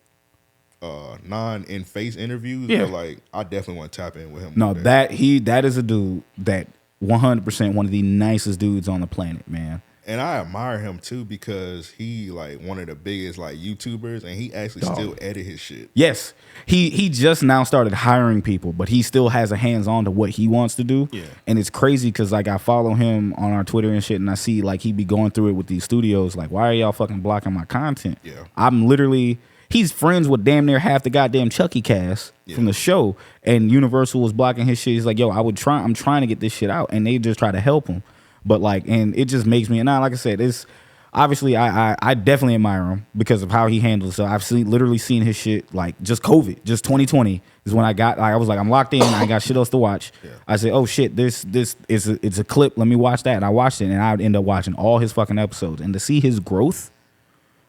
[SPEAKER 1] non-in-face interviews.
[SPEAKER 3] Yeah.
[SPEAKER 1] But like I definitely want to tap in with him.
[SPEAKER 3] No, that is a dude that 100% one of the nicest dudes on the planet, man.
[SPEAKER 1] And I admire him too because he like one of the biggest like YouTubers, and he actually still edit his shit.
[SPEAKER 3] Yes, he just now started hiring people, but he still has a hands on to what he wants to do.
[SPEAKER 1] Yeah,
[SPEAKER 3] and it's crazy because like I follow him on our Twitter and shit, and I see like he be going through it with these studios. Like, why are y'all fucking blocking my content?
[SPEAKER 1] Yeah,
[SPEAKER 3] I'm literally. He's friends with damn near half the goddamn Chucky cast from the show, and Universal was blocking his shit. He's like, yo, I'm trying to get this shit out, and they just try to help him. But like, and it just makes me, and now, like I said, it's obviously I definitely admire him because of how he handles. So I've literally seen his shit like just COVID, just 2020 is when I was like, I'm locked in, I ain't got shit else to watch. Yeah. I said, oh shit, this is it's a clip. Let me watch that. And I watched it, and I would end up watching all his fucking episodes, and to see his growth,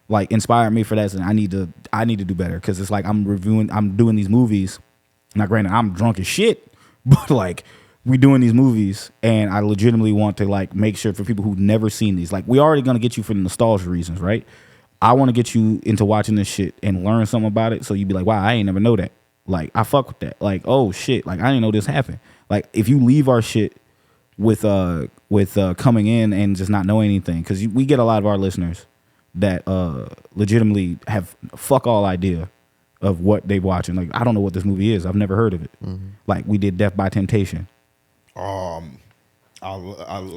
[SPEAKER 3] like inspired me for that. And I need to do better because it's like I'm doing these movies. Now, granted, I'm drunk as shit, but like. We doing these movies, and I legitimately want to like make sure for people who've never seen these, like we already gonna get you for the nostalgia reasons, right? I want to get you into watching this shit and learn something about it, so you be like, wow, I ain't never know that. Like I fuck with that. Like, oh shit, like I didn't know this happened. Like if you leave our shit with coming in and just not knowing anything, because we get a lot of our listeners that legitimately have fuck all idea of what they watching. Like I don't know what this movie is. I've never heard of it. Mm-hmm. Like we did Death by Temptation.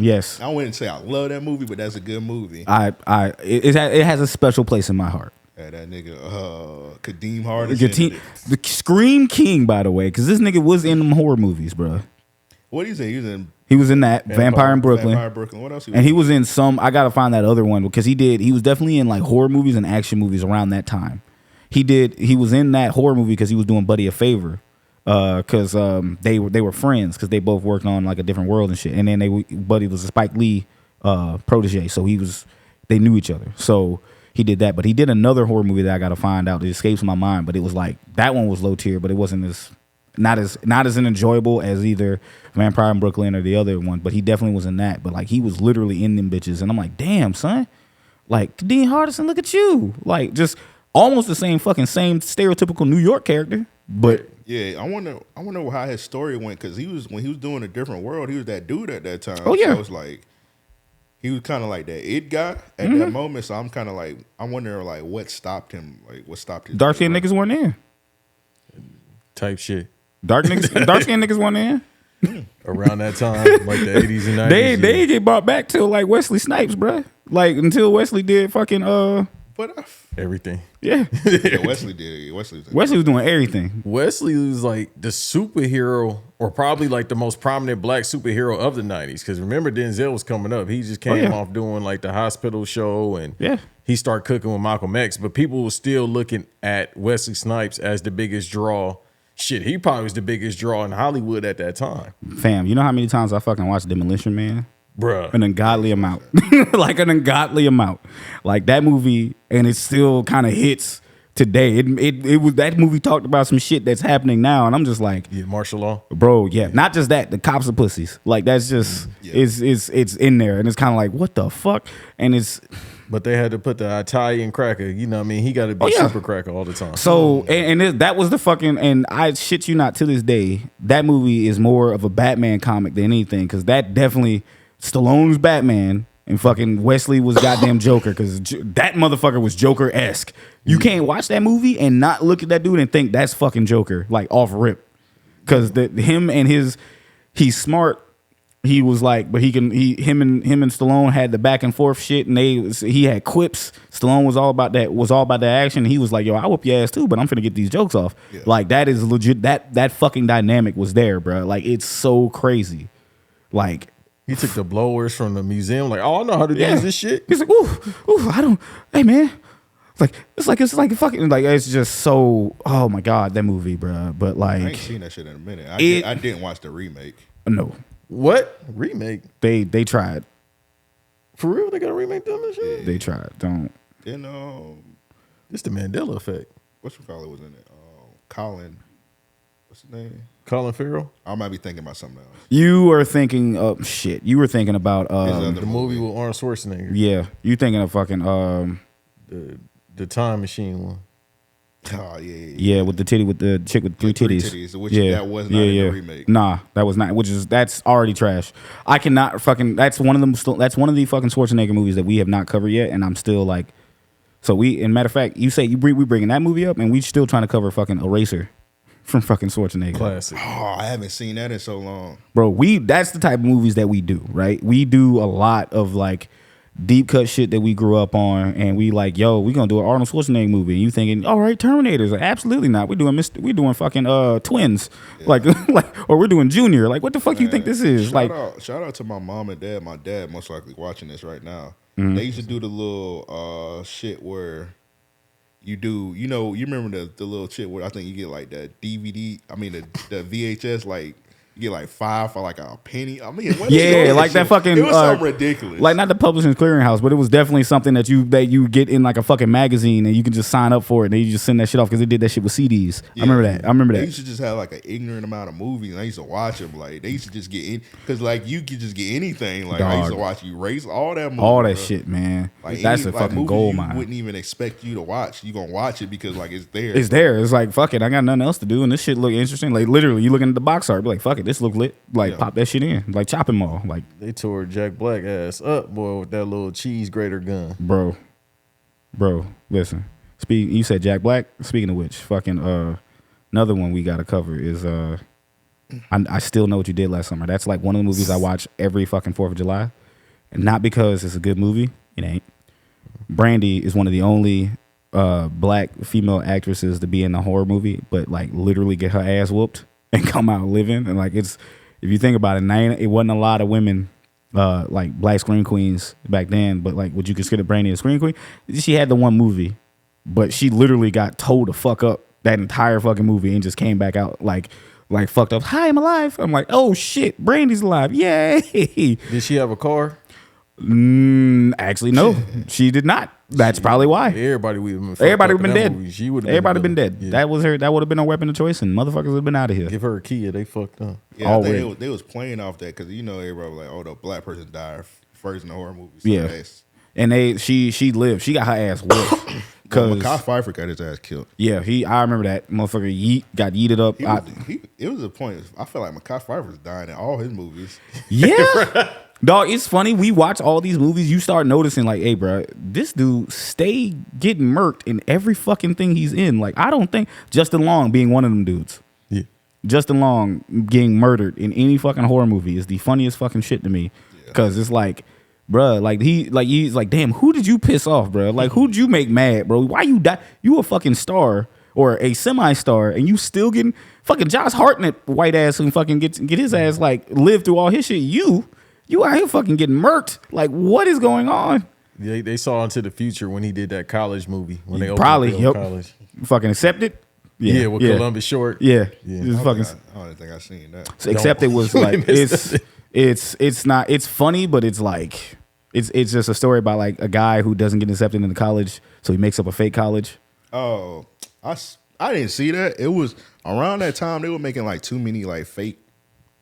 [SPEAKER 3] Yes,
[SPEAKER 1] I wouldn't say I love that movie, but that's a good movie.
[SPEAKER 3] It has a special place in my heart.
[SPEAKER 1] Yeah, that nigga, Kadeem Hardis,
[SPEAKER 3] the Scream King, by the way, because this nigga was in them horror movies, bro.
[SPEAKER 1] What he say?
[SPEAKER 3] He was in that Vampire in Brooklyn.
[SPEAKER 1] Vampire in Brooklyn. What else?
[SPEAKER 3] And he was in some. I gotta find that other one because he was definitely in like horror movies and action movies around that time. He was in that horror movie because he was doing Buddy a favor. Because they were friends because they both worked on like a different world and shit, and then Buddy was a Spike Lee protege, so they knew each other, so he did that. But he did another horror movie that I gotta find out. It escapes my mind, but it was like that one was low tier, but it wasn't not as enjoyable as either Vampire in Brooklyn or the other one. But he definitely was in that. But like he was literally in them bitches, and I'm like, damn son, like Dean Hardison, look at you, like just almost the same stereotypical New York character, but.
[SPEAKER 1] Yeah, I wonder how his story went because when he was doing A Different World, he was that dude at that time.
[SPEAKER 3] Oh yeah,
[SPEAKER 1] so it's like he was kind of like that it guy at that moment. So I'm kind of like I wonder like what stopped him, like what stopped his
[SPEAKER 3] dark skinned niggas weren't in
[SPEAKER 2] type shit.
[SPEAKER 3] Dark skinned niggas weren't in
[SPEAKER 2] around that time, like the 80s and 90s.
[SPEAKER 3] They didn't get brought back till like Wesley Snipes, bro. Like until Wesley did fucking
[SPEAKER 2] everything.
[SPEAKER 3] Yeah.
[SPEAKER 1] Yeah, Wesley did.
[SPEAKER 3] Wesley was doing everything.
[SPEAKER 2] Wesley was like the superhero, or probably like the most prominent black superhero of the 90s. Because remember, Denzel was coming up. He just came off doing like the hospital show, and he started cooking with Malcolm X. But people were still looking at Wesley Snipes as the biggest draw. Shit, he probably was the biggest draw in Hollywood at that time.
[SPEAKER 3] Fam, you know how many times I fucking watched Demolition Man?
[SPEAKER 2] Bruh.
[SPEAKER 3] An ungodly amount. Like an ungodly amount. Like that movie, and it still kind of hits today. It was that movie talked about some shit that's happening now, and I'm just like,
[SPEAKER 2] yeah, martial law,
[SPEAKER 3] bro. Yeah, not just that. The cops are pussies. Like that's just it's in there, and it's kind of like what the fuck, and it's.
[SPEAKER 2] But they had to put the Italian cracker. You know what I mean? He got to be super cracker all the time.
[SPEAKER 3] So, that was the fucking, and I shit you not, to this day, that movie is more of a Batman comic than anything, because that definitely, Stallone's Batman, and fucking Wesley was goddamn Joker, because that motherfucker was Joker-esque. You can't watch that movie and not look at that dude and think that's fucking Joker, like off rip. Because him and he's smart. He was like, but him and Stallone had the back and forth shit, and he had quips. Stallone was all about that action. And he was like, yo, I whoop your ass too, but I'm finna get these jokes off. Yeah. Like that is legit. That fucking dynamic was there, bro. Like it's so crazy. Like
[SPEAKER 2] he took the blowers from the museum. Like, oh, I know how to use this shit.
[SPEAKER 3] He's like, ooh, I don't. Hey man, it's like fucking like it's just so. Oh my god, that movie, bro. But like,
[SPEAKER 1] I ain't seen that shit in a minute. I didn't watch the remake.
[SPEAKER 3] No.
[SPEAKER 2] What remake?
[SPEAKER 3] They tried.
[SPEAKER 2] For real, they got a remake done this shit.
[SPEAKER 3] Yeah. They tried. Don't.
[SPEAKER 2] It's the Mandela effect.
[SPEAKER 1] Whatchamacallit was in it? Colin. What's his name?
[SPEAKER 2] Colin Farrell.
[SPEAKER 1] I might be thinking about something else.
[SPEAKER 3] You were thinking of shit. You were thinking about
[SPEAKER 2] the movie with Arnold Schwarzenegger.
[SPEAKER 3] Yeah, you thinking of fucking
[SPEAKER 2] the Time Machine one.
[SPEAKER 1] Oh
[SPEAKER 3] Yeah, with the chick with three titties.
[SPEAKER 1] Which that was not in the remake.
[SPEAKER 3] Nah, that was not. That's already trash. I cannot fucking. That's one of them. That's one of the fucking Schwarzenegger movies that we have not covered yet, and I'm still like. So and matter of fact, you say we bringing that movie up, and we still trying to cover fucking Eraser from fucking Schwarzenegger.
[SPEAKER 2] Classic.
[SPEAKER 1] Oh, I haven't seen that in so long,
[SPEAKER 3] bro. That's the type of movies that we do, right? We do a lot of like deep cut shit that we grew up on, and we like, yo, we gonna do an Arnold Schwarzenegger movie. And you thinking, all right, Terminators? Like, absolutely not. We doing fucking Twins, like or we're doing Junior. Like, what the fuck you think this is?
[SPEAKER 1] Shout out to my mom and dad. My dad most likely watching this right now.
[SPEAKER 3] Mm-hmm.
[SPEAKER 1] They used to do the little shit where you do, you remember the little shit where I think you get like that DVD. I mean the VHS like. You get like 5 for like a penny. I mean,
[SPEAKER 3] yeah, like that fucking.
[SPEAKER 1] It was something ridiculous.
[SPEAKER 3] Like not the Publishing Clearinghouse, but it was definitely something that you get in like a fucking magazine, and you can just sign up for it, and you just send that shit off because they did that shit with CDs. Yeah. I remember that.
[SPEAKER 1] They used to just have like an ignorant amount of movies, and I used to watch them. Like they used to just get in because like you could just get anything. Like I used to watch Erase all that movie,
[SPEAKER 3] all that shit, man.
[SPEAKER 1] Like
[SPEAKER 3] that's a fucking gold mine.
[SPEAKER 1] Wouldn't even expect you to watch. You gonna watch it because like it's there.
[SPEAKER 3] It's there. It's like fuck it. I got nothing else to do, and this shit look interesting. Like literally, you looking at the box art, be like fuck it, this look lit. Like pop that shit in, like chopping mall. Like
[SPEAKER 2] they tore Jack Black ass up, boy, with that little cheese grater gun.
[SPEAKER 3] Bro, listen. You said Jack Black. Speaking of which, fucking another one we gotta cover is I Still Know What You Did Last Summer. That's like one of the movies I watch every fucking 4th of July, and not because it's a good movie. It ain't. Brandy is one of the only black female actresses to be in a horror movie, but like literally get her ass whooped and come out living. And like it's. If you think about it, it wasn't a lot of women, like black screen queens back then. But like, would you consider Brandy a screen queen? She had the one movie, but she literally got told to fuck up that entire fucking movie and just came back out like fucked up. Hi, I'm alive. I'm like, oh shit, Brandy's alive. Yay.
[SPEAKER 2] Did she have a car?
[SPEAKER 3] Actually, no, she did not. That's probably why.
[SPEAKER 2] Everybody would have
[SPEAKER 3] been dead.
[SPEAKER 2] Movie. She would have.
[SPEAKER 3] Everybody been dead. Yeah. That was her. That would have been a weapon of choice, and motherfuckers would have been out of here.
[SPEAKER 2] Give her a key, they fucked up.
[SPEAKER 1] Yeah, I think they was playing off that because everybody was like, oh, the black person died first in the horror movie. So
[SPEAKER 3] yeah, and she lived. She got her ass whipped.
[SPEAKER 1] Because Mekhi Phifer got his ass killed.
[SPEAKER 3] Yeah, I remember that motherfucker got yeeted up.
[SPEAKER 1] It was a point. I feel like Mekhi Phifer's dying in all his movies.
[SPEAKER 3] Yeah. Dog, it's funny. We watch all these movies. You start noticing, like, hey, bro, this dude stay getting murked in every fucking thing he's in. Like, I don't think Justin Long being one of them dudes.
[SPEAKER 2] Yeah.
[SPEAKER 3] Justin Long getting murdered in any fucking horror movie is the funniest fucking shit to me. Because it's like, bro, he's like, damn, who did you piss off, bro? Like, who did you make mad, bro? Why you die? You a fucking star or a semi-star, and you still getting fucking Josh Hartnett white ass and fucking get his ass like live through all his shit. You out here fucking getting murked. Like, what is going on?
[SPEAKER 2] They saw into the future when he did that college movie. When they
[SPEAKER 3] probably
[SPEAKER 2] opened college.
[SPEAKER 3] Fucking Accepted.
[SPEAKER 2] Yeah, with Columbus Short.
[SPEAKER 3] Yeah.
[SPEAKER 1] I don't think I've seen that.
[SPEAKER 3] So Accepted was like it's not, it's funny, but it's like it's just a story about like a guy who doesn't get accepted into college, so he makes up a fake college.
[SPEAKER 1] Oh, I didn't see that. It was around that time they were making like too many like fake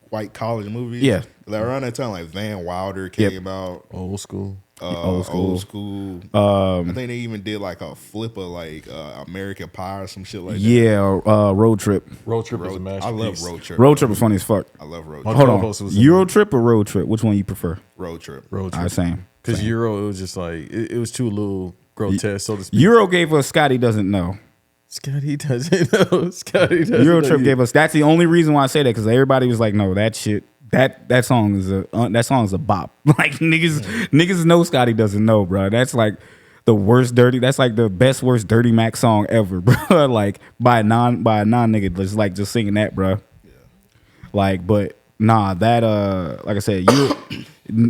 [SPEAKER 1] white college movies.
[SPEAKER 3] Yeah.
[SPEAKER 1] Like around that time, like Van Wilder came out.
[SPEAKER 2] Old school.
[SPEAKER 3] Old school.
[SPEAKER 1] I think they even did like a flip of like American Pie or some shit like that.
[SPEAKER 3] Yeah, Road Trip.
[SPEAKER 2] Road Trip is a masterpiece.
[SPEAKER 1] I love Road Trip.
[SPEAKER 3] Road Trip is funny as fuck.
[SPEAKER 1] I love Road Trip.
[SPEAKER 3] Hold on. Euro Trip or Road Trip? Which one you prefer?
[SPEAKER 1] Road Trip.
[SPEAKER 2] Road Trip.
[SPEAKER 3] All right, same.
[SPEAKER 2] Because Euro, it was just like, it was too little grotesque, so to speak.
[SPEAKER 3] Euro gave us Scotty Doesn't Know.
[SPEAKER 2] Scotty doesn't know. Scotty doesn't
[SPEAKER 3] Euro
[SPEAKER 2] know.
[SPEAKER 3] Trip gave us. That's the only reason why I say that, because everybody was like, no, that shit. That song is a bop. Like niggas know Scotty Doesn't Know, bro. That's like the worst dirty. That's like the best worst Dirty Mac song ever, bro. Like by a non nigga, just singing that, bro. Yeah. Like, but nah, that like I said,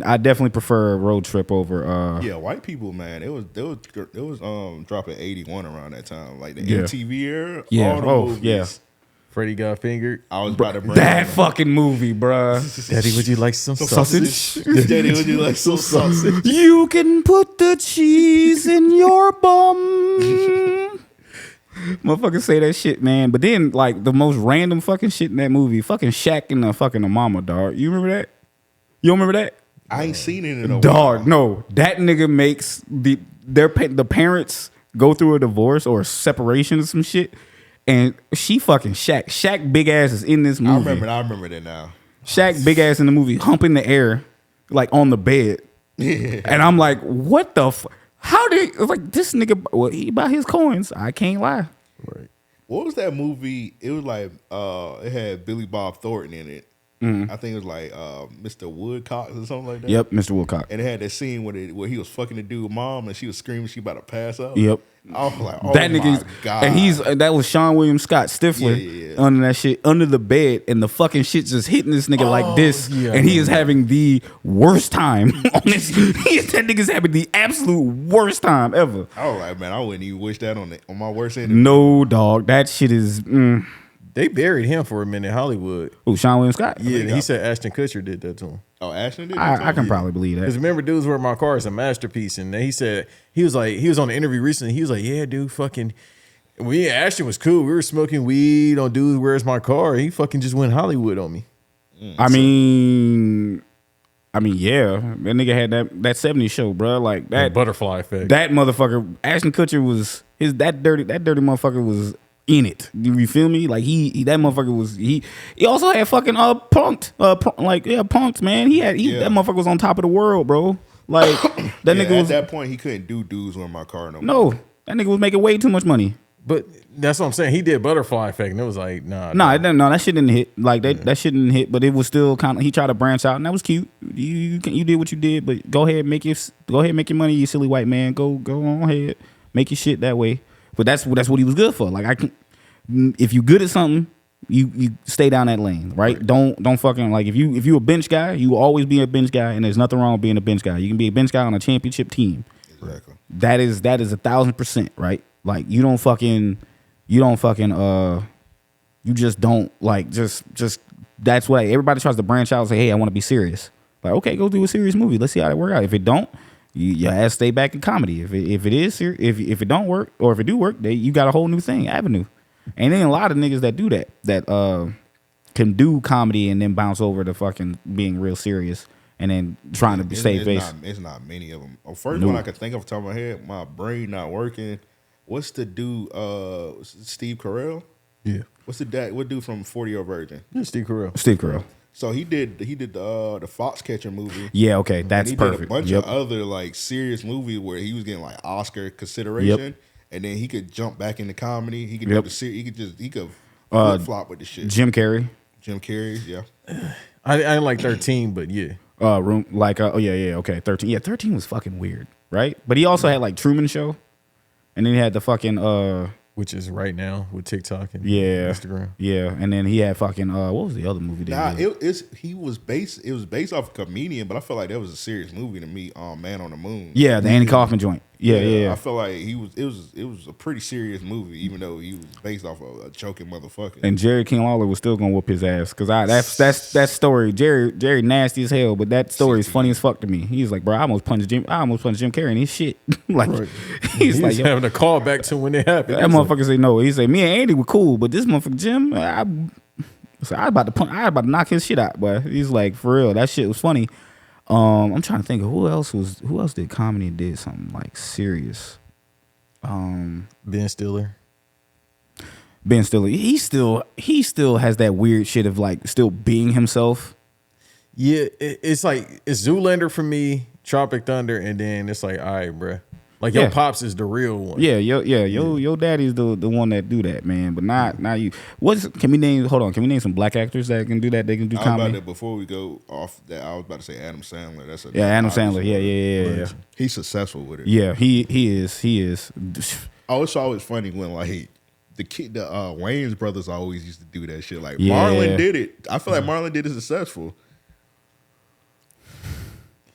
[SPEAKER 3] I definitely prefer Road Trip over.
[SPEAKER 1] Yeah, white people, man. It was dropping 81 around that time, like the MTV era.
[SPEAKER 3] Yeah.
[SPEAKER 1] All the movies.
[SPEAKER 3] Yeah.
[SPEAKER 2] Freddie Got Fingered.
[SPEAKER 1] I was about to bring
[SPEAKER 3] that fucking movie, bruh.
[SPEAKER 2] Daddy, would you like some sausage?
[SPEAKER 1] Daddy, would you like some sausage?
[SPEAKER 3] You can put the cheese in your bum. Motherfuckers say that shit, man. But then, like, the most random fucking shit in that movie, fucking Shaq and the fucking mama, dog. You remember that? You don't remember that?
[SPEAKER 1] I ain't seen it in a
[SPEAKER 3] dog.
[SPEAKER 1] while.
[SPEAKER 3] No, that nigga makes the parents go through a divorce or a separation or some shit, and she fucking Shaq. Shaq big ass is in this movie.
[SPEAKER 1] I remember that now.
[SPEAKER 3] Shaq big ass in the movie, humping the air, like on the bed. Yeah. And I'm like, what the how did like this nigga? Well, he bought his coins. I can't lie.
[SPEAKER 2] Right.
[SPEAKER 1] What was that movie? It was like it had Billy Bob Thornton in it. I think it was like Mr. Woodcock or something like that.
[SPEAKER 3] Yep, Mr. Woodcock.
[SPEAKER 1] And it had that scene where he was fucking the dude mom and she was screaming she about to pass out.
[SPEAKER 3] Yep.
[SPEAKER 1] I was like, oh
[SPEAKER 3] that
[SPEAKER 1] my
[SPEAKER 3] nigga's,
[SPEAKER 1] God.
[SPEAKER 3] And that was Sean William Scott Stifler under that shit, under the bed, and the fucking shit just hitting this nigga like this, and he is having the worst time on this. That nigga's having the absolute worst time ever.
[SPEAKER 1] I was like, man, I wouldn't even wish that on my worst enemy.
[SPEAKER 3] No, dog. That shit is...
[SPEAKER 2] They buried him for a minute in Hollywood.
[SPEAKER 3] Who, Sean William Scott?
[SPEAKER 2] Yeah, he said Ashton Kutcher did that to him.
[SPEAKER 1] Oh, Ashton did that to him?
[SPEAKER 3] I can probably believe that.
[SPEAKER 2] Because remember, Dudes Where My Car is a masterpiece. And he said, he was on the interview recently. He was like, yeah, dude, fucking... Ashton was cool. We were smoking weed on Dudes Where's My Car. He fucking just went Hollywood on me.
[SPEAKER 3] I mean, yeah. That nigga had that 70s show, bro. Like that...
[SPEAKER 2] Butterfly Effect.
[SPEAKER 3] That motherfucker... Ashton Kutcher was... That dirty motherfucker was... in it. You feel me? Like he that motherfucker was he also had fucking punked punked, man. That motherfucker was on top of the world, bro. Like that nigga was
[SPEAKER 1] at that point he couldn't do Dudes on My Car no more.
[SPEAKER 3] No, that nigga was making way too much money.
[SPEAKER 2] But that's what I'm saying. He did Butterfly Effect and it was like, no,
[SPEAKER 3] that shit didn't hit. Like that shit didn't hit, but it was still kind of he tried to branch out and that was cute. You did what you did, but go ahead make your money, you silly white man. Go on ahead. Make your shit that way. But that's what he was good for. Like if you good at something, you stay down that lane, right? Don't fucking like if you a bench guy, you will always be a bench guy, and there's nothing wrong with being a bench guy. You can be a bench guy on a championship team.
[SPEAKER 1] Exactly.
[SPEAKER 3] That is 1,000%, right? Like you just don't like just that's why everybody tries to branch out and say, hey, I want to be serious. Like, okay, go do a serious movie. Let's see how that work out. If it don't, your ass stay back in comedy. If it is serious, if it don't work, or if it do work, you got a whole new avenue. And then a lot of niggas that do that can do comedy and then bounce over to fucking being real serious and then trying to save face.
[SPEAKER 1] It's not many of them. First one I could think of off the top of my head, my brain not working. What's the dude? Steve Carell.
[SPEAKER 2] Yeah.
[SPEAKER 1] What's the dad? What dude from 40-Year Virgin?
[SPEAKER 2] Yeah, Steve Carell.
[SPEAKER 3] Steve Carell.
[SPEAKER 1] So he did the Foxcatcher movie.
[SPEAKER 3] Yeah, okay, that's perfect.
[SPEAKER 1] Did a bunch of other like serious movies where he was getting like Oscar consideration, and then he could jump back into comedy. He could do the series. He could flip flop with the shit.
[SPEAKER 3] Jim Carrey,
[SPEAKER 1] yeah.
[SPEAKER 2] I didn't like 13, but yeah.
[SPEAKER 3] Okay, 13. Yeah, 13 was fucking weird, right? But he also had like Truman Show, and then he had the fucking
[SPEAKER 2] which is right now with TikTok and
[SPEAKER 3] Instagram. Yeah, and then he had fucking what was the other movie?
[SPEAKER 1] It was based off a comedian, but I felt like that was a serious movie to me. Man on the Moon.
[SPEAKER 3] Yeah, the Andy Kaufman joint. Yeah.
[SPEAKER 1] I felt like it was a pretty serious movie, even though he was based off of a joking motherfucker.
[SPEAKER 3] And Jerry King Lawler was still gonna whoop his ass because that story. Jerry nasty as hell, but that story is funny as fuck to me. He's like, bro, I almost punched Jim Carrey in his shit. Like he's like
[SPEAKER 2] having a call back to when it happened.
[SPEAKER 3] That motherfucker say no. He say me and Andy were cool, but this motherfucker Jim, I was about to knock his shit out, boy. He's like, for real, that shit was funny. I'm trying to think of who else did comedy and did something like serious.
[SPEAKER 2] Ben Stiller.
[SPEAKER 3] He still has that weird shit of like still being himself.
[SPEAKER 2] Yeah, it's like it's Zoolander for me, Tropic Thunder, and then it's like, all right, bruh. Like your pops is the real one.
[SPEAKER 3] Yeah, your daddy's the one that do that, man. But not you. Can we name some black actors that can do that? They can do comedy.
[SPEAKER 1] Before we go off that, I was about to say Adam Sandler.
[SPEAKER 3] Adam Sandler. Yeah.
[SPEAKER 1] He's successful with it.
[SPEAKER 3] Yeah, he is.
[SPEAKER 1] Oh, it's always funny when like the Wayans brothers always used to do that shit. Like Marlon did it. I feel like Marlon did it successful.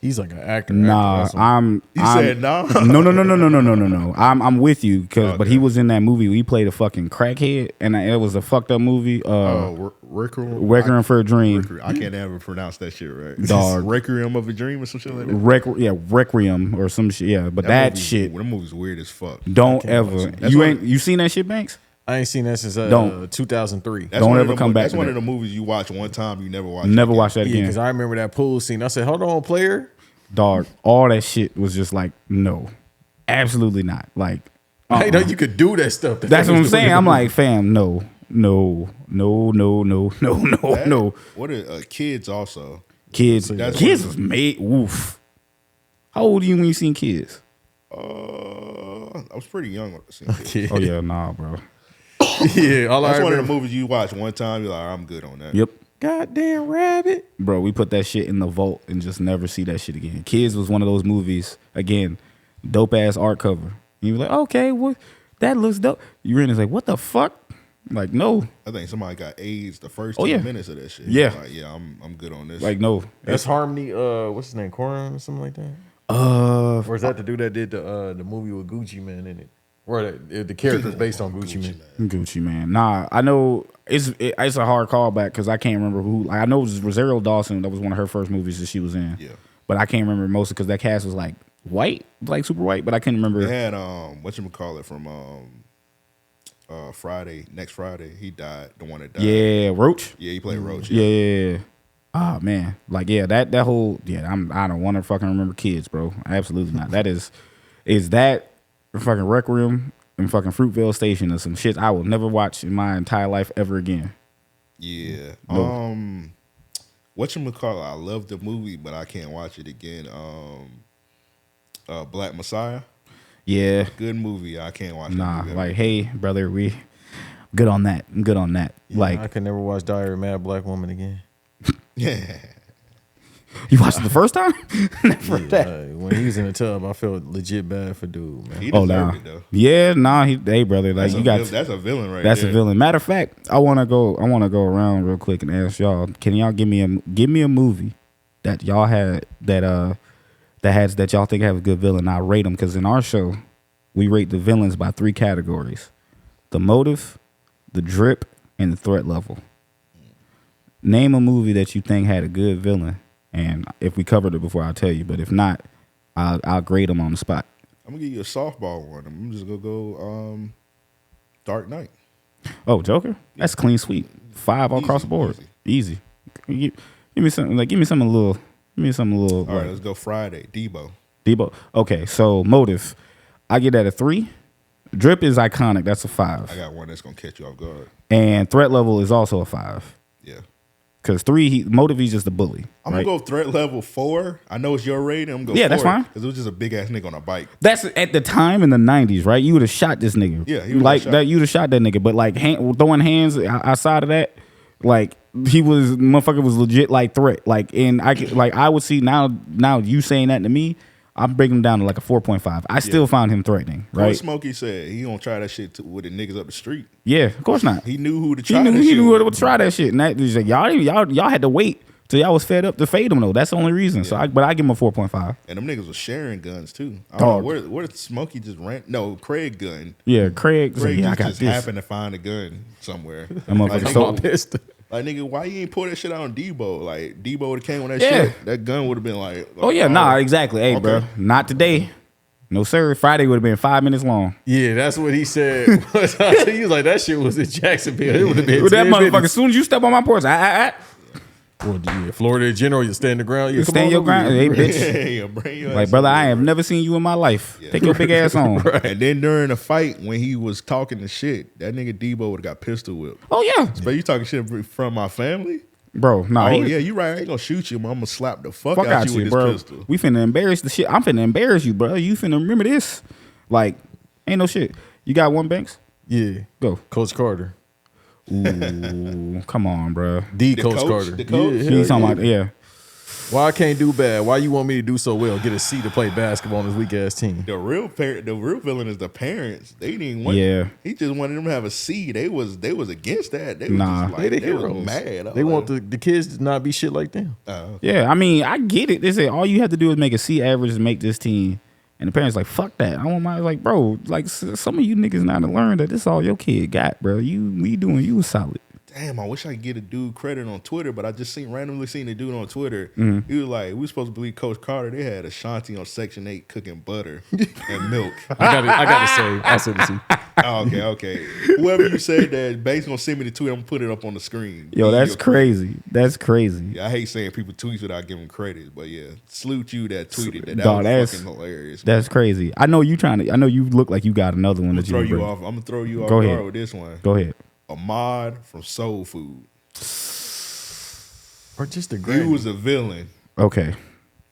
[SPEAKER 2] He's like an actor.
[SPEAKER 3] Nah,
[SPEAKER 1] said nah.
[SPEAKER 3] No. I'm with you but he was in that movie. He played a fucking crackhead, and it was a fucked up movie. Requiem for a Dream.
[SPEAKER 1] I can't ever pronounce that shit right.
[SPEAKER 3] Dog.
[SPEAKER 1] Requiem of a Dream or some shit like that.
[SPEAKER 3] Requiem or some shit. Yeah, but that shit.
[SPEAKER 1] That movie's weird as fuck.
[SPEAKER 3] Don't ever. You seen that shit, Banks?
[SPEAKER 2] I ain't seen that since 2003.
[SPEAKER 3] Don't ever come back.
[SPEAKER 1] That's one of the movies you watch one time, you never watch.
[SPEAKER 3] Never watch that again.
[SPEAKER 2] Because I remember that pool scene. I said, "Hold on, player."
[SPEAKER 3] Dog, all that shit was just like, no, absolutely not. Like,
[SPEAKER 2] I know you could do that stuff.
[SPEAKER 3] That's what I'm saying. I'm like, fam, no.
[SPEAKER 1] What are kids also?
[SPEAKER 3] Kids
[SPEAKER 1] That's
[SPEAKER 3] was made. Woof. How old are you when you seen Kids?
[SPEAKER 1] I was pretty young when I seen Kids.
[SPEAKER 3] Oh yeah, nah, bro.
[SPEAKER 2] Yeah, all
[SPEAKER 1] That's
[SPEAKER 2] I
[SPEAKER 1] one of
[SPEAKER 2] remember.
[SPEAKER 1] the movies you watch one time. You're like, I'm good on that.
[SPEAKER 3] Yep.
[SPEAKER 2] Goddamn rabbit.
[SPEAKER 3] Bro, we put that shit in the vault and just never see that shit again. Kids was one of those movies, again, dope ass art cover. And you were like, okay, what? That looks dope. You read it, it's like, what the fuck? Like, no.
[SPEAKER 1] I think somebody got AIDS the first 10
[SPEAKER 3] yeah.
[SPEAKER 1] minutes of that shit.
[SPEAKER 3] Yeah.
[SPEAKER 1] Like, yeah, I'm good on this.
[SPEAKER 3] Like, no.
[SPEAKER 2] That's Harmony. What's his name? Corin or something like that. Or is that the dude that did the movie with Gucci Man in it? Or the character's based on Gucci Man.
[SPEAKER 3] Gucci Man. Nah, I know it's a hard callback because I can't remember who. Like, I know it was Rosario Dawson. That was one of her first movies that she was in.
[SPEAKER 1] Yeah.
[SPEAKER 3] But I can't remember most because that cast was like white, like super white. But I couldn't remember.
[SPEAKER 1] They had whatchamacallit from next Friday. He died. The one that died.
[SPEAKER 3] Yeah, Roach.
[SPEAKER 1] Yeah, he played Roach.
[SPEAKER 3] Yeah. Oh man, like that whole I don't want to fucking remember Kids, bro. Absolutely not. That is that fucking Requiem and fucking Fruitvale Station or some shit I will never watch in my entire life ever again.
[SPEAKER 1] Yeah.
[SPEAKER 3] No.
[SPEAKER 1] Whatchamacallit, I love the movie, but I can't watch it again. Black Messiah.
[SPEAKER 3] Yeah.
[SPEAKER 1] Good movie. I can't watch
[SPEAKER 3] Nah,
[SPEAKER 1] that movie.
[SPEAKER 3] like, hey, brother, we good on that. I'm good on that.
[SPEAKER 2] Yeah,
[SPEAKER 3] like,
[SPEAKER 2] I could never watch Diary of a Mad Black Woman again.
[SPEAKER 1] Yeah.
[SPEAKER 3] you watched it the first time? Never that.
[SPEAKER 2] When he was in the tub, I felt legit bad for dude, man.
[SPEAKER 1] He
[SPEAKER 3] Oh,
[SPEAKER 1] deserved
[SPEAKER 3] nah.
[SPEAKER 1] it, though.
[SPEAKER 3] Yeah, nah, hey, brother, like,
[SPEAKER 1] That's a villain right
[SPEAKER 3] that's
[SPEAKER 1] there.
[SPEAKER 3] a villain. Matter of fact, I want to go around real quick and ask y'all, can y'all give me a movie that y'all had that y'all think have a good villain? I'll rate them because in our show, we rate the villains by 3 categories: the motive, the drip, and the threat level. Name a movie that you think had a good villain, and if we covered it before, I'll tell you. But if not, I'll grade them on the spot.
[SPEAKER 1] I'm gonna give you a softball one. I'm just gonna go Dark Knight.
[SPEAKER 3] Oh, Joker? That's clean sweep. 5 all across the board. Easy. Give me something like give me something a little.
[SPEAKER 1] All right, let's go Friday.
[SPEAKER 3] Debo. Okay, so motive, I get that a 3. Drip is iconic. That's a 5.
[SPEAKER 1] I got one that's gonna catch you off guard.
[SPEAKER 3] And threat level is also a 5.
[SPEAKER 1] Yeah.
[SPEAKER 3] Because 3, motive, he's just a bully.
[SPEAKER 1] I'm
[SPEAKER 3] right?
[SPEAKER 1] gonna go threat level 4. I know it's your rating. I'm gonna go 4.
[SPEAKER 3] Yeah, that's fine.
[SPEAKER 1] Because it was just a big ass nigga on a bike.
[SPEAKER 3] That's at the time in the 90s, right? You would have shot this nigga.
[SPEAKER 1] Yeah, he would've
[SPEAKER 3] like
[SPEAKER 1] shot.
[SPEAKER 3] that. You'd have shot that nigga. But like throwing hands outside of that, like motherfucker was legit like threat. Like and I would see now you saying that to me, I'm breaking him down to like a 4.5. I still found him threatening, right?
[SPEAKER 1] What Smokey said he gonna try that shit with the niggas up the street.
[SPEAKER 3] Yeah, of course not.
[SPEAKER 1] He knew who to
[SPEAKER 3] He
[SPEAKER 1] try.
[SPEAKER 3] knew who to try that shit. And that was like, y'all had to wait till y'all was fed up to fade him though. That's the only reason. Yeah. So I give him a 4.5.
[SPEAKER 1] And them niggas was sharing guns too. I don't know where did Smokey just ran? No, Craig gun.
[SPEAKER 3] Yeah, Craig
[SPEAKER 1] Craig
[SPEAKER 3] I got
[SPEAKER 1] just
[SPEAKER 3] this.
[SPEAKER 1] happened to find a gun somewhere.
[SPEAKER 3] That motherfucker stole
[SPEAKER 2] pissed.
[SPEAKER 1] Like nigga, why you ain't pull that shit out on Debo? Like Debo would have came with that
[SPEAKER 3] Yeah.
[SPEAKER 1] shit. That gun would have been like,
[SPEAKER 3] Oh yeah, nah, exactly. Hey,
[SPEAKER 1] okay.
[SPEAKER 3] bro, not today. No sir. Friday would have been 5 minutes long.
[SPEAKER 2] Yeah, that's what he said. He was like, that shit was in Jacksonville. It would have been
[SPEAKER 3] With that
[SPEAKER 2] 10
[SPEAKER 3] motherfucker,
[SPEAKER 2] minutes.
[SPEAKER 3] as soon as you step on my porch,
[SPEAKER 2] Well, yeah, Florida in general, you stand the ground.
[SPEAKER 3] you stand your ground. Hey, bitch.
[SPEAKER 1] Yeah, bring your
[SPEAKER 3] Like,
[SPEAKER 1] ass
[SPEAKER 3] brother,
[SPEAKER 1] over
[SPEAKER 3] I
[SPEAKER 1] here.
[SPEAKER 3] have never seen you in my life. Take your big ass on.
[SPEAKER 1] And then during the fight, when he was talking the shit, that nigga Debo would have got pistol whipped.
[SPEAKER 3] Oh yeah,
[SPEAKER 1] But you talking shit from my family?
[SPEAKER 3] bro. Nah,
[SPEAKER 1] Oh yeah, you right. I ain't gonna shoot you, but I'm gonna slap the fuck
[SPEAKER 3] fuck
[SPEAKER 1] out you with this
[SPEAKER 3] bro.
[SPEAKER 1] pistol.
[SPEAKER 3] We finna embarrass the shit. I'm finna embarrass you, bro. You finna remember this. Like, ain't no shit. You got one, Banks?
[SPEAKER 2] Yeah.
[SPEAKER 3] Go.
[SPEAKER 2] Coach Carter.
[SPEAKER 3] Ooh, come on, bro.
[SPEAKER 2] The
[SPEAKER 1] coach?
[SPEAKER 2] Coach Carter.
[SPEAKER 1] The coach?
[SPEAKER 2] Yeah,
[SPEAKER 3] He's talking about
[SPEAKER 2] Why I can't do bad? Why you want me to do so well? Get a C to play basketball on this weak ass team.
[SPEAKER 1] The real villain is the parents. They didn't want.
[SPEAKER 3] Yeah.
[SPEAKER 1] He just wanted them to have a C. They was against that. They was
[SPEAKER 3] Nah.
[SPEAKER 1] just like,
[SPEAKER 2] They the
[SPEAKER 1] they was
[SPEAKER 2] heroes.
[SPEAKER 1] mad.
[SPEAKER 2] They want the kids to not be shit like them.
[SPEAKER 3] Yeah, I mean, I get it. They say all you have to do is make a C average to make this team. And the parents like, fuck that. I want my, like, bro, like, some of you niggas not to learn that this all your kid got, bro. We doing you solid.
[SPEAKER 1] Damn, I wish I could get a dude credit on Twitter, but I just randomly seen a dude on Twitter.
[SPEAKER 3] Mm-hmm.
[SPEAKER 1] He was like, we supposed to believe Coach Carter. They had Ashanti on Section 8 cooking butter and milk.
[SPEAKER 2] I got to say, I said to see.
[SPEAKER 1] Okay. Whoever you said that, Bass gonna send me the tweet. I'm gonna put it up on the screen.
[SPEAKER 3] Yo, that's crazy. That's crazy.
[SPEAKER 1] Yeah, I hate saying people tweets without giving credit, but yeah, salute you that tweeted that.
[SPEAKER 3] Dog,
[SPEAKER 1] That was fucking hilarious.
[SPEAKER 3] That's crazy. I know you look like you got another one that you
[SPEAKER 1] throw
[SPEAKER 3] can
[SPEAKER 1] you
[SPEAKER 3] bring.
[SPEAKER 1] off. I'm gonna throw you off
[SPEAKER 3] Go
[SPEAKER 1] guard
[SPEAKER 3] ahead.
[SPEAKER 1] with this one.
[SPEAKER 3] Go ahead.
[SPEAKER 1] Ahmad from Soul Food.
[SPEAKER 2] Or just a
[SPEAKER 1] He
[SPEAKER 2] granny.
[SPEAKER 1] was a villain.
[SPEAKER 3] Okay.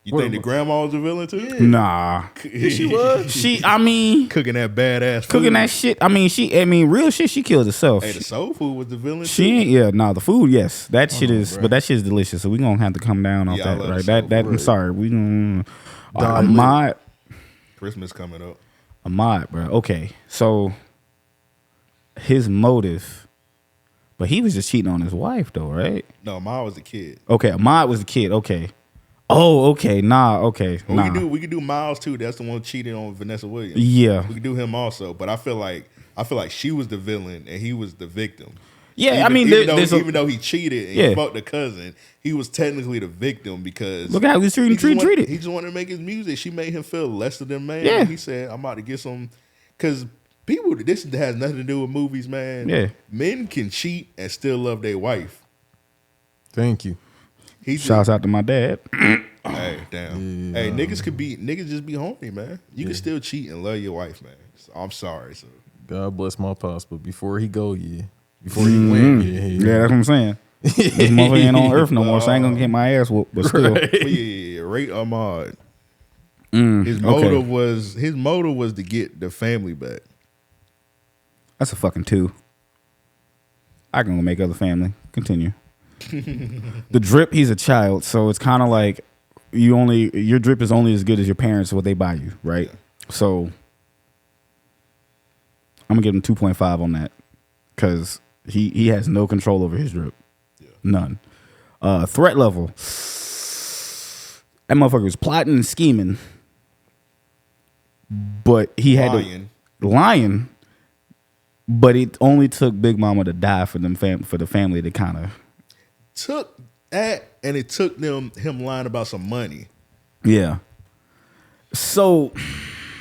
[SPEAKER 1] You think the grandma was a villain too?
[SPEAKER 3] Nah.
[SPEAKER 2] She was.
[SPEAKER 1] Cooking that badass food.
[SPEAKER 3] Cooking that shit. Real shit, she killed herself.
[SPEAKER 1] Hey, the Soul Food was the villain
[SPEAKER 3] She
[SPEAKER 1] too.
[SPEAKER 3] ain't, the food, yes. That shit is, but that shit is delicious. So we gonna have to come down off
[SPEAKER 1] Yeah, I
[SPEAKER 3] that,
[SPEAKER 1] love
[SPEAKER 3] right?
[SPEAKER 1] the Soul
[SPEAKER 3] That I'm sorry. We gonna Ahmad,
[SPEAKER 1] Christmas coming up.
[SPEAKER 3] bro. Okay. So his motive, but he was just cheating on his wife though, right?
[SPEAKER 1] No, Ahmad was a kid.
[SPEAKER 3] Okay, Ahmad was the kid. Okay. Oh, okay. Okay.
[SPEAKER 1] Well, we could do Miles too. That's the one cheating on Vanessa Williams.
[SPEAKER 3] Yeah.
[SPEAKER 1] We could do him also, but I feel like she was the villain and he was the victim.
[SPEAKER 3] Yeah,
[SPEAKER 1] even though he cheated and he fucked the cousin, he was technically the victim because
[SPEAKER 3] look how he was treated.
[SPEAKER 1] He just wanted to make his music. She made him feel lesser than man.
[SPEAKER 3] Yeah.
[SPEAKER 1] He said, "I'm about to get some," because people. This has nothing to do with movies, man.
[SPEAKER 3] Yeah,
[SPEAKER 1] men can cheat and still love their wife.
[SPEAKER 2] Thank you.
[SPEAKER 3] Shouts out to my dad.
[SPEAKER 1] Hey, damn. Hey, niggas just be horny, man. You can still cheat and love your wife, man. So, I'm sorry, so.
[SPEAKER 2] God bless my pops, but before he go, before he went,
[SPEAKER 3] yeah, that's what I'm saying. This motherfucker ain't on earth no more, so I ain't gonna get my ass whooped. But still,
[SPEAKER 1] Rate Ahmad. His motive was to get the family back.
[SPEAKER 3] That's a fucking 2. I can go make other family. Continue. The drip, he's a child, so it's kind of like your drip is only as good as your parents what they buy you, right? Yeah. So I'm gonna give him 2.5 on that because he has no control over his drip, none. Threat level, that motherfucker was plotting and scheming, but he had lying. But it only took Big Mama to die for the family to kind of
[SPEAKER 1] took that, and it took him lying about some money.
[SPEAKER 3] Yeah. So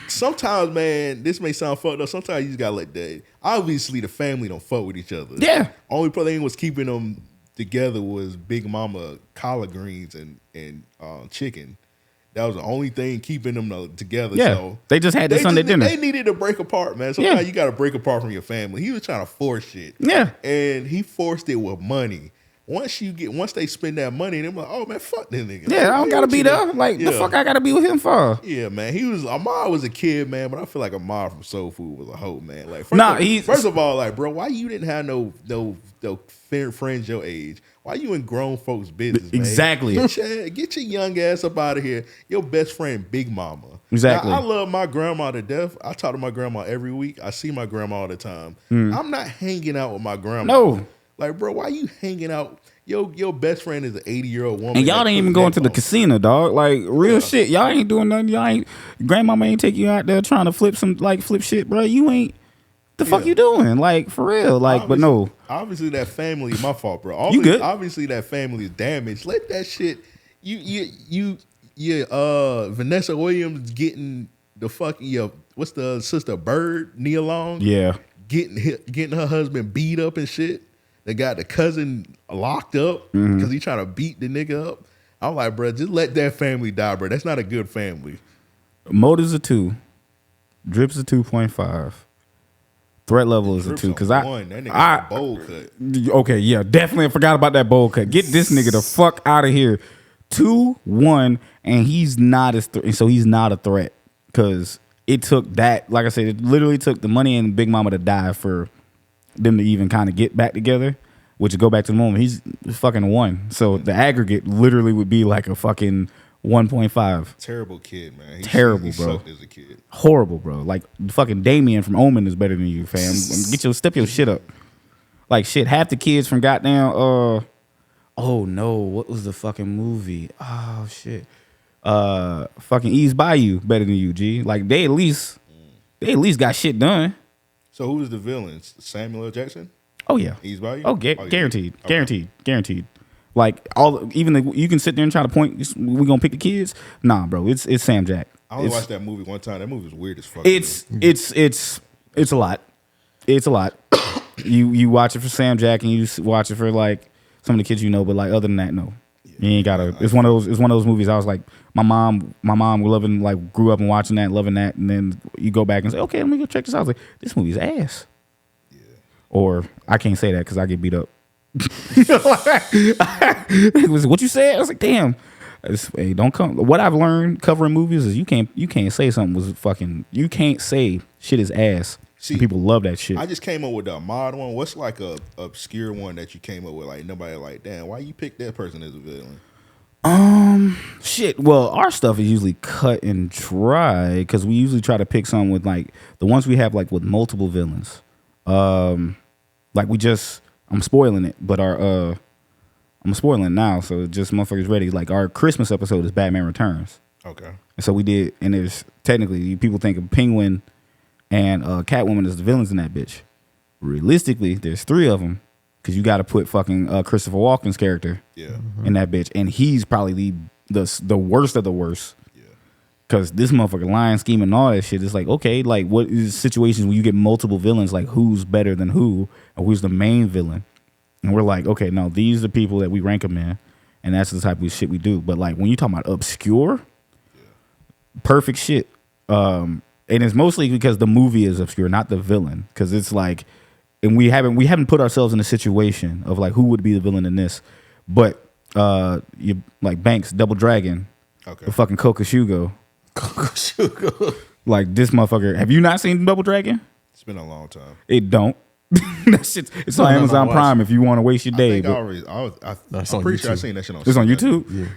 [SPEAKER 1] sometimes, man, this may sound fucked up. Sometimes you just gotta let that. Obviously, the family don't fuck with each other.
[SPEAKER 3] Yeah.
[SPEAKER 1] Only thing was keeping them together was Big Mama collard greens and chicken. That was the only thing keeping them together.
[SPEAKER 3] Yeah.
[SPEAKER 1] So
[SPEAKER 3] they just had the Sunday dinner.
[SPEAKER 1] They needed to break apart, man. Sometimes you got to break apart from your family. He was trying to force shit.
[SPEAKER 3] Yeah.
[SPEAKER 1] And he forced it with money. Once they spend that money, they're like, oh man, fuck this nigga.
[SPEAKER 3] Yeah, I don't gotta be there. Like the fuck I gotta be with him for?
[SPEAKER 1] Yeah, man. Ahmad was a kid, man, but I feel like Ahmad from Soul Food was a hoe, man. Like first of all, like, bro, why you didn't have no friends your age? Why you in grown folks' business, man?
[SPEAKER 3] Exactly.
[SPEAKER 1] Get your young ass up out of here. Your best friend, Big Mama.
[SPEAKER 3] Exactly.
[SPEAKER 1] Now, I love my grandma to death. I talk to my grandma every week. I see my grandma all the time. I'm not hanging out with my grandma.
[SPEAKER 3] No.
[SPEAKER 1] Like, bro, why you hanging out? Your best friend is an 80-year-old woman.
[SPEAKER 3] And y'all ain't even going to the casino, dog. Like, real shit. Y'all ain't doing nothing. Grandmama ain't take you out there trying to flip shit, bro. You ain't. The fuck you doing? Like, for real. Like, but no.
[SPEAKER 1] Obviously, that family is my fault, bro.
[SPEAKER 3] You good?
[SPEAKER 1] Obviously, that family is damaged. Let that shit. Vanessa Williams getting the fucking what's the sister Bird Nia Long?
[SPEAKER 3] Yeah.
[SPEAKER 1] Getting her husband beat up and shit. They got the cousin locked up because he trying to beat the nigga up. I'm like, bro, just let that family die, bro. That's not a good family.
[SPEAKER 3] Motives a 2. Drips a 2.5. Threat level is a 2 because
[SPEAKER 1] that nigga bowl cut.
[SPEAKER 3] Okay, yeah, definitely forgot about that bowl cut. Get this nigga the fuck out of here. 2-1, and he's not so he's not a threat because it took that. Like I said, it literally took the money and Big Mama to die for them to even kind of get back together. Which go back to the moment he's fucking 1. So the aggregate literally would be like a fucking 1.5.
[SPEAKER 1] Terrible kid, man.
[SPEAKER 3] Terrible,
[SPEAKER 1] he
[SPEAKER 3] bro.
[SPEAKER 1] Sucked as a kid.
[SPEAKER 3] Horrible, bro. Like fucking Damien from Omen is better than you, fam. Step your shit up. Like shit, half the kids from goddamn oh no, what was the fucking movie? Oh shit. Fucking Ease Bayou better than you, G. Like they at least got shit done.
[SPEAKER 1] So who was the villains? Samuel L. Jackson?
[SPEAKER 3] Oh yeah.
[SPEAKER 1] Ease Bayou?
[SPEAKER 3] Oh, guaranteed. Okay. Guaranteed. Like you can sit there and try to point. We gonna pick the kids? Nah, bro. It's Sam Jack.
[SPEAKER 1] I only watched that movie one time. That movie was weird as fuck.
[SPEAKER 3] It's a lot. It's a lot. You watch it for Sam Jack and you watch it for like some of the kids you know, but like other than that, no. You ain't gotta. It's one of those movies. I was like, my mom loving, like, grew up and watching that, loving that, and then you go back and say, okay, let me go check this out. I was like, this movie's ass. Yeah. Or I can't say that because I get beat up. It was what you said. I was like, damn. Hey, don't come. What I've learned covering movies is you can't say something was fucking. You can't say shit is ass. See, people love that shit.
[SPEAKER 1] I just came up with a mod one. What's like a obscure one that you came up with? Like nobody like, damn, why you pick that person as a villain?
[SPEAKER 3] Shit. Well, our stuff is usually cut and dry because we usually try to pick something with like the ones we have like with multiple villains. Like I'm spoiling it, but I'm spoiling it now, so just motherfuckers ready. Like our Christmas episode is Batman Returns.
[SPEAKER 1] Okay.
[SPEAKER 3] And so we did, and there's technically people think of Penguin and Catwoman as the villains in that bitch. Realistically, there's 3 of them because you got to put fucking Christopher Walken's character in that bitch, and he's probably the worst of the worst. Yeah. Because this motherfucker lying, scheming, and all that shit. It's like, okay, like what is situations when you get multiple villains? Like who's better than who, or who's the main villain? And we're like, okay, no, these are the people that we rank them in, and that's the type of shit we do. But like when you talk about obscure, perfect shit. And it's mostly because the movie is obscure, not the villain. Because it's like, and we haven't put ourselves in a situation of like who would be the villain in this. But you like Banks, Double Dragon, the fucking Kokoshugo. Like this motherfucker. Have you not seen Double Dragon?
[SPEAKER 1] It's been a long time.
[SPEAKER 3] It don't. That shit's it's on Amazon Prime if you want to waste your day.
[SPEAKER 1] I'm pretty sure I seen that shit on.
[SPEAKER 3] It's on YouTube.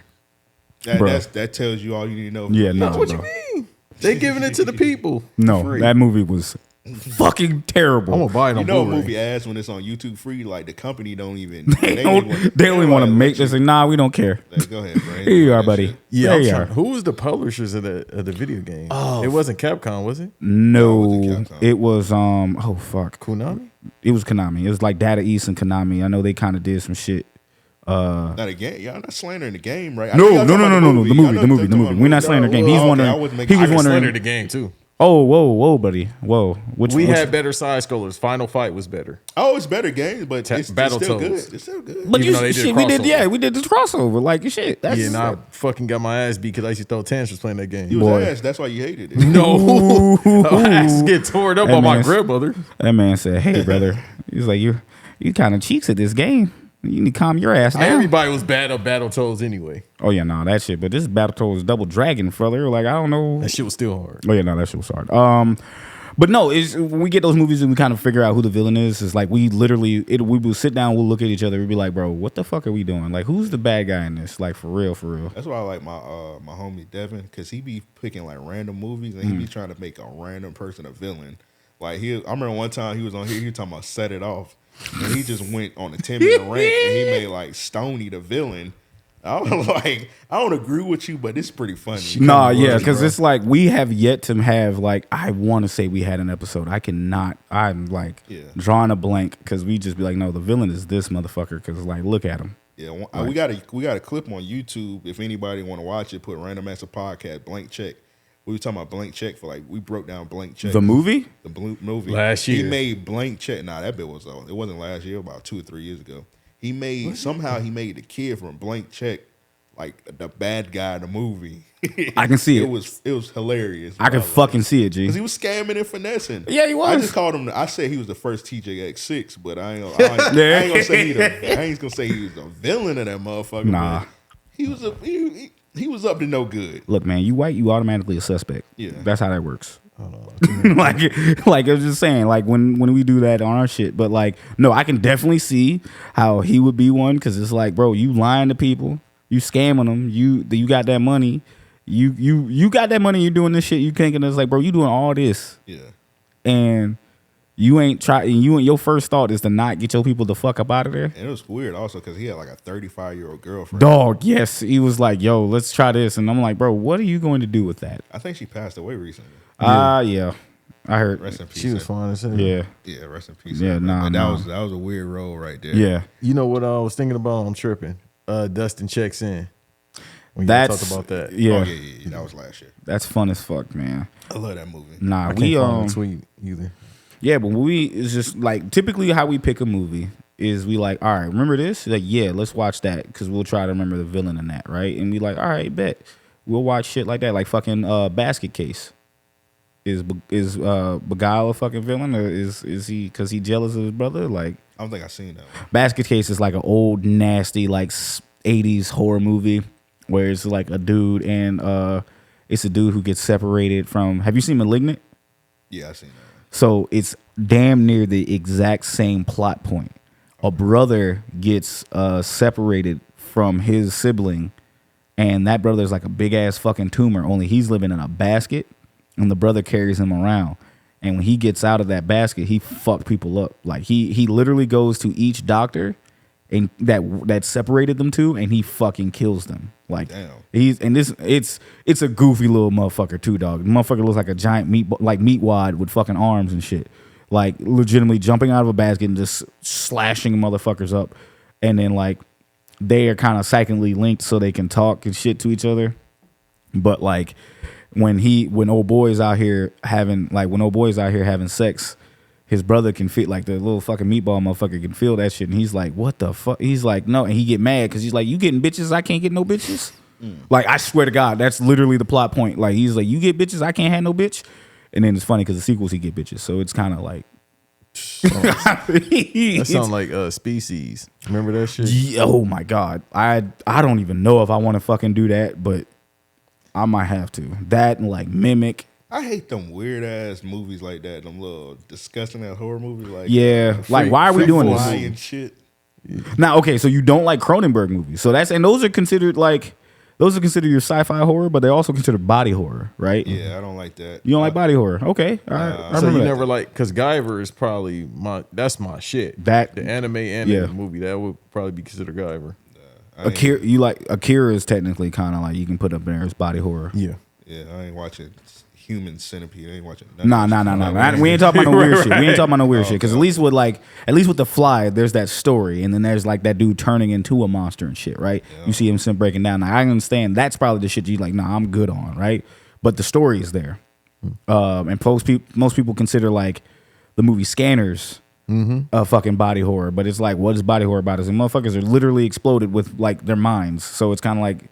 [SPEAKER 1] Yeah. That tells you all you need to know.
[SPEAKER 2] Yeah, no. What you mean? They giving it to the people.
[SPEAKER 3] No, that movie was fucking terrible.
[SPEAKER 2] I'm gonna buy it on
[SPEAKER 1] Blu-ray.
[SPEAKER 2] Blu-ray.
[SPEAKER 1] A movie ads when it's on YouTube free, like the company don't even
[SPEAKER 3] they don't even want to make this. Like, nah, we don't care.
[SPEAKER 1] Go ahead, bro.
[SPEAKER 3] Here you are, buddy.
[SPEAKER 2] Yeah,
[SPEAKER 3] there you are.
[SPEAKER 2] Who was the publishers of the video game? Oh, it wasn't Capcom, was it?
[SPEAKER 3] No, it was oh fuck,
[SPEAKER 2] Konami.
[SPEAKER 3] It was Konami. It was like Data East and Konami. I know they kind of did some shit.
[SPEAKER 1] Not a game. Y'all not slandering the game, right?
[SPEAKER 3] No. The movie. We're not slandering the game. He's wondering. He was wondering
[SPEAKER 2] the game too.
[SPEAKER 3] Oh, whoa, buddy, whoa.
[SPEAKER 2] We had better side scrollers. Final Fight was better.
[SPEAKER 1] Oh, it's better games, but it's still good. It's still good.
[SPEAKER 3] But we did this crossover, like shit. That's
[SPEAKER 2] I fucking got my ass beat because I used to throw tantrums playing that game.
[SPEAKER 1] You was ass. That's why you hated it.
[SPEAKER 2] No, I used to get torn up by my grandmother.
[SPEAKER 3] That man said, "Hey, brother," he's like, "You kind of cheeks at this game. You need to calm your ass down."
[SPEAKER 2] Everybody was bad at Battletoads anyway.
[SPEAKER 3] Oh yeah, no, that shit. But this Battletoads Double Dragon, brother. Like I don't know.
[SPEAKER 2] That shit was still hard.
[SPEAKER 3] Oh yeah, no, that shit was hard. But no, when we get those movies and we kind of figure out who the villain is, it's like we literally we will sit down, we'll look at each other, we'll be like, bro, what the fuck are we doing? Like, who's the bad guy in this? Like for real.
[SPEAKER 1] That's why I like my my homie Devin, because he be picking like random movies and he be trying to make a random person a villain. Like I remember one time he was on here, he was talking about Set It Off. And he just went on a 10-minute rant and he made like Stoney the villain. I was like, I don't agree with you, but it's pretty funny.
[SPEAKER 3] Nah, yeah, because it's like we have yet to have like I want to say we had an episode. I'm like drawing a blank because we just be like, no, the villain is this motherfucker. Because like, look at him.
[SPEAKER 1] Yeah, we got a clip on YouTube. If anybody want to watch it, put Random Acts of Podcast Blank Check. We were talking about Blank Check for like we broke down Blank Check.
[SPEAKER 3] The movie?
[SPEAKER 1] The movie.
[SPEAKER 2] Last year.
[SPEAKER 1] He made Blank Check. Nah, that bit was it wasn't last year, about 2 or 3 years ago. He made the kid from Blank Check like the bad guy in the movie.
[SPEAKER 3] I can see it.
[SPEAKER 1] It was hilarious.
[SPEAKER 3] I can fucking see it, G.
[SPEAKER 1] Because he was scamming and finessing.
[SPEAKER 3] Yeah, he was.
[SPEAKER 1] I just called him. I said he was the first TJX6, but I ain't gonna say he was the villain of that motherfucker.
[SPEAKER 3] Nah,
[SPEAKER 1] he was up to no good.
[SPEAKER 3] Look, man, you white, you automatically a suspect.
[SPEAKER 1] Yeah,
[SPEAKER 3] that's how that works. like I was just saying, like when we do that on our shit, but like no, I can definitely see how he would be one because it's like, bro, you lying to people, you scamming them, you got that money, you got that money, you doing this shit, you thinking it's like, bro, you doing all this, and you ain't trying. Your first thought is to not get your people the fuck up out of there.
[SPEAKER 1] And it was weird also because he had like a 35-year-old girlfriend.
[SPEAKER 3] Dog, yes, he was like, yo, let's try this, and I'm like, bro, what are you going to do with that?
[SPEAKER 1] I think she passed away recently.
[SPEAKER 3] Yeah. I heard.
[SPEAKER 1] Rest in peace.
[SPEAKER 2] She was fine as hell.
[SPEAKER 3] Yeah.
[SPEAKER 1] Yeah, rest in peace.
[SPEAKER 3] Yeah,
[SPEAKER 1] that was a weird role right there.
[SPEAKER 3] Yeah.
[SPEAKER 2] You know what I was thinking about? I'm tripping. Dustin Checks In. When you talked about that.
[SPEAKER 3] Yeah.
[SPEAKER 1] Oh, yeah. That was last year.
[SPEAKER 3] That's fun as fuck, man.
[SPEAKER 1] I love that movie.
[SPEAKER 3] Nah,
[SPEAKER 2] I can't find a tweet either.
[SPEAKER 3] Yeah, but we is just like typically how we pick a movie is we like, all right, remember this? Like, yeah, let's watch that because we'll try to remember the villain in that, right? And we like, all right, bet we'll watch shit like that, like fucking Basket Case. Is Beguile a fucking villain, or is he because he jealous of his brother? Like,
[SPEAKER 1] I don't think I've seen that one.
[SPEAKER 3] Basket Case is like an old nasty like 80s horror movie where it's like a dude and it's a dude who gets separated from. Have you seen Malignant?
[SPEAKER 1] Yeah, I've seen that one.
[SPEAKER 3] So it's damn near the exact same plot point. A brother gets separated from his sibling, and that brother's like a big ass fucking tumor. Only he's living in a basket. And the brother carries him around. And when he gets out of that basket, he fucked people up. Like he literally goes to each doctor and that separated them two, and he fucking kills them. Like
[SPEAKER 1] damn.
[SPEAKER 3] It's a goofy little motherfucker too, dog. The motherfucker looks like a giant meat wad with fucking arms and shit. Like legitimately jumping out of a basket and just slashing motherfuckers up. And then like they are kind of psychically linked so they can talk and shit to each other. But like when old boy's out here having sex, his brother can feel like the little fucking meatball motherfucker can feel that shit, and he's like, what the fuck? He's like, no, and he get mad because he's like, you getting bitches, I can't get no bitches. Like, I swear to God, that's literally the plot point. Like, he's like, you get bitches, I can't have no bitch. And then it's funny because the sequels he get bitches, so it's kind of like
[SPEAKER 2] that sounds like Species. Remember that shit?
[SPEAKER 3] Yeah, oh my God, I don't even know if I want to fucking do that, but I might have to. That and like Mimic.
[SPEAKER 1] I hate them weird ass movies like that. Them little disgusting ass horror movies. Like
[SPEAKER 3] like why are we doing this?
[SPEAKER 1] And shit.
[SPEAKER 3] Now, okay, so you don't like Cronenberg movies. So those are considered your sci-fi horror, but they're also considered body horror, right?
[SPEAKER 1] Yeah, I don't like that.
[SPEAKER 3] You don't like body horror? Okay, all right. I
[SPEAKER 2] So
[SPEAKER 3] remember
[SPEAKER 2] you
[SPEAKER 3] that.
[SPEAKER 2] never like, because Guyver is probably that's my shit.
[SPEAKER 3] That
[SPEAKER 2] the anime and the movie that would probably be considered Guyver.
[SPEAKER 3] Akira is technically kind of like you can put up there as body horror.
[SPEAKER 2] Yeah,
[SPEAKER 1] I ain't watching Human Centipede. I ain't watching.
[SPEAKER 3] Nah. We ain't talking about no weird shit. We ain't talking about no weird shit. Because at least with the Fly, there's that story, and then there's like that dude turning into a monster and shit, right? Yeah. You see him breaking down. Now, I understand that's probably the shit you like. Nah, I'm good on, right? But the story is there, and most people consider like the movie Scanners a fucking body horror. But it's like, what is body horror about? Is the motherfuckers are literally exploded with like their minds. So it's kind of like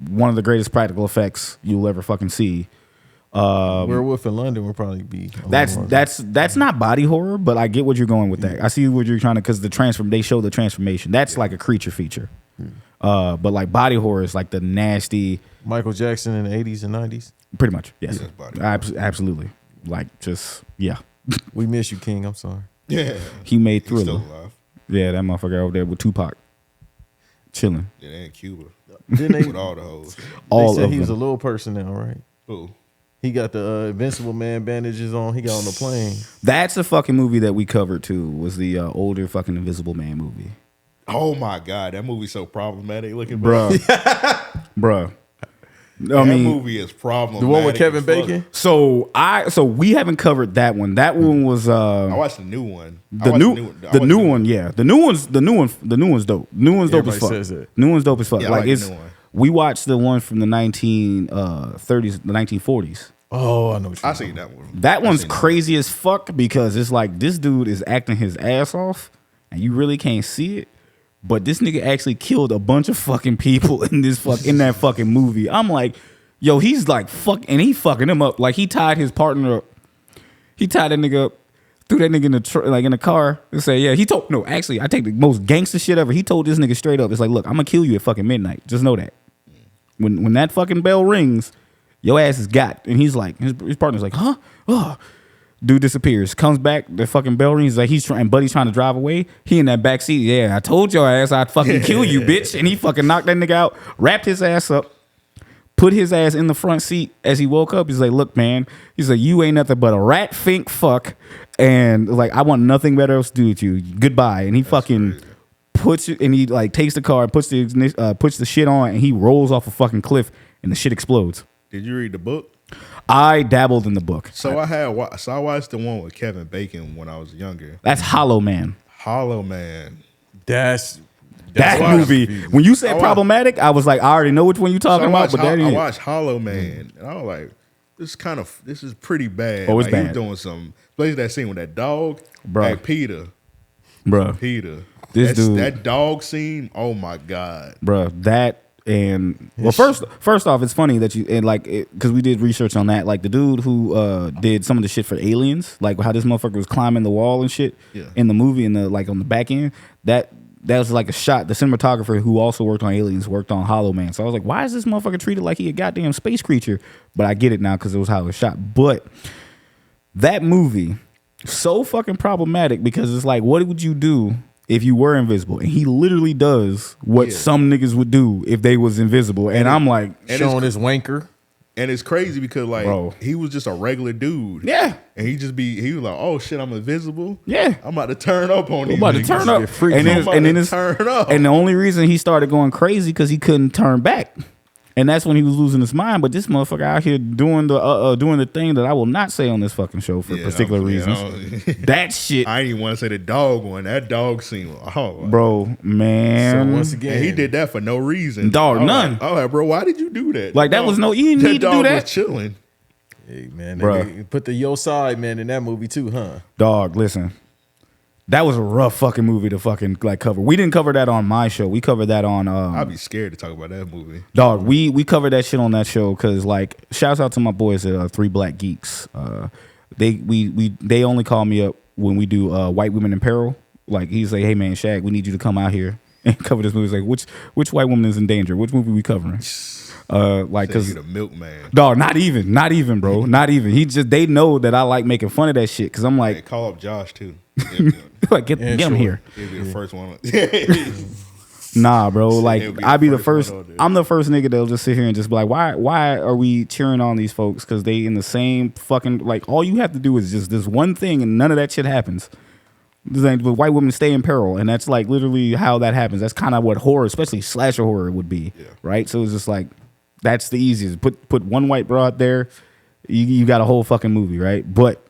[SPEAKER 3] one of the greatest practical effects you'll ever fucking see.
[SPEAKER 2] Werewolf in London would probably be.
[SPEAKER 3] That's not body horror, but I get what you're going with that. I see what you're trying to, because they show the transformation. That's like a creature feature. But like body horror is like the nasty
[SPEAKER 2] Michael Jackson in the 80s and 90s.
[SPEAKER 3] Pretty much, yes, absolutely. Like just
[SPEAKER 2] We miss you, King. I'm sorry.
[SPEAKER 1] Yeah,
[SPEAKER 3] he made Thriller.
[SPEAKER 1] He's still alive.
[SPEAKER 3] Yeah, that motherfucker over there with Tupac, chilling.
[SPEAKER 1] Yeah, they in Cuba.
[SPEAKER 2] Didn't they,
[SPEAKER 1] with all the hoes.
[SPEAKER 2] They said he was a little person now, right?
[SPEAKER 1] Who?
[SPEAKER 2] He got the Invincible Man bandages on. He got on the plane.
[SPEAKER 3] That's a fucking movie that we covered too. Was the older fucking Invisible Man movie?
[SPEAKER 1] Oh my God, that movie's so problematic looking,
[SPEAKER 3] bruh.
[SPEAKER 1] That movie is problematic.
[SPEAKER 2] The one with Kevin Bacon.
[SPEAKER 3] So we haven't covered that one. That one was.
[SPEAKER 1] I watched the new one.
[SPEAKER 3] The new one, yeah. The new one's dope. New one's dope as fuck. New one's dope as fuck.
[SPEAKER 1] Yeah,
[SPEAKER 3] like
[SPEAKER 1] the
[SPEAKER 3] it's.
[SPEAKER 1] new one.
[SPEAKER 3] We watched the one from the 1930s, the 1940s.
[SPEAKER 2] Oh, I know.
[SPEAKER 1] I seen that one.
[SPEAKER 3] That one's crazy as fuck because it's like this dude is acting his ass off, and you really can't see it. But this nigga actually killed a bunch of fucking people in that fucking movie. I'm like, yo, he's like and he fucking him up. Like he tied his partner up. He tied that nigga up, threw that nigga in the car and say, yeah, I take the most gangster shit ever. He told this nigga straight up, it's like, look, I'm gonna kill you at fucking midnight. Just know that. When that fucking bell rings, your ass is got. And he's like, his partner's like, huh? Oh. Dude disappears. Comes back, the fucking bell rings. Like Buddy's trying to drive away. He in that back seat. Yeah, I told your ass I'd fucking kill you, bitch. And he fucking knocked that nigga out, wrapped his ass up, put his ass in the front seat. As he woke up, he's like, look, man. He's like, you ain't nothing but a rat fink fuck. And like, I want nothing better else to do with you. Goodbye. And he puts it, and he like takes the car, puts the shit on, and he rolls off a fucking cliff, and the shit explodes.
[SPEAKER 1] Did you read the book?
[SPEAKER 3] I dabbled in the book.
[SPEAKER 1] So I watched the one with Kevin Bacon when I was younger.
[SPEAKER 3] That's Hollow Man.
[SPEAKER 1] Hollow Man.
[SPEAKER 3] That movie. When you said problematic, I was like, I already know which one you're talking about. But
[SPEAKER 1] I watched Hollow Man, and I was like, this is pretty bad.
[SPEAKER 3] Oh, it's
[SPEAKER 1] He
[SPEAKER 3] bad.
[SPEAKER 1] was doing some, especially that scene with that dog,
[SPEAKER 3] Bruh.
[SPEAKER 1] like Peter.
[SPEAKER 3] Bruh.
[SPEAKER 1] That dog scene, oh my God.
[SPEAKER 3] Bruh, that and well, first off, it's funny that you and like because we did research on that. Like the dude who did some of the shit for Aliens, like how this motherfucker was climbing the wall and shit in the movie, in the like on the back end. That was like a shot. The cinematographer who also worked on Aliens worked on Hollow Man. So I was like, why is this motherfucker treated like he a goddamn space creature? But I get it now because it was how it was shot. But that movie so fucking problematic because it's like, what would you do if you were invisible? And he literally does what some niggas would do if they was invisible. And I'm like,
[SPEAKER 2] showing his wanker.
[SPEAKER 1] And it's crazy because like
[SPEAKER 3] Bro.
[SPEAKER 1] he was just a regular dude.
[SPEAKER 3] yeah.
[SPEAKER 1] And he was like, oh shit, I'm invisible.
[SPEAKER 3] Yeah.
[SPEAKER 1] I'm about to turn up on these
[SPEAKER 3] I'm about to
[SPEAKER 1] niggas.
[SPEAKER 3] turn up.
[SPEAKER 2] Get freaky.
[SPEAKER 3] And then
[SPEAKER 1] turn up.
[SPEAKER 3] And the only reason he started going crazy because he couldn't turn back. And that's when he was losing his mind. But this motherfucker out here doing the thing that I will not say on this fucking show for particular reasons. That shit.
[SPEAKER 1] I didn't even want to say the dog one. That dog scene. Oh,
[SPEAKER 3] Bro, man.
[SPEAKER 2] So once again,
[SPEAKER 1] and he did that for no reason.
[SPEAKER 3] Dog, none.
[SPEAKER 1] Oh, bro, why did you do that?
[SPEAKER 3] Like, that was no, you didn't need to do that.
[SPEAKER 1] Was chilling.
[SPEAKER 2] hey man,
[SPEAKER 3] Bruh.
[SPEAKER 2] they put the Yo side man in that movie too, huh?
[SPEAKER 3] Dog, listen. That was a rough fucking movie to fucking like cover. We didn't cover that on my show. We covered that on
[SPEAKER 1] I'd be scared to talk about that movie.
[SPEAKER 3] dog. We covered that shit on that show because like shouts out to my boys at Three Black Geeks. They only call me up when we do White Women in Peril. Like he's like, hey man, Shag, we need you to come out here and cover this movie. He's like, which white woman is in danger? Which movie we covering? Like because
[SPEAKER 1] you the milkman.
[SPEAKER 3] dog, not even, bro, not even. They know that I like making fun of that shit because I'm like,
[SPEAKER 1] Hey, call up Josh too.
[SPEAKER 3] like get him here.
[SPEAKER 1] He'll be the first one.
[SPEAKER 3] Nah, bro. Like
[SPEAKER 1] he'll be
[SPEAKER 3] I'd be the
[SPEAKER 1] the
[SPEAKER 3] first.
[SPEAKER 1] first one on there.
[SPEAKER 3] I'm the first nigga that'll just sit here and just be like, why are we cheering on these folks? Because they in the same fucking like. All you have to do is just this one thing, and none of that shit happens. The white women stay in peril, and that's like literally how that happens. That's kind of what horror, especially slasher horror, would be, right? So it's just like that's the easiest. Put one white bra out there, you got a whole fucking movie, right? But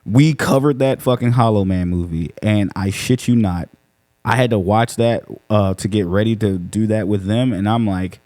[SPEAKER 3] we covered that fucking Hollow Man movie, and I shit you not, I had to watch that to get ready to do that with them, and I'm like,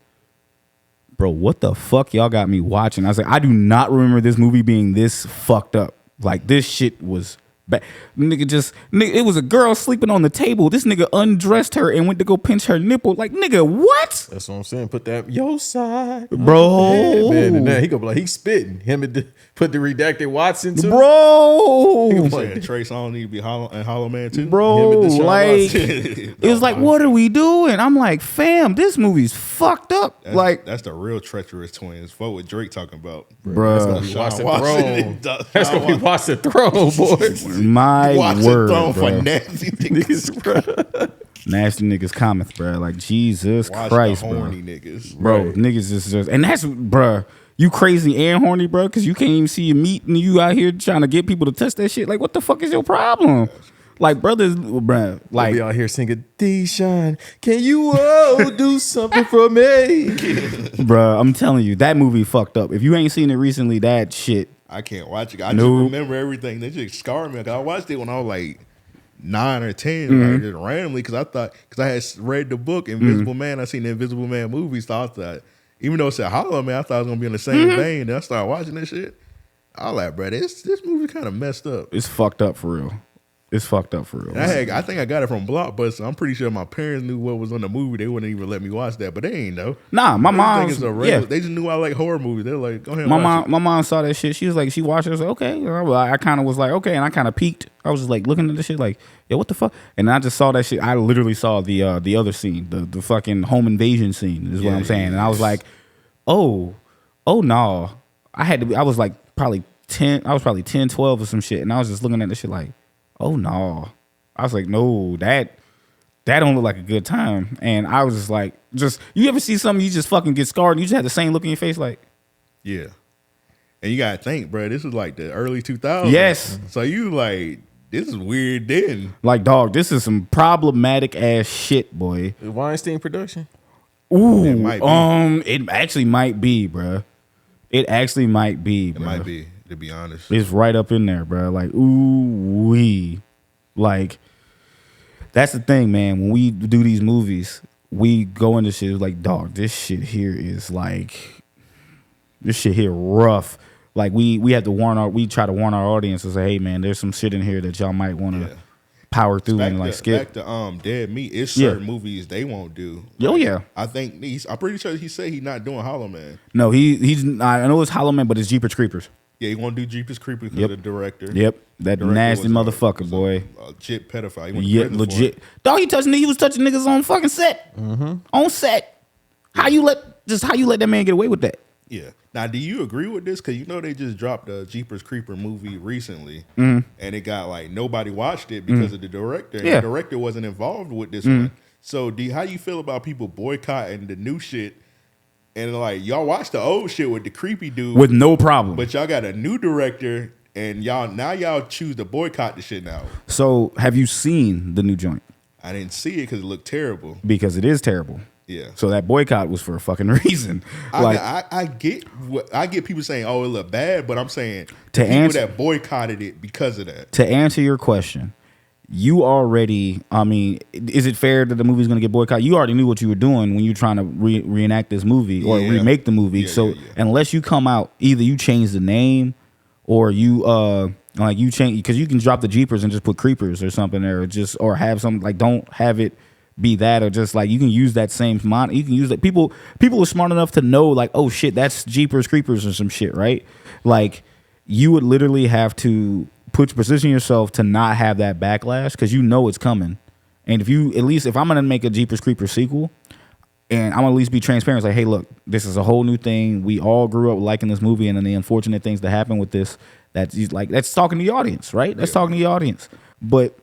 [SPEAKER 3] bro, what the fuck y'all got me watching? I was like, I do not remember this movie being this fucked up. Like this shit was bad. It was a girl sleeping on the table. This nigga undressed her and went to go pinch her nipple. Like, nigga, what?
[SPEAKER 2] That's what I'm saying. Put that Yo side,
[SPEAKER 3] Bro.
[SPEAKER 2] Yeah, man, and then he go be like, he's spitting. Him and put the redacted Watson too.
[SPEAKER 3] Bro.
[SPEAKER 1] Saying Trey Songz need to be Hollow Man too.
[SPEAKER 3] Bro,
[SPEAKER 2] Him and Deshaun
[SPEAKER 3] like
[SPEAKER 2] Watson.
[SPEAKER 3] it was like, what are we doing? I'm like, fam, this movie's fucked up.
[SPEAKER 1] That's the real treacherous twins. Fuck what Drake talking about.
[SPEAKER 3] Bro,
[SPEAKER 2] Watch the
[SPEAKER 1] Watson.
[SPEAKER 2] throne. That's gonna be Watch the Throne, boys.
[SPEAKER 3] my
[SPEAKER 1] Watch
[SPEAKER 3] word,
[SPEAKER 1] the throne
[SPEAKER 3] bro.
[SPEAKER 1] for nasty niggas, bro.
[SPEAKER 3] Nasty niggas cometh, bro. Like Jesus
[SPEAKER 1] Watch
[SPEAKER 3] Christ,
[SPEAKER 1] the
[SPEAKER 3] bro.
[SPEAKER 1] horny niggas,
[SPEAKER 3] Bro, niggas just and that's, bro. You crazy and horny, bro, because you can't even see your meat and you out here trying to get people to touch that shit. Like, what the fuck is your problem? Like, brothers, bro, like,
[SPEAKER 2] We out here singing D-Shine. Can you do something for me?
[SPEAKER 3] bro, I'm telling you, that movie fucked up. If you ain't seen it recently, that shit.
[SPEAKER 1] I can't watch it. I just remember everything. That just scarred me. 'Cause I watched it when I was like 9 or 10, like, just randomly, because I had read the book Invisible Man. I seen the Invisible Man movie, so I thought, even though it said Hollow Man, I thought it was gonna be in the same vein. Then I started watching this shit. I was like, bro, this movie kind of messed up.
[SPEAKER 3] It's fucked up for real. It's fucked up for real.
[SPEAKER 1] And I think I got it from Blockbuster. I'm pretty sure my parents knew what was on the movie. They wouldn't even let me watch that, but they ain't know.
[SPEAKER 3] Nah, my mom. Yeah,
[SPEAKER 1] they just knew I like horror movies. They're like, go ahead.
[SPEAKER 3] my
[SPEAKER 1] watch
[SPEAKER 3] mom saw that shit. She was like, she watched it. I was like, okay. And I kind of was like, okay, and I kind of peeked. I was just like looking at the shit, like, yo, what the fuck? And I just saw that shit. I literally saw the other scene, the fucking home invasion scene. Is what I'm saying. And I was like, oh no. I was like probably 10. I was probably 10, 12 or some shit. And I was just looking at the shit like, oh no. I was like, no, that don't look like a good time. And I was just like, you ever see something you just fucking get scarred and you just have the same look in your face like,
[SPEAKER 1] yeah. And you gotta think, bro, this is like the early 2000s.
[SPEAKER 3] Yes.
[SPEAKER 1] So you like, this is weird then.
[SPEAKER 3] like, dog, this is some problematic ass shit, boy.
[SPEAKER 2] The Weinstein production.
[SPEAKER 3] Ooh,
[SPEAKER 1] It might be.
[SPEAKER 3] it actually might be, bruh. It actually might be,
[SPEAKER 1] It
[SPEAKER 3] bruh.
[SPEAKER 1] might be, to be honest.
[SPEAKER 3] It's right up in there, bruh. Like, ooh wee. Like, that's the thing, man. When we do these movies, we go into shit like, dog, this shit here is like, This shit here rough. Like we have to try to warn our audience and say, hey man, there's some shit in here that y'all might want to power through and like skip.
[SPEAKER 1] Back to Dead Meat, it's certain movies they won't do.
[SPEAKER 3] Oh yeah.
[SPEAKER 1] I think I'm pretty sure he said he's not doing Hollow Man.
[SPEAKER 3] No, he's I know it's Hollow Man, but it's Jeepers Creepers.
[SPEAKER 1] Yeah, he won't do Jeepers Creepers because of the director.
[SPEAKER 3] Yep. That nasty motherfucker, boy.
[SPEAKER 1] A legit pedophile.
[SPEAKER 3] Legit. Dog, he was touching niggas on fucking set. On set. How you let that man get away with that?
[SPEAKER 1] Yeah. Now, do you agree with this? Because you know they just dropped a Jeepers Creeper movie recently, and it got like nobody watched it because of the director. And the director wasn't involved with this one. So, how you feel about people boycotting the new shit? And like y'all watch the old shit with the creepy dude
[SPEAKER 3] with no problem,
[SPEAKER 1] but y'all got a new director, and y'all choose to boycott the shit now. So,
[SPEAKER 3] have you seen the new joint?
[SPEAKER 1] I didn't see it because it looked terrible.
[SPEAKER 3] Because it is terrible.
[SPEAKER 1] Yeah.
[SPEAKER 3] So that boycott was for a fucking reason.
[SPEAKER 1] I get people saying, "Oh, it looked bad," but I'm saying that boycotted it because of that.
[SPEAKER 3] To answer your question, you already. I mean, is it fair that the movie's going to get boycotted? You already knew what you were doing when you're trying to reenact this movie or remake the movie. Unless you come out, either you change the name or you you change, because you can drop the Jeepers and just put Creepers or something there, or have something like, don't have it be that, or just like you can use that same you can use that. People are smart enough to know like, oh shit, that's Jeepers Creepers or some shit, right? Like you would literally have to position yourself to not have that backlash, because you know it's coming. And if I'm gonna make a Jeepers Creepers sequel, and I'm gonna at least be transparent, it's like, hey, look, this is a whole new thing. We all grew up liking this movie, and then the unfortunate things that happen with this, that's talking to the audience, right? That's talking to the audience. But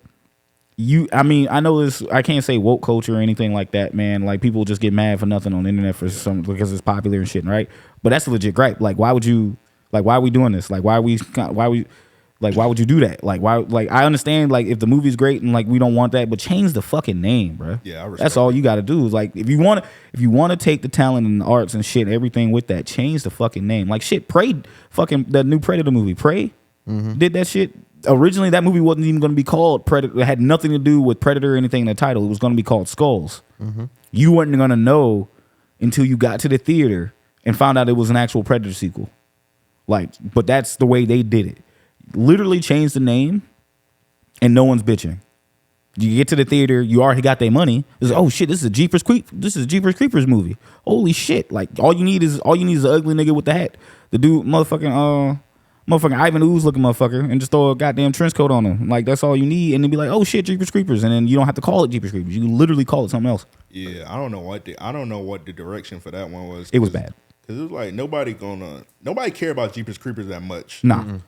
[SPEAKER 3] I know this. I can't say woke culture or anything like that, man. Like people just get mad for nothing on the internet because it's popular and shit, right? But that's a legit gripe. Like, why are we doing this? Like, why would you do that? Like, why? Like, I understand, like, if the movie's great and like we don't want that, but change the fucking name, bro.
[SPEAKER 1] Yeah,
[SPEAKER 3] that's all you got to do. Is like, if you want to take the talent and the arts and shit, everything with that, change the fucking name. Like, shit, Prey, fucking the new Predator movie, Prey, did that shit. Originally, that movie wasn't even going to be called Predator. It had nothing to do with Predator or anything in the title. It was going to be called Skulls. You weren't going to know until you got to the theater and found out it was an actual Predator sequel. Like, but that's the way they did it. Literally changed the name, and no one's bitching. You get to the theater, you already got their money. It's like, oh shit, this is a Jeepers Creepers movie. Holy shit! Like all you need is the ugly nigga with the hat, the dude, motherfucking Ivan Ooze looking motherfucker, and just throw a goddamn trench coat on him. Like that's all you need, and then be like, oh shit, Jeepers Creepers, and then you don't have to call it Jeepers Creepers. You can literally call it something else.
[SPEAKER 1] Yeah, I don't know what the direction for that one was.
[SPEAKER 3] It was bad
[SPEAKER 1] because it was like nobody care about Jeepers Creepers that much.
[SPEAKER 3] Nah.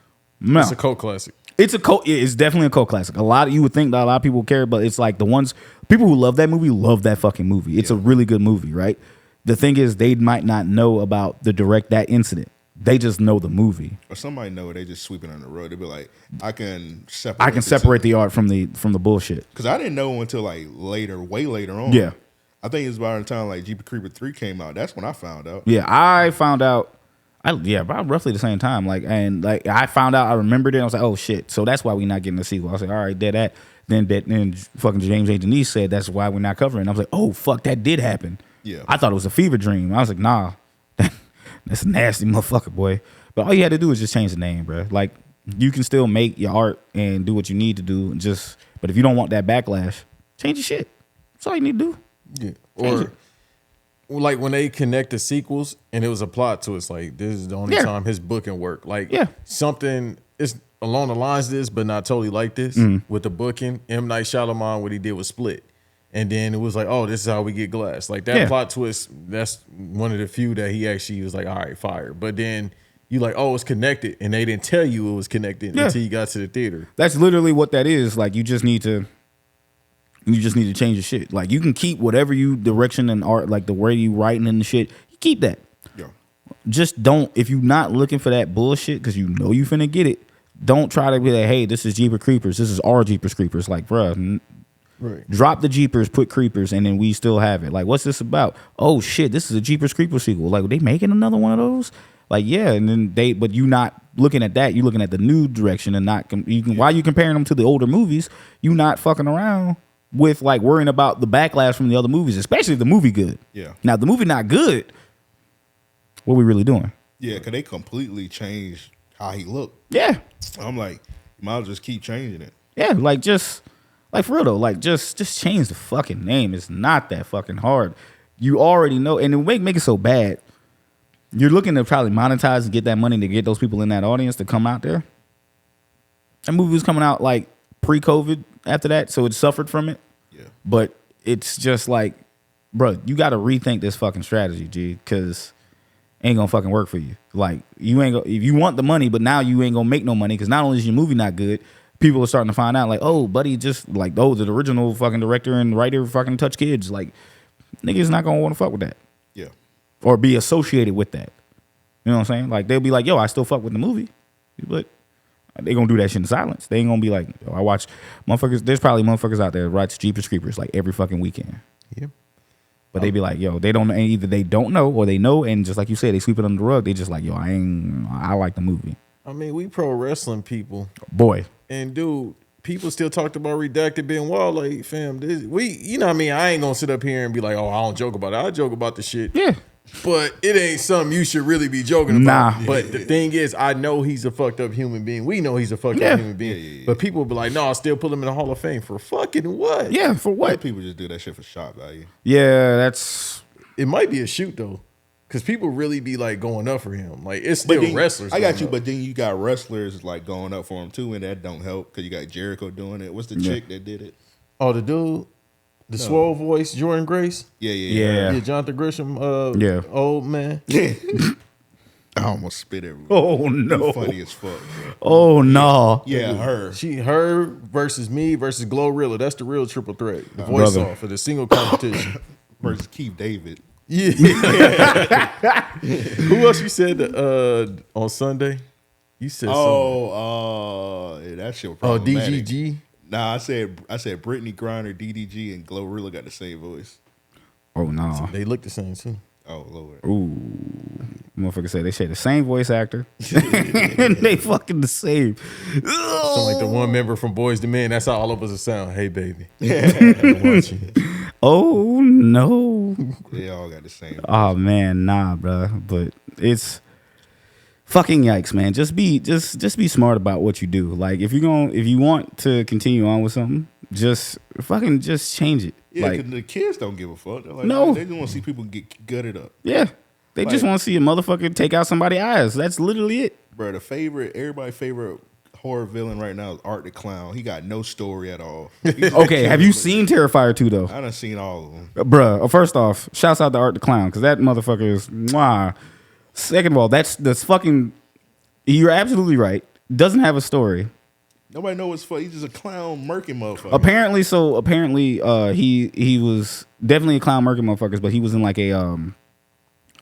[SPEAKER 3] No.
[SPEAKER 2] It's a cult classic.
[SPEAKER 3] It's definitely a cult classic. You would think that a lot of people care, but it's like people who love that movie love that fucking movie. It's a really good movie, right? The thing is, they might not know about that incident. They just know the movie.
[SPEAKER 1] Or somebody know it, they just sweep it on the road. They be like, I can
[SPEAKER 3] separate the art from the bullshit.
[SPEAKER 1] Because I didn't know until like way later on.
[SPEAKER 3] Yeah.
[SPEAKER 1] I think it was about the time like Jeepers Creepers 3 came out. That's when I found out.
[SPEAKER 3] Yeah, I found out. About roughly the same time. I found out, I remembered it. I was like, oh shit. So that's why we're not getting a sequel. I was like, all right, dead that. Then fucking James A. Denise said that's why we're not covering it. I was like, oh fuck, that did happen.
[SPEAKER 1] Yeah.
[SPEAKER 3] I thought it was a fever dream. I was like, nah, that's a nasty motherfucker, boy. But all you had to do is just change the name, bro. Like, you can still make your art and do what you need to do. But if you don't want that backlash, change your shit. That's all you need to do.
[SPEAKER 2] Yeah. Or like when they connect the sequels and it was a plot twist, like this is the only time his booking worked. Like something is along the lines of this, but not totally like this with the booking. M. Night Shyamalan, what he did was Split. And then it was like, oh, this is how we get Glass. Like that plot twist, that's one of the few that he actually was like, all right, fire. But then you like, oh, it's connected. And they didn't tell you it was connected until you got to the theater.
[SPEAKER 3] That's literally what that is. Like you just need to change your shit. Like you can keep whatever you direction and art, like the way you writing and the shit, you keep that.
[SPEAKER 1] Yeah.
[SPEAKER 3] Just don't, if you're not looking for that bullshit, because you know you finna get it, don't try to be like, hey, this is Jeepers Creepers. This is our Jeepers Creepers. Like, bruh,
[SPEAKER 2] right.
[SPEAKER 3] Drop the Jeepers, put Creepers, and then we still have it. Like, what's this about? Oh shit, this is a Jeepers Creepers sequel. Like, are they making another one of those? Like, yeah, and then but you not looking at that. You looking at the new direction and not while you comparing them to the older movies, you not fucking around with like worrying about the backlash from the other movies, especially if the movie good.
[SPEAKER 1] Yeah.
[SPEAKER 3] Now, if the movie not good, what we really doing?
[SPEAKER 1] Yeah, because they completely changed how he looked.
[SPEAKER 3] Yeah.
[SPEAKER 1] I'm like, you might as well just keep changing it.
[SPEAKER 3] Yeah, like for real though, like just change the fucking name. It's not that fucking hard. You already know, and it make it so bad. You're looking to probably monetize and get that money to get those people in that audience to come out there. That movie was coming out like pre-COVID after that, so it suffered from it.
[SPEAKER 1] Yeah.
[SPEAKER 3] But it's just like, bro, you got to rethink this fucking strategy, G, because it ain't gonna fucking work for you. Like, you ain't gonna, if you want the money, but now you ain't gonna make no money because not only is your movie not good, people are starting to find out like, oh, buddy, just like, oh, the original fucking director and writer fucking touch kids. Like, niggas not gonna want to fuck with that.
[SPEAKER 1] Yeah.
[SPEAKER 3] Or be associated with that. You know what I'm saying? Like, they'll be like, yo, I still fuck with the movie. But they gonna do that shit in silence. They ain't gonna be like, yo, I watch motherfuckers. There's probably motherfuckers out there that watch Jeepers Creepers like every fucking weekend.
[SPEAKER 2] Yeah.
[SPEAKER 3] But they be like, yo, they don't, either they don't know or they know, and just like you said, they sweep it under the rug. They just like, yo, I like the movie.
[SPEAKER 2] I mean, we pro wrestling people.
[SPEAKER 3] Boy.
[SPEAKER 2] And dude, people still talked about Redacted being wild. Like, fam, you know what I mean? I ain't gonna sit up here and be like, oh, I don't joke about it. I joke about the shit.
[SPEAKER 3] Yeah.
[SPEAKER 2] But it ain't something you should really be joking about.
[SPEAKER 3] Nah.
[SPEAKER 2] But the thing is, I know he's a fucked up human being. We know he's a fucked up human being.
[SPEAKER 1] Yeah.
[SPEAKER 2] But people be like, no, I'll still put him in the Hall of Fame for fucking what?
[SPEAKER 3] Yeah, for
[SPEAKER 1] White
[SPEAKER 3] what?
[SPEAKER 1] people just do that shit for shock value.
[SPEAKER 3] Yeah, that's...
[SPEAKER 2] It might be a shoot, though. Because people really be like going up for him. Like, it's still
[SPEAKER 1] Then,
[SPEAKER 2] wrestlers.
[SPEAKER 1] I got
[SPEAKER 2] going
[SPEAKER 1] you,
[SPEAKER 2] up.
[SPEAKER 1] but then you got wrestlers like going up for him too, and that don't help because you got Jericho doing it. What's the chick that did it?
[SPEAKER 2] Oh, the dude? The swole voice, Jordan Grace?
[SPEAKER 1] Yeah.
[SPEAKER 2] Yeah, Jonathan Grisham,
[SPEAKER 3] Yeah.
[SPEAKER 2] old man.
[SPEAKER 1] I almost spit everywhere.
[SPEAKER 3] Oh, no.
[SPEAKER 1] Funny as fuck.
[SPEAKER 3] Oh, no.
[SPEAKER 1] Yeah, her.
[SPEAKER 2] Her versus me versus Glorilla. That's the real triple threat. The voice
[SPEAKER 3] Brother.
[SPEAKER 2] off for the single competition.
[SPEAKER 1] Versus Keith David.
[SPEAKER 2] Yeah. Who else you said on Sunday? You said something.
[SPEAKER 1] That shit was
[SPEAKER 2] Oh,
[SPEAKER 1] problematic.
[SPEAKER 2] DGG.
[SPEAKER 1] Nah, I said Brittany Griner, DDG, and Glorilla got the same voice.
[SPEAKER 3] Oh, no.
[SPEAKER 2] They look the same too.
[SPEAKER 1] Oh, Lord.
[SPEAKER 3] Ooh. Motherfucker say they share the same voice actor. And they fucking the same.
[SPEAKER 2] So like the one member from Boys to Men, that's how all of us sound. Hey, baby. I'm watching.
[SPEAKER 3] Oh, no.
[SPEAKER 1] They all got the same voice.
[SPEAKER 3] Oh, man, nah, bro. But it's fucking yikes, man. Just be smart about what you do. Like, if you want to continue on with something, just change it.
[SPEAKER 1] Yeah,
[SPEAKER 3] like,
[SPEAKER 1] because the kids don't give a fuck. They're like,
[SPEAKER 3] No.
[SPEAKER 1] They just want to see people get gutted up.
[SPEAKER 3] yeah. They
[SPEAKER 1] Like-
[SPEAKER 3] just want to see a motherfucker take out somebody's eyes. That's literally it.
[SPEAKER 1] Bro, everybody's favorite horror villain right now is Art the Clown. He got no story at all.
[SPEAKER 3] Okay, have you seen Terrifier 2, though?
[SPEAKER 1] I done seen all of them.
[SPEAKER 3] Bruh, first off, shouts out to Art the Clown, because that motherfucker is mwah. Second of all, that's fucking, you're absolutely right. Doesn't have a story.
[SPEAKER 1] Nobody knows what's for. He's just a clown murking motherfucker.
[SPEAKER 3] Apparently, he was definitely a clown murking motherfuckers, but he was in like a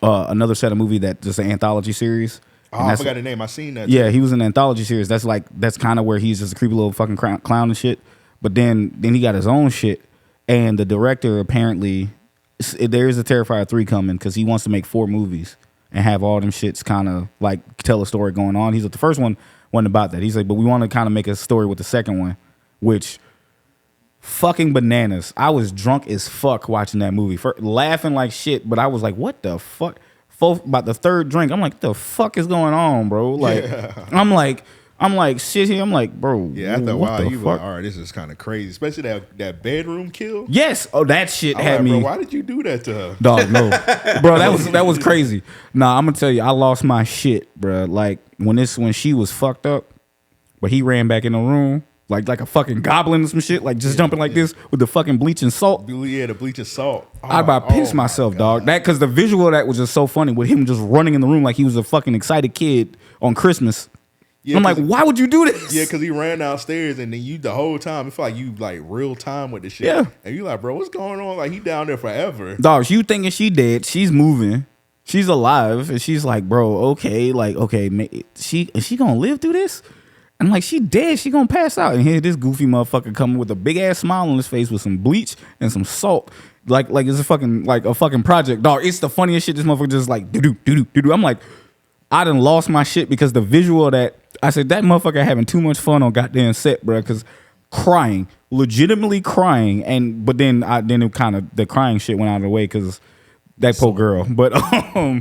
[SPEAKER 3] another set of movie that just an anthology series.
[SPEAKER 1] Oh, I forgot the name. I seen that.
[SPEAKER 3] Yeah, he was in an anthology series. That's kind of where he's just a creepy little fucking clown and shit. But then he got his own shit, and the director apparently there is a Terrifier 3 coming because he wants to make 4 movies and have all them shits kind of like tell a story going on. He's like, the first one wasn't about that. He's like, but we want to kind of make a story with the second one, which fucking bananas. I was drunk as fuck watching that movie, laughing like shit, but I was like, what the fuck? About the third drink, I'm like, what the fuck is going on, bro? Like, yeah. I'm like, shit here. I'm like, bro.
[SPEAKER 1] Yeah, after a while, you
[SPEAKER 3] fuck?
[SPEAKER 1] were like, all right, this is kind of crazy. Especially that bedroom kill.
[SPEAKER 3] Yes. Oh, that shit
[SPEAKER 1] I'm
[SPEAKER 3] had
[SPEAKER 1] like,
[SPEAKER 3] me.
[SPEAKER 1] Bro, why did you do that to her?
[SPEAKER 3] Dog, no. Bro, that was crazy. Nah, I'm gonna tell you, I lost my shit, bro. Like when she was fucked up, but he ran back in the room like a fucking goblin or some shit, like just jumping like this with the fucking bleach and salt.
[SPEAKER 1] Yeah, the bleach and salt.
[SPEAKER 3] I about pissed myself, dog. That because the visual of that was just so funny with him just running in the room like he was a fucking excited kid on Christmas.
[SPEAKER 1] Yeah,
[SPEAKER 3] I'm like, why would you do this?
[SPEAKER 1] Yeah, because he ran downstairs and then the whole time, it felt like you like real time with the shit.
[SPEAKER 3] Yeah.
[SPEAKER 1] And you like, bro, what's going on? Like he down there forever.
[SPEAKER 3] Dog, you thinking she dead? She's moving. She's alive, and she's like, bro, okay, is she gonna live through this? And like, she dead. She gonna pass out. And here this goofy motherfucker coming with a big ass smile on his face with some bleach and some salt, like it's a fucking project, dog. It's the funniest shit. This motherfucker just like do. I'm like, I done lost my shit because the visual of that. I said that motherfucker having too much fun on goddamn set, bro. Because crying, legitimately crying, but then it kind of the crying shit went out of the way because That poor girl. But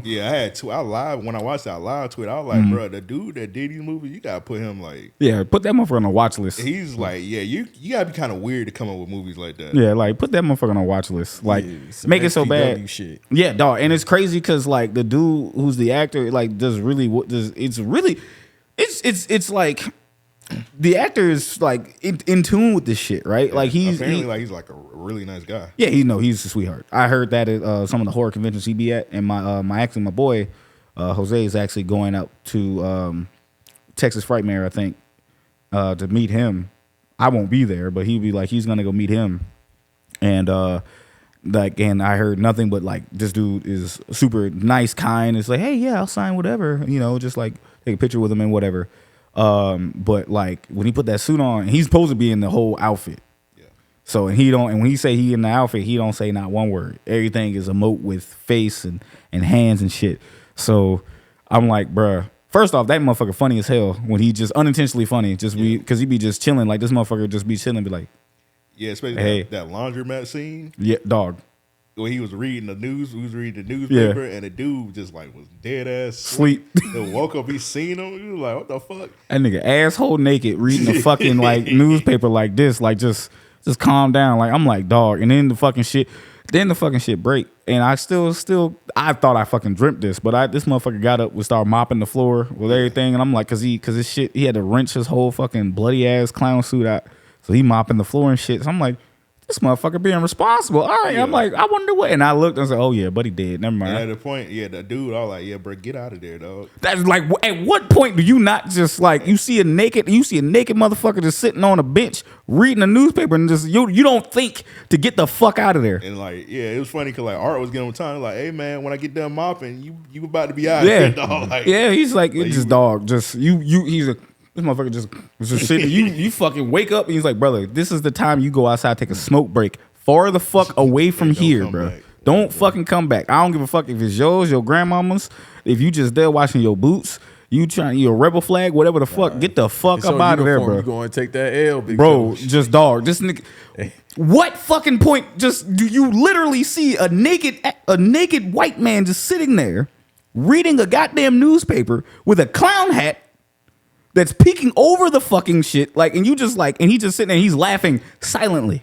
[SPEAKER 1] yeah, I had to. I live when I watched that live tweet. I was like, bro, the dude that did these movies, you gotta put him like,
[SPEAKER 3] yeah, put that motherfucker on a watch list.
[SPEAKER 1] He's like, yeah, you gotta be kind of weird to come up with movies like that.
[SPEAKER 3] Yeah, like put that motherfucker on a watch list. Like make it so bad.
[SPEAKER 2] Shit.
[SPEAKER 3] Yeah, dog. And it's crazy because like the dude who's the actor, like does really what does it's really it's like the actor is like in tune with this shit, right?
[SPEAKER 1] Yeah,
[SPEAKER 3] like he's
[SPEAKER 1] like a really nice guy.
[SPEAKER 3] Yeah, he's a sweetheart. I heard that at some of the horror conventions he be at, and my boy Jose is actually going out to Texas Frightmare, I think, to meet him. I won't be there, but he'd be like he's gonna go meet him, and and I heard nothing but like this dude is super nice, kind. It's like, hey, yeah, I'll sign whatever, just like take a picture with him and whatever. But like when he put that suit on, he's supposed to be in the whole outfit. Yeah. So and when he say he in the outfit, he don't say not one word. Everything is emote with face and hands and shit. So I'm like, bruh, first off, that motherfucker funny as hell when he just unintentionally funny, just because he be just chilling. Like this motherfucker just be chilling, be like,
[SPEAKER 1] yeah, especially that laundromat scene.
[SPEAKER 3] Yeah, dog.
[SPEAKER 1] When he was reading the news, newspaper, and the dude just like was dead ass
[SPEAKER 3] sleep.
[SPEAKER 1] And woke up, he seen him. He was like, "What the fuck?"
[SPEAKER 3] That nigga asshole naked reading the fucking like newspaper like this, like just calm down. Like I'm like, dog. And then the fucking shit break. And I still I thought I fucking dreamt this, but this motherfucker got up, would start mopping the floor with everything, and I'm like, cause his shit, he had to wrench his whole fucking bloody ass clown suit out, so he mopping the floor and shit. So I'm like, this motherfucker being responsible. All right. Yeah. I'm like, I wonder what. And I looked and I said, oh, yeah, but he did. Never mind.
[SPEAKER 1] And at the point, the dude, I was like, yeah, bro, get out of there, dog.
[SPEAKER 3] That's like, at what point do you not just like, you see a naked motherfucker just sitting on a bench reading a newspaper and just, you don't think to get the fuck out of there.
[SPEAKER 1] And like, yeah, it was funny because like Art was getting on time. Like, hey, man, when I get done mopping, you about to be out of here, dog. Like,
[SPEAKER 3] yeah, he's like, it's just dog. Just, he's a, this motherfucker just sitting. You fucking wake up and he's like, brother, this is the time you go outside, take a smoke break. Far the fuck away from here, bro. Back. Don't fucking come back. I don't give a fuck if it's yours, your grandmama's. If you just there watching your boots, you a rebel flag, whatever the fuck. Get the fuck up out of there, bro.
[SPEAKER 2] You going to take that L, big
[SPEAKER 3] bro? Just dog. This nigga. What fucking point? Just do you literally see a naked white man just sitting there reading a goddamn newspaper with a clown hat that's peeking over the fucking shit, like, and you just like, and he just sitting there, and he's laughing silently.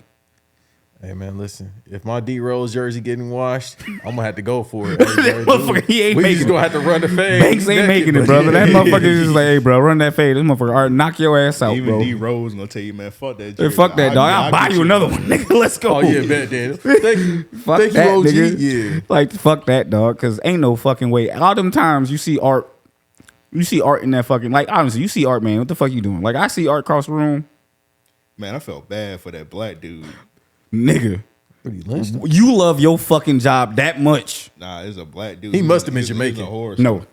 [SPEAKER 2] Hey man, listen. If my D Rose jersey getting washed, I'm gonna have to go for it.
[SPEAKER 3] That motherfucker, he ain't making it.
[SPEAKER 2] We just gonna have to run the fade.
[SPEAKER 3] Banks ain't making it, brother. That motherfucker is just like, hey, bro, run that fade. This motherfucker, all right, knock your ass out,
[SPEAKER 1] even
[SPEAKER 3] bro.
[SPEAKER 1] D Rose gonna tell you, man, fuck that jersey.
[SPEAKER 3] Hey, fuck that, dog. I'll buy you another one, nigga. Let's go.
[SPEAKER 2] Oh yeah, bet, Daniel. Thank you,
[SPEAKER 3] fuck that,
[SPEAKER 2] OG.
[SPEAKER 3] nigga.
[SPEAKER 2] Yeah,
[SPEAKER 3] like fuck that, dog. Because ain't no fucking way. All them times you see Art in that fucking, like, honestly, you see Art, man. What the fuck you doing? Like, I see Art across the room.
[SPEAKER 1] Man, I felt bad for that black dude,
[SPEAKER 3] nigga. You love your fucking job that much.
[SPEAKER 1] Nah, it's a black dude.
[SPEAKER 2] He must have been Jamaican.
[SPEAKER 3] No.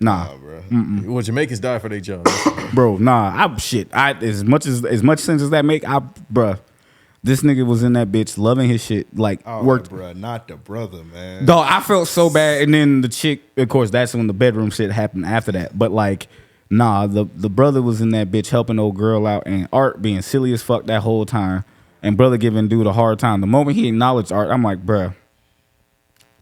[SPEAKER 3] Nah,
[SPEAKER 1] bro.
[SPEAKER 2] Well, Jamaicans die for their job,
[SPEAKER 3] bro. Nah, as much sense as that make, bruh. This nigga was in that bitch loving his shit, like worked.
[SPEAKER 1] Bro, not the brother, man.
[SPEAKER 3] Dog, I felt so bad, and then the chick, of course, that's when the bedroom shit happened after that. But like, nah, the brother was in that bitch helping old girl out, and Art being silly as fuck that whole time. And brother giving dude a hard time. The moment he acknowledged Art, I'm like, bruh,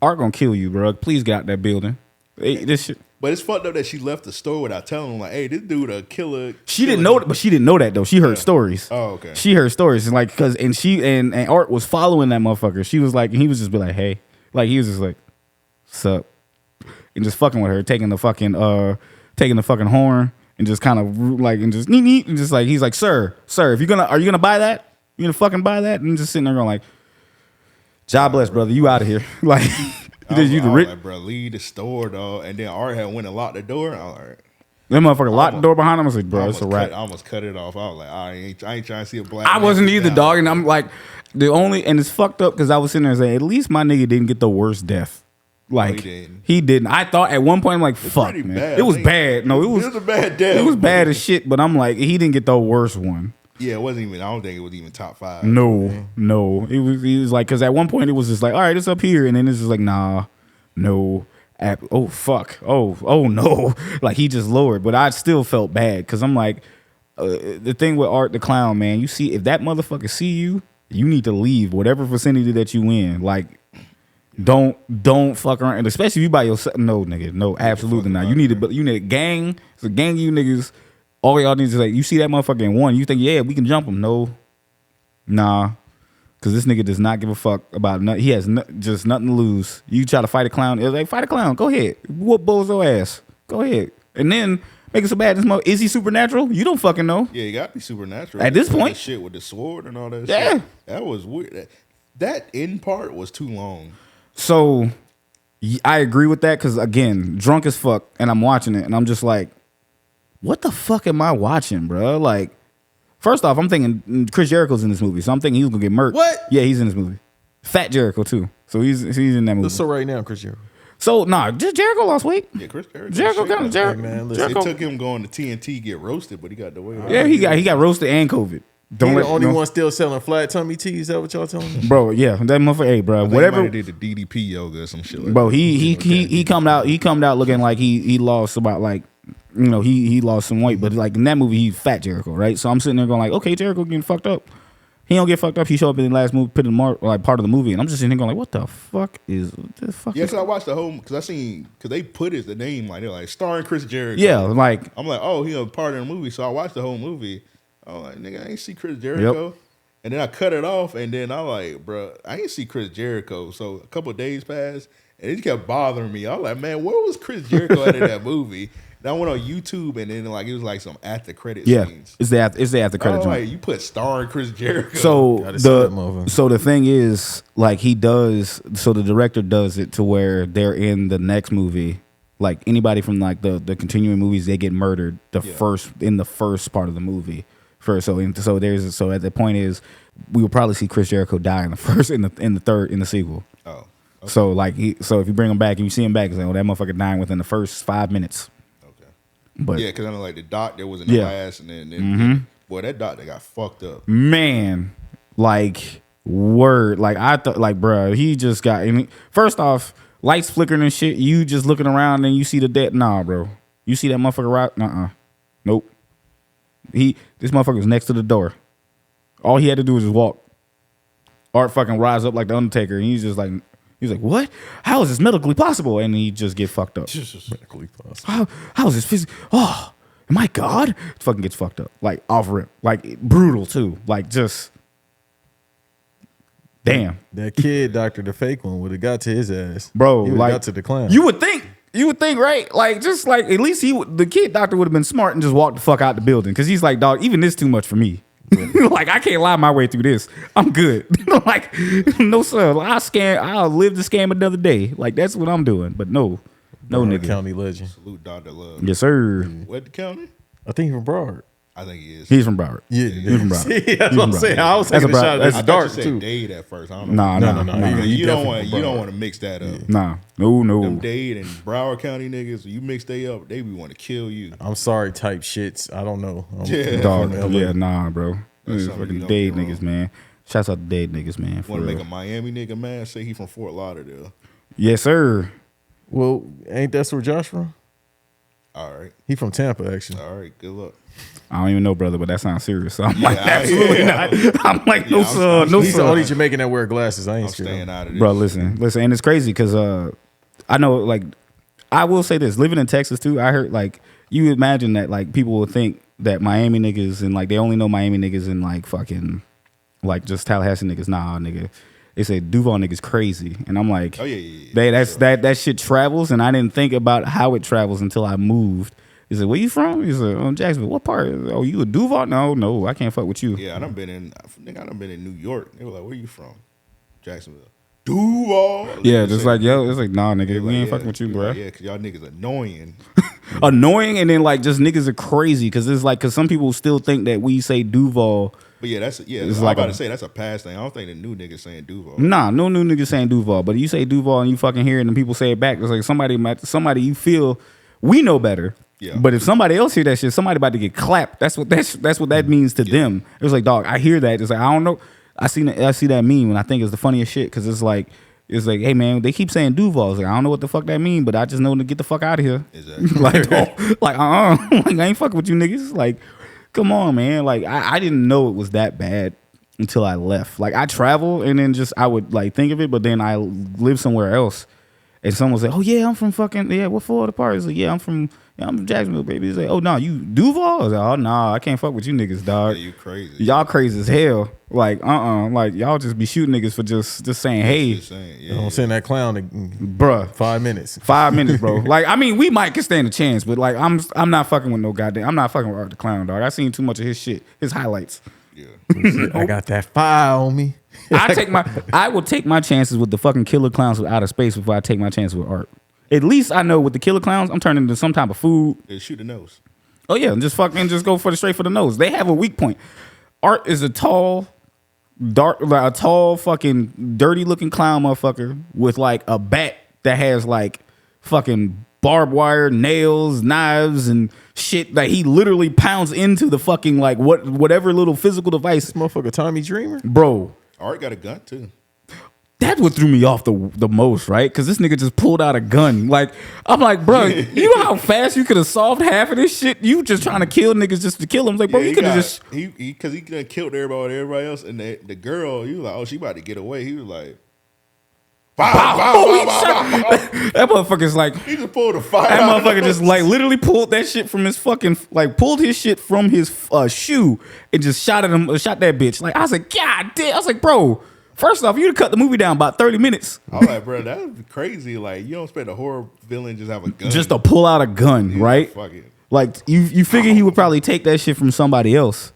[SPEAKER 3] Art gonna kill you, bro. Please get out that building. Hey, this shit.
[SPEAKER 1] But it's fucked up that she left the store without telling him, like, hey, this dude a killer.
[SPEAKER 3] She didn't know that, but she didn't know that though. She heard stories.
[SPEAKER 1] Oh, okay.
[SPEAKER 3] She heard stories, and like, cause and Art was following that motherfucker. She was like, and he was just be like, hey, like he was just like, sup, and just fucking with her, taking the fucking horn and just kind of like and just neat and just like he's like, sir, are you gonna buy that? You gonna fucking buy that? And just sitting there going like, job bless, brother. You out of here. Like,
[SPEAKER 1] like, bro, leave the store, dog. And then Art had went and locked the door. I was like,
[SPEAKER 3] that motherfucker locked the door behind him. I was like, bro, it's a wrap.
[SPEAKER 1] I almost cut it off. I was like, I ain't trying to see a black.
[SPEAKER 3] I wasn't either, dog. And I'm like, and it's fucked up because I was sitting there saying, at least my nigga didn't get the worst death. Like, he didn't. I thought at one point, I'm like, fuck, man.
[SPEAKER 1] Bad.
[SPEAKER 3] It was bad. No, it was
[SPEAKER 1] a bad death.
[SPEAKER 3] It was bad as shit, but I'm like, he didn't get the worst one.
[SPEAKER 1] Yeah, it wasn't even. I don't think it was even top 5.
[SPEAKER 3] No. It was like, because at one point it was just like, all right, it's up here, and then it's just like, nah, no, oh fuck, oh no, like he just lowered, but I still felt bad because I'm like, the thing with Art the Clown, man, you see, if that motherfucker see you, you need to leave whatever vicinity that you in, like, Don't fuck around, and especially if you by yourself. No, nigga, no, absolutely not. You need a gang. It's a gang of you niggas. All y'all need is like, you see that motherfucker in one, you think, yeah, we can jump him. No, nah, because this nigga does not give a fuck about nothing. He has just nothing to lose. You try to fight a clown, it's like, fight a clown, go ahead, whoop bozo ass, go ahead, and then make it so bad. Is he supernatural? You don't fucking know.
[SPEAKER 1] Yeah, you gotta be supernatural
[SPEAKER 3] at this point.
[SPEAKER 1] Shit with the sword and all that.
[SPEAKER 3] Yeah,
[SPEAKER 1] shit. That was weird. That end part was too long.
[SPEAKER 3] So I agree with that because, again, drunk as fuck, and I'm watching it, and I'm just like, what the fuck am I watching, bro? Like, first off, I'm thinking Chris Jericho's in this movie, so I'm thinking he's gonna get murked.
[SPEAKER 2] What?
[SPEAKER 3] Yeah, he's in this movie. Fat Jericho too, so he's in that movie.
[SPEAKER 2] So right now, Chris Jericho.
[SPEAKER 3] So just Jericho lost weight.
[SPEAKER 1] Yeah, Chris
[SPEAKER 3] Jericho got Jericho.
[SPEAKER 2] Hey, man,
[SPEAKER 3] Jericho.
[SPEAKER 1] It took him going to TNT get roasted, but he got the way.
[SPEAKER 3] Yeah, he got roasted and COVID.
[SPEAKER 2] He the only one still selling flat tummy tea. Is that what y'all telling me?
[SPEAKER 3] Bro, yeah, that motherfucker. Hey, bro, whatever.
[SPEAKER 1] He did the DDP yoga or some shit. Like
[SPEAKER 3] bro,
[SPEAKER 1] that.
[SPEAKER 3] he come out looking like he lost about like, you know, he lost some weight, but like in that movie, he's Fat Jericho, right? So I'm sitting there going like, okay, Jericho getting fucked up. He don't get fucked up. He show up in the last movie, put in like part of the movie, and I'm just sitting there going like, what the fuck is this? Fuck
[SPEAKER 1] yeah, because I watched the whole because they put the name like they're like starring Chris Jericho.
[SPEAKER 3] Yeah, like
[SPEAKER 1] I'm like, oh, he a part of the movie, so I watched the whole movie. I'm like, nigga, I ain't see Chris Jericho. Yep. And then I cut it off, and then I'm like, bro, I ain't see Chris Jericho. So a couple of days passed, and it kept bothering me. I was like, man, where was Chris Jericho at in that movie? And I went on YouTube, and then like it was like some after credit scenes.
[SPEAKER 3] It's the after credit.
[SPEAKER 1] Like, you put starring Chris Jericho.
[SPEAKER 3] So the thing is, like the director does it to where they're in the next movie. Like anybody from like the continuing movies, they get murdered in the first part of the movie. So at the point is, we will probably see Chris Jericho die in the sequel.
[SPEAKER 1] Oh, okay.
[SPEAKER 3] So like so if you bring him back and you see him back, it's like, oh, that motherfucker dying within the first 5 minutes.
[SPEAKER 1] Okay,
[SPEAKER 3] but
[SPEAKER 1] yeah, because I know like the doctor was in the last, and then boy, that doctor got fucked up.
[SPEAKER 3] Man, like word, like I thought, like bro, he just got. I mean, first off, lights flickering and shit. You just looking around and you see the dead. Nah, bro, you see that motherfucker right? Nope. This motherfucker was next to the door. All he had to do was just walk. Art fucking rise up like the Undertaker, and he's like, what? How is this medically possible? And he just get fucked up.
[SPEAKER 2] Medically possible.
[SPEAKER 3] How is this physical? Oh, am I God? Fucking gets fucked up. Like off rip. Like brutal too. Like just damn.
[SPEAKER 2] That kid doctor, the fake one, would have got to his ass.
[SPEAKER 3] Bro,
[SPEAKER 2] he
[SPEAKER 3] like
[SPEAKER 2] got to the clown.
[SPEAKER 3] You would think, right? Like, just like, at least the kid doctor would have been smart and just walked the fuck out the building. Because he's like, dog, even this too much for me. Like, I can't lie my way through this. I'm good. Like, no, sir. I'll live the scam another day. Like, that's what I'm doing. But no, nigga.
[SPEAKER 2] County legend.
[SPEAKER 1] Salute Dr. Love.
[SPEAKER 3] Yes, sir.
[SPEAKER 1] What the county?
[SPEAKER 2] I think he's from Broward.
[SPEAKER 1] I think he is.
[SPEAKER 3] He's from Broward.
[SPEAKER 2] Yeah,
[SPEAKER 3] he's from Broward.
[SPEAKER 2] See, that's what I'm saying. I was taking a shot at
[SPEAKER 1] I
[SPEAKER 2] dark
[SPEAKER 1] thought you
[SPEAKER 2] too.
[SPEAKER 1] said Dade at first. I don't know.
[SPEAKER 3] Nah.
[SPEAKER 1] You don't want to mix that up.
[SPEAKER 3] Nah, no.
[SPEAKER 1] Them Dade and Broward County niggas, you mix they up, they be want to kill you.
[SPEAKER 2] I'm sorry, type shits. I don't know.
[SPEAKER 3] Dog. Yeah, nah, bro.
[SPEAKER 1] That's
[SPEAKER 3] Fucking Dade niggas, man. Shouts out to Dade niggas, man.
[SPEAKER 1] Want to make a Miami nigga mad? Say he from Fort Lauderdale.
[SPEAKER 3] Yes, sir.
[SPEAKER 2] Well, ain't that where Josh from?
[SPEAKER 1] All right.
[SPEAKER 2] He from Tampa, actually.
[SPEAKER 1] All right. Good luck.
[SPEAKER 3] I don't even know, brother, but that sounds serious. So I'm like, absolutely not. I'm like, no, sir.
[SPEAKER 2] He's the only Jamaican that wear glasses. I ain't
[SPEAKER 1] staying out of this.
[SPEAKER 3] Bro, listen. And it's crazy because I know, like, I will say this. Living in Texas, too, I heard, like, you imagine that, like, people would think that Miami niggas and, like, they only know Miami niggas and, like, fucking, like, just Tallahassee niggas. Nah, nigga. They say Duval niggas crazy. And I'm like,
[SPEAKER 1] oh, yeah.
[SPEAKER 3] That shit travels, and I didn't think about how it travels until I moved. He said, where you from? He said, Jacksonville. What part? Oh, you a Duval? No, I can't fuck with you.
[SPEAKER 1] Yeah, I done been in New York. They were like, where you from? Jacksonville. Duval.
[SPEAKER 3] Yeah, just like, yo, it's like, nah, nigga, we ain't fucking with you, bro.
[SPEAKER 1] Like, yeah, because y'all niggas annoying.
[SPEAKER 3] Annoying, and then, like, just niggas are crazy, because it's like, because some people still think that we say Duval.
[SPEAKER 1] But yeah, it's like about to say that's a past thing. I don't think the new niggas saying Duval.
[SPEAKER 3] Nah, no new niggas saying Duval. But you say Duval and you fucking hear it and people say it back. It's like somebody you feel we know better.
[SPEAKER 1] Yeah.
[SPEAKER 3] But if somebody else hear that shit, somebody about to get clapped. That's what that means to them. It was like, dog, I hear that. It's like, I don't know. I see that meme and I think it's the funniest shit because it's like, hey man, they keep saying Duval. It's like, I don't know what the fuck that mean, but I just know to get the fuck out of here.
[SPEAKER 1] Exactly.
[SPEAKER 3] like I ain't fucking with you niggas. Like, come on, man. Like I didn't know it was that bad. until I left. Like I travel and then just I would like think of it, but then I live somewhere else. And someone say, "Oh yeah, I'm from what Florida part?" It's like, "Yeah, I'm from Jacksonville, baby." It's like, "Oh no, you Duval?" I was like, "Oh no, I can't fuck with you niggas, dog.
[SPEAKER 1] Yeah, you crazy.
[SPEAKER 3] Y'all crazy as hell. Like, like y'all just be shooting niggas for just saying, hey,
[SPEAKER 2] Don't send that clown to
[SPEAKER 3] bruh,
[SPEAKER 2] 5 minutes.
[SPEAKER 3] 5 minutes, bro. Like, I mean, we might can stand a chance, but like, I'm not fucking with no goddamn. I'm not fucking with Art the Clown, dog. I seen too much of his shit, his highlights.
[SPEAKER 1] Yeah,
[SPEAKER 2] I got that fire on me.
[SPEAKER 3] I will take my chances with the fucking killer clowns with outer space before I take my chances with Art. At least I know with the killer clowns, I'm turning into some type of food.
[SPEAKER 1] they shoot the nose.
[SPEAKER 3] Oh yeah, and just go straight for the nose. They have a weak point. Art is a tall, fucking dirty looking clown motherfucker with like a bat that has like fucking barbed wire, nails, knives, and shit that he literally pounds into the fucking like whatever little physical device.
[SPEAKER 2] This motherfucker Tommy Dreamer?
[SPEAKER 3] Bro.
[SPEAKER 1] Art got a gun too.
[SPEAKER 3] That's what threw me off the most, right? Because this nigga just pulled out a gun. Like, I'm like, bro, you know how fast you could have solved half of this shit? You just trying to kill niggas just to kill them. Like, bro, you could have just...
[SPEAKER 1] Because he done killed everybody else. And the girl, he was like, oh, she about to get away. He was like...
[SPEAKER 3] That motherfucker's like...
[SPEAKER 1] He just pulled a fire.
[SPEAKER 3] That motherfucker just like literally pulled that shit from his fucking... Like, pulled his shit from his shoe and just shot at him, shot that bitch. Like, I was like, God damn. I was like, bro... First off, you'd have cut the movie down about 30 minutes.
[SPEAKER 1] I'm like, bro, that would be crazy. Like, you don't expect a horror villain just have a gun.
[SPEAKER 3] Just to pull out a gun, right?
[SPEAKER 1] Fuck it.
[SPEAKER 3] Like, you figure he would probably take that shit from somebody else.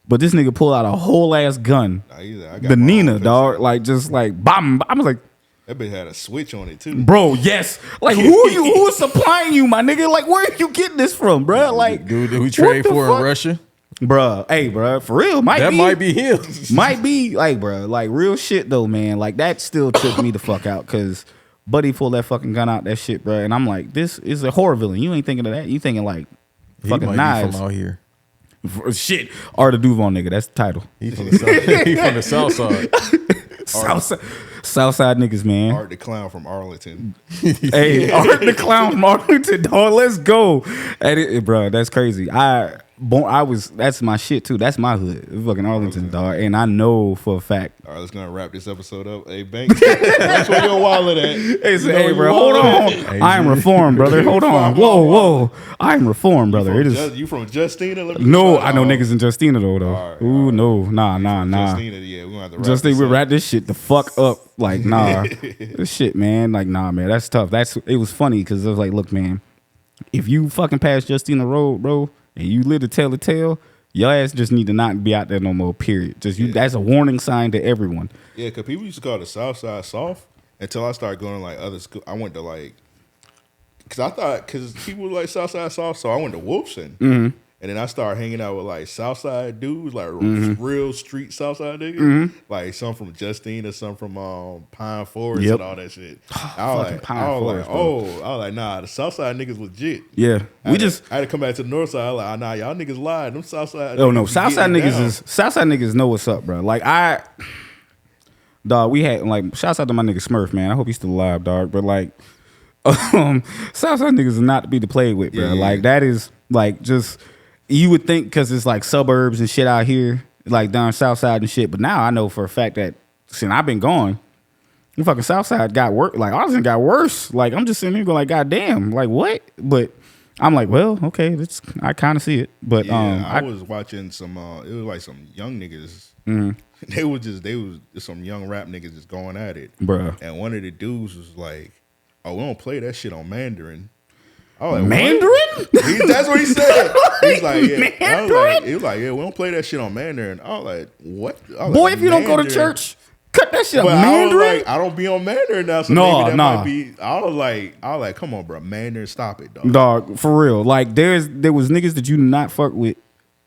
[SPEAKER 3] But this nigga pulled out a whole ass gun. The Nina, dog. Like, just like, bam. I was like...
[SPEAKER 1] That bitch had a switch on it, too.
[SPEAKER 3] Bro, yes. Like, who is supplying you, my nigga? Like, where are you getting this from, bro? Like...
[SPEAKER 2] Dude, that we trade for in Russia?
[SPEAKER 3] Bruh, hey, bruh, for real, might
[SPEAKER 2] be him.
[SPEAKER 3] Might be, like, bruh, like, real shit, though, man. Like, that still took me the fuck out, because Buddy pulled that fucking gun out, that shit, bruh. And I'm like, this is a horror villain. You ain't thinking of that. You thinking, like, fucking
[SPEAKER 2] he
[SPEAKER 3] knives.
[SPEAKER 2] Be from out here.
[SPEAKER 3] Shit. Art of Duval, nigga. That's the title.
[SPEAKER 2] He from the south, he from the south side.
[SPEAKER 3] Southside niggas, man.
[SPEAKER 1] Art the Clown from Arlington.
[SPEAKER 3] Hey, Art the Clown from Arlington, dog. Let's go. Bro, that's crazy. That's my shit too. That's my hood. Fucking Arlington, dog. And I know for a fact.
[SPEAKER 1] All right, let's gonna wrap this episode up. Hey, Banks, that's where your wallet at.
[SPEAKER 3] Hey, bro, hold on. Hey, I am reformed, brother. Hold on. Whoa. I am reformed, brother.
[SPEAKER 1] You from Justina?
[SPEAKER 3] No, I know niggas in Justina though.
[SPEAKER 1] Right,
[SPEAKER 3] ooh, no, nah.
[SPEAKER 1] Justina, yeah, we're gonna have to wrap
[SPEAKER 3] Justina, we wrap this shit the fuck up. Like, nah, this shit, man. Like, nah, man, that's tough. It was funny because it was like, look, man, if you fucking pass Justina Road, bro, and you live to tell the tale, your ass just need to not be out there no more. Period. That's a warning sign to everyone.
[SPEAKER 1] Yeah, because people used to call the South Side soft until I started going to like other school. I went to like, because people were like South Side soft, so I went to Wolfson.
[SPEAKER 3] Mm-hmm.
[SPEAKER 1] And then I started hanging out with like Southside dudes, like real street Southside niggas. Like some from Justina, some from Pine Forest and all that shit. I was like, nah, the Southside niggas legit.
[SPEAKER 3] Yeah.
[SPEAKER 1] I had to come back to the north side. I was like, nah, y'all niggas lied. Them Southside
[SPEAKER 3] Oh no, Southside niggas know what's up, bro. Like dog, we had like shouts out to my nigga Smurf, man. I hope he's still alive, dog. But like Southside niggas is not to be played with, bro. Yeah. Like that is like just you would think because it's like suburbs and shit out here, like down south side and shit. But now I know for a fact that since I've been gone, the fucking south side got worse. Like Arlington got worse. Like I'm just sitting here going like, God damn, like what? But I'm like, well, okay, I kind of see it. But
[SPEAKER 1] yeah, I was watching some. It was like some young niggas. Mm-hmm. They was some young rap niggas just going at it,
[SPEAKER 3] bruh.
[SPEAKER 1] And one of the dudes was like, "Oh, we don't play that shit on Mandarin." I was like,
[SPEAKER 3] Mandarin?
[SPEAKER 1] That's what he said. He's like, yeah.
[SPEAKER 3] Mandarin?
[SPEAKER 1] He was like, yeah, we don't play that shit on Mandarin. I was like, what?
[SPEAKER 3] Boy, if you don't go to church, cut that shit up. Mandarin?
[SPEAKER 1] I don't be on Mandarin now, so maybe that might be. I was like, come on, bro, Mandarin, stop it, dog.
[SPEAKER 3] Dog, for real. Like there was niggas that you not fuck with,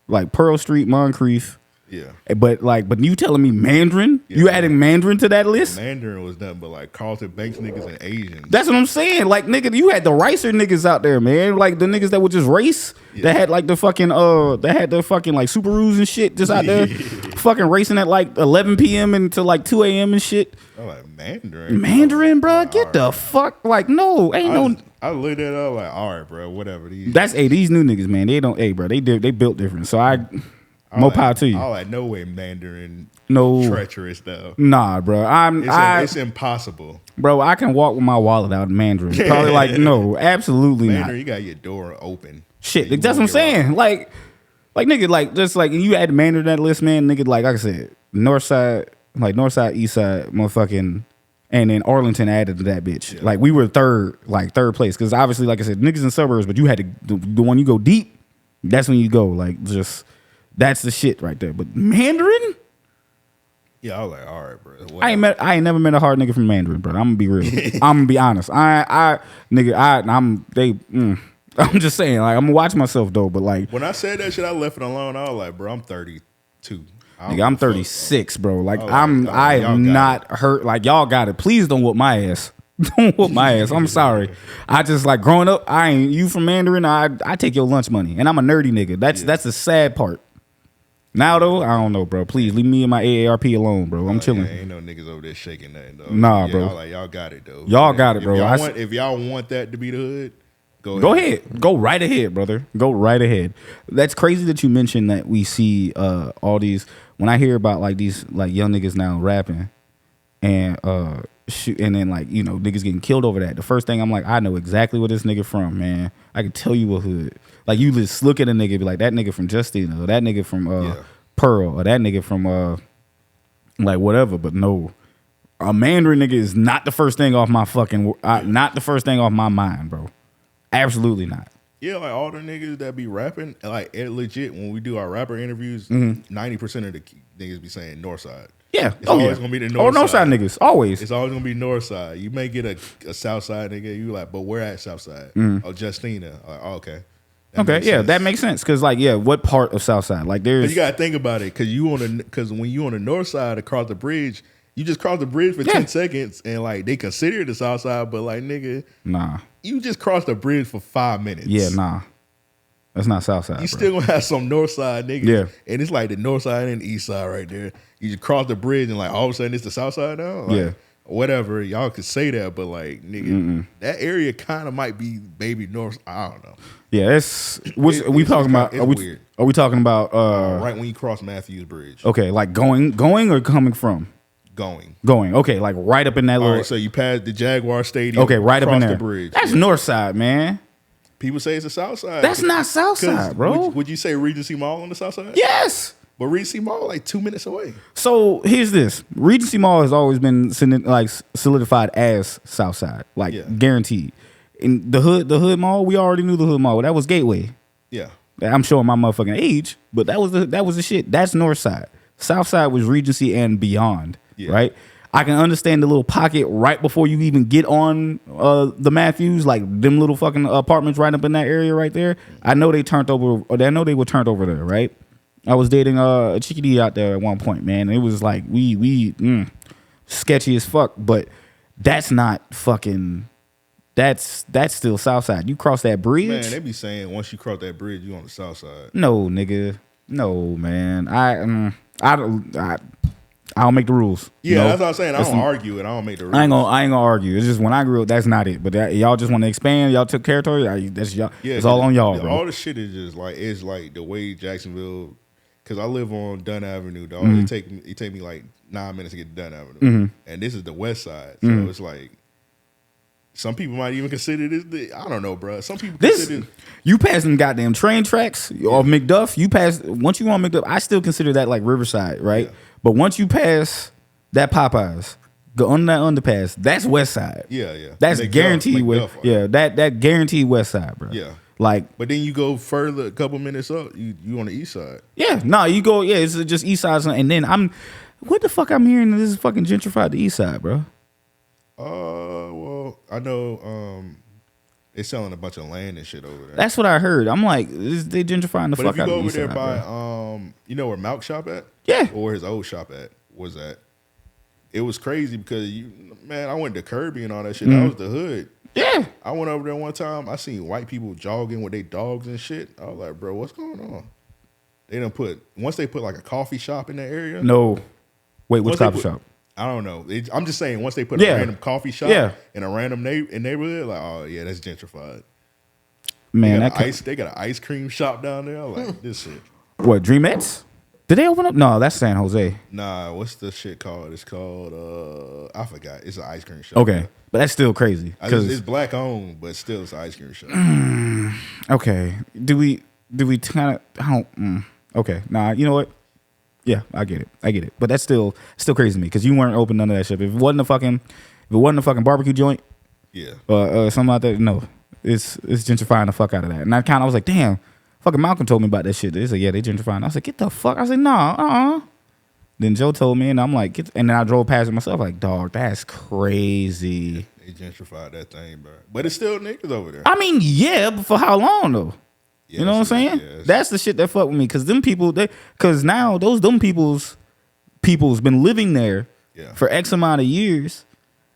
[SPEAKER 3] like Pearl Street, Moncrief.
[SPEAKER 1] Yeah,
[SPEAKER 3] but you telling me Mandarin? Yeah, you adding Mandarin to that list?
[SPEAKER 1] Mandarin was nothing but like Carlton Banks niggas and Asians.
[SPEAKER 3] That's what I'm saying. Like nigga, you had the racer niggas out there, man. Like the niggas that would just race. Yeah. That had like the fucking like Subarus and shit just out there, fucking racing at like 11 p.m. until like 2 a.m. and shit.
[SPEAKER 1] I'm like Mandarin,
[SPEAKER 3] bro. Get the fuck like no, ain't no.
[SPEAKER 1] I looked at it up like, all right, bro, whatever.
[SPEAKER 3] These new niggas, man. They don't, bro. They built different. So More power to you.
[SPEAKER 1] I like no way Mandarin
[SPEAKER 3] No.
[SPEAKER 1] treacherous though.
[SPEAKER 3] Nah, bro.
[SPEAKER 1] It's impossible.
[SPEAKER 3] Bro, I can walk with my wallet out in Mandarin. Probably like, no, absolutely
[SPEAKER 1] Mandarin,
[SPEAKER 3] not.
[SPEAKER 1] you got your door open.
[SPEAKER 3] Shit,
[SPEAKER 1] You
[SPEAKER 3] that's what I'm
[SPEAKER 1] won't get
[SPEAKER 3] saying.
[SPEAKER 1] robbed.
[SPEAKER 3] Like nigga, like just like you add Mandarin to that list, man. Nigga, like I said, north side, east side, motherfucking, and then Arlington added to that bitch.
[SPEAKER 1] Yeah.
[SPEAKER 3] Like we were third place because obviously, like I said, niggas in suburbs, but you had to the one you go deep. That's when you go. Like just that's the shit right there. But Mandarin.
[SPEAKER 1] Yeah, I was like, all right, bro.
[SPEAKER 3] I ain't never met a hard nigga from Mandarin, bro. I'm gonna be real. I'm gonna be honest. I'm just saying, like, I'm gonna watch myself though, but like,
[SPEAKER 1] When I said that shit, I left it alone. I was like, bro, I'm 32.
[SPEAKER 3] nigga, I'm 36, bro. Like,
[SPEAKER 1] Oh,
[SPEAKER 3] I
[SPEAKER 1] y'all
[SPEAKER 3] am
[SPEAKER 1] got
[SPEAKER 3] not hurt. Like, y'all got it. Please don't whoop my ass. Don't whoop my ass. I'm sorry. I just like growing up. I ain't you from Mandarin. I take your lunch money, and I'm a nerdy nigga. That's the sad part. Now though, I don't know, bro. Please leave me and my AARP alone, bro. I'm chilling.
[SPEAKER 1] Yeah, ain't no niggas over there shaking nothing, though.
[SPEAKER 3] Nah,
[SPEAKER 1] Yeah,
[SPEAKER 3] bro.
[SPEAKER 1] Y'all got it, though.
[SPEAKER 3] Y'all got it, bro.
[SPEAKER 1] If y'all want that to be the hood,
[SPEAKER 3] Go ahead. Go right ahead, brother. Go right ahead. That's crazy that you mentioned that we see all these. When I hear about like these like young niggas now rapping and shoot, and then like niggas getting killed over that. The first thing I'm like, I know exactly where this nigga from, man. I can tell you a hood. Like you just look at a nigga and be like, that nigga from Justina, or that nigga from Pearl, or that nigga from like whatever. But no, a Mandarin nigga is not the first thing off my fucking not the first thing off my mind, bro. Absolutely not.
[SPEAKER 1] Yeah, like all the niggas that be rapping, like legit, when we do our rapper interviews, 90% of the niggas be saying Northside.
[SPEAKER 3] Yeah.
[SPEAKER 1] It's always gonna be the North
[SPEAKER 3] North
[SPEAKER 1] side.
[SPEAKER 3] side niggas. Always.
[SPEAKER 1] It's always gonna be North Side. You may get a South Side nigga, you like, but we're at South Side. Oh, Justina. Like, oh, okay.
[SPEAKER 3] That makes sense. Cause like, what part of South Side? Like there's
[SPEAKER 1] But you gotta think about it, cause when you on the North Side across the bridge, you just cross the bridge for 10 seconds and like they consider it the South Side, but like nigga,
[SPEAKER 3] nah.
[SPEAKER 1] you just cross the bridge for 5 minutes.
[SPEAKER 3] Yeah, nah. That's not South Side.
[SPEAKER 1] You still gonna have some North Side niggas.
[SPEAKER 3] Yeah.
[SPEAKER 1] And it's like the North Side and the East Side right there. You just cross the bridge and like all of a sudden it's the South Side now. Like,
[SPEAKER 3] Yeah.
[SPEAKER 1] Whatever. Y'all could say that, but like nigga, that area kind of might be baby North. I don't know.
[SPEAKER 3] Yeah, it's are we talking about?
[SPEAKER 1] It's weird.
[SPEAKER 3] Are we talking about
[SPEAKER 1] Right when you cross Matthews Bridge.
[SPEAKER 3] okay, like going or coming from?
[SPEAKER 1] Going.
[SPEAKER 3] Okay, like right up in that
[SPEAKER 1] All
[SPEAKER 3] little
[SPEAKER 1] right, so you pass the Jaguar Stadium.
[SPEAKER 3] okay, right up in
[SPEAKER 1] cross
[SPEAKER 3] there.
[SPEAKER 1] the bridge.
[SPEAKER 3] That's North Side, man.
[SPEAKER 1] People say it's the South Side.
[SPEAKER 3] That's not South
[SPEAKER 1] 'Cause
[SPEAKER 3] Side, bro.
[SPEAKER 1] Would you say Regency Mall on the South Side?
[SPEAKER 3] Yes.
[SPEAKER 1] But Regency Mall like 2 minutes away.
[SPEAKER 3] So here's this: Regency Mall has always been like solidified as South Side, like guaranteed. In the hood mall, we already knew the hood mall. That was Gateway.
[SPEAKER 1] Yeah.
[SPEAKER 3] I'm showing my motherfucking age, but that was the shit. That's North Side. South Side was Regency and beyond, right? I can understand the little pocket right before you even get on the Matthews, like them little fucking apartments right up in that area right there. I know they turned over, or I know they were turned over there, right? I was dating a chickadee out there at one point, man. It was like we sketchy as fuck, but that's not fucking. That's still South Side. You cross that bridge,
[SPEAKER 1] Man, they be saying once you cross that bridge, you on the South Side.
[SPEAKER 3] No, nigga. No, man. I don't make the rules.
[SPEAKER 1] Yeah, that's what I'm saying. I don't argue it. I don't make the rules.
[SPEAKER 3] I ain't gonna argue. It's just when I grew up, that's not it. But y'all just want to expand. Y'all took territory. That's y'all.
[SPEAKER 1] Yeah,
[SPEAKER 3] it's all on y'all, bro.
[SPEAKER 1] All the shit is just like it's like the way Jacksonville. Because I live on Dunn Avenue, dog. It take me like 9 minutes to get to Dunn Avenue, and this is the West Side. So it's like some people might even consider this. I don't know, bro. Some people consider
[SPEAKER 3] you pass them goddamn train tracks off McDuff. You pass once you on McDuff. I still consider that like Riverside, right? Yeah. But once you pass that Popeyes, go under that underpass. That's West Side.
[SPEAKER 1] Yeah, yeah.
[SPEAKER 3] That's guaranteed. That guaranteed West Side, bro.
[SPEAKER 1] Yeah.
[SPEAKER 3] Like,
[SPEAKER 1] but then you go further, a couple minutes up, you on the East Side.
[SPEAKER 3] Yeah, no, you go. Yeah, it's just East Side, and then what the fuck I'm hearing? This is fucking gentrified the East Side, bro.
[SPEAKER 1] Well, I know they're selling a bunch of land and shit over there.
[SPEAKER 3] That's what I heard. I'm like, they gentrifying the fuck out of the East Side.
[SPEAKER 1] But if you go over there by, you know where Malk shop at?
[SPEAKER 3] Yeah.
[SPEAKER 1] Or where his old shop was at. It was crazy because I went to Kirby and all that shit. That was the hood.
[SPEAKER 3] Yeah.
[SPEAKER 1] I went over there one time. I seen white people jogging with their dogs and shit. I was like, bro, what's going on? They done once they put like a coffee shop in that area.
[SPEAKER 3] No. Wait, what's coffee shop?
[SPEAKER 1] I don't know. I'm just saying once they put a random coffee shop in a random neighborhood, like, oh yeah, that's gentrified.
[SPEAKER 3] Man,
[SPEAKER 1] they got an ice cream shop down there. I'm like, this shit.
[SPEAKER 3] What, Dreamettes? Did they open up? No, that's San Jose.
[SPEAKER 1] Nah, what's the shit called? It's called I forgot. It's an ice cream shop.
[SPEAKER 3] Okay, but that's still crazy
[SPEAKER 1] It's black owned, but still it's an ice cream shop.
[SPEAKER 3] Okay, do we kind of? I don't. Okay, nah. You know what? Yeah, I get it. But that's still crazy to me because you weren't open none of that shit. If it wasn't a fucking barbecue joint,
[SPEAKER 1] Yeah.
[SPEAKER 3] Something like that. No, it's gentrifying the fuck out of that. And I was like, damn. Fucking Malcolm told me about that shit. They said, yeah, they gentrifying. I said, get the fuck. I said, nah. Then Joe told me, and I'm like, and then I drove past it myself, like, dog, that's crazy.
[SPEAKER 1] They gentrified that thing, bro. But it's still niggas over there.
[SPEAKER 3] I mean, yeah, but for how long though?
[SPEAKER 1] Yeah,
[SPEAKER 3] you know what I'm saying?
[SPEAKER 1] Yes.
[SPEAKER 3] That's the shit that fuck with me. Cause them people, cause now them people's been living there for X amount of years.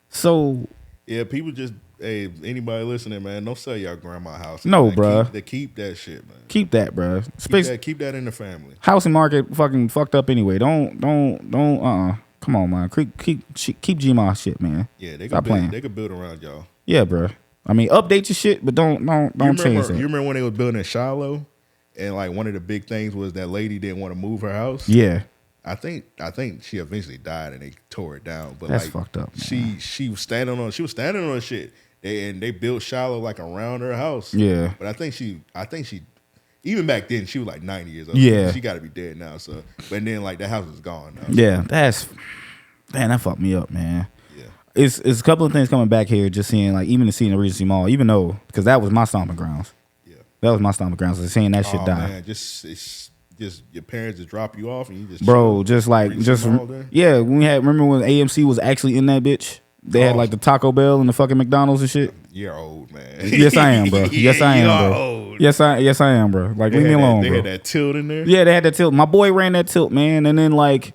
[SPEAKER 3] So
[SPEAKER 1] yeah, people just anybody listening, man, don't sell y'all grandma house.
[SPEAKER 3] No,
[SPEAKER 1] man.
[SPEAKER 3] bruh.
[SPEAKER 1] Keep that shit, man.
[SPEAKER 3] Keep that, bruh.
[SPEAKER 1] Keep that in the family.
[SPEAKER 3] Housing market fucking fucked up anyway. Don't come on, man. Keep Gma shit, man.
[SPEAKER 1] Yeah, they could build around y'all.
[SPEAKER 3] Yeah, bruh. I mean, update your shit, but don't change that.
[SPEAKER 1] You remember when they was building in Shiloh, and like one of the big things was that lady didn't want to move her house.
[SPEAKER 3] Yeah,
[SPEAKER 1] I think she eventually died and they tore it down. But
[SPEAKER 3] that's
[SPEAKER 1] like,
[SPEAKER 3] fucked up. Man.
[SPEAKER 1] She was standing on shit. And they built Shiloh like around her house.
[SPEAKER 3] Yeah,
[SPEAKER 1] but I think she even back then she was like 90 years old.
[SPEAKER 3] Yeah,
[SPEAKER 1] she got to be dead now. So, but then like that house is gone now.
[SPEAKER 3] Yeah, that fucked me up, man. It's a couple of things coming back here. Just seeing like even seeing the Regency Mall, even though because that was my stomping grounds. Yeah, that was my stomping grounds. So seeing that shit die.
[SPEAKER 1] Man, it's just your parents just drop you off and you just
[SPEAKER 3] bro, when we had remember when AMC was actually in that bitch. They had like the Taco Bell and the fucking McDonald's and shit.
[SPEAKER 1] You're old, man.
[SPEAKER 3] Yes, I am, bro. Yes, I am, bro.
[SPEAKER 1] Old.
[SPEAKER 3] Yes, I am, bro. Like leave me alone,
[SPEAKER 1] bro.
[SPEAKER 3] They
[SPEAKER 1] had that tilt in there.
[SPEAKER 3] Yeah, they had that tilt. My boy ran that tilt, man. And then like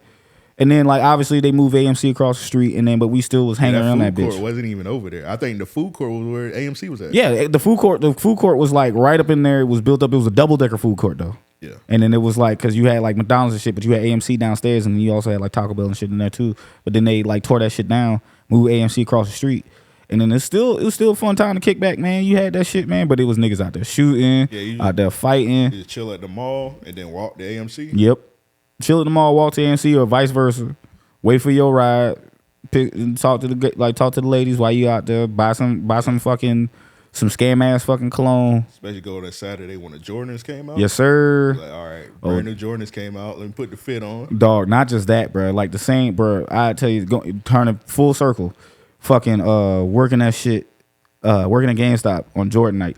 [SPEAKER 3] obviously they moved AMC across the street, but we still was hanging around that bitch.
[SPEAKER 1] The food court wasn't even over there. I think the food court was where AMC was at.
[SPEAKER 3] Yeah, the food court was like right up in there. It was built up. It was a double decker food court though.
[SPEAKER 1] Yeah.
[SPEAKER 3] And then it was like because you had like McDonald's and shit, but you had AMC downstairs, and then you also had like Taco Bell and shit in there too. But then they like tore that shit down, moved AMC across the street. And then it was still a fun time to kick back, man. You had that shit, man, but it was niggas out there shooting, out there fighting.
[SPEAKER 1] You just chill at the mall and then walk to AMC.
[SPEAKER 3] Yep, chill at the mall, walk to AMC, or vice versa. Wait for your ride. Talk to the ladies while you out there. Buy some fucking some scam ass fucking cologne.
[SPEAKER 1] Especially go that Saturday when the Jordans came out.
[SPEAKER 3] Yes, sir.
[SPEAKER 1] Like, all right, brand new Jordans came out. Let me put the fit on.
[SPEAKER 3] Dog, not just that, bro. Like the same, bro. I tell you, turn it full circle. Fucking working that shit, working at GameStop on Jordan night,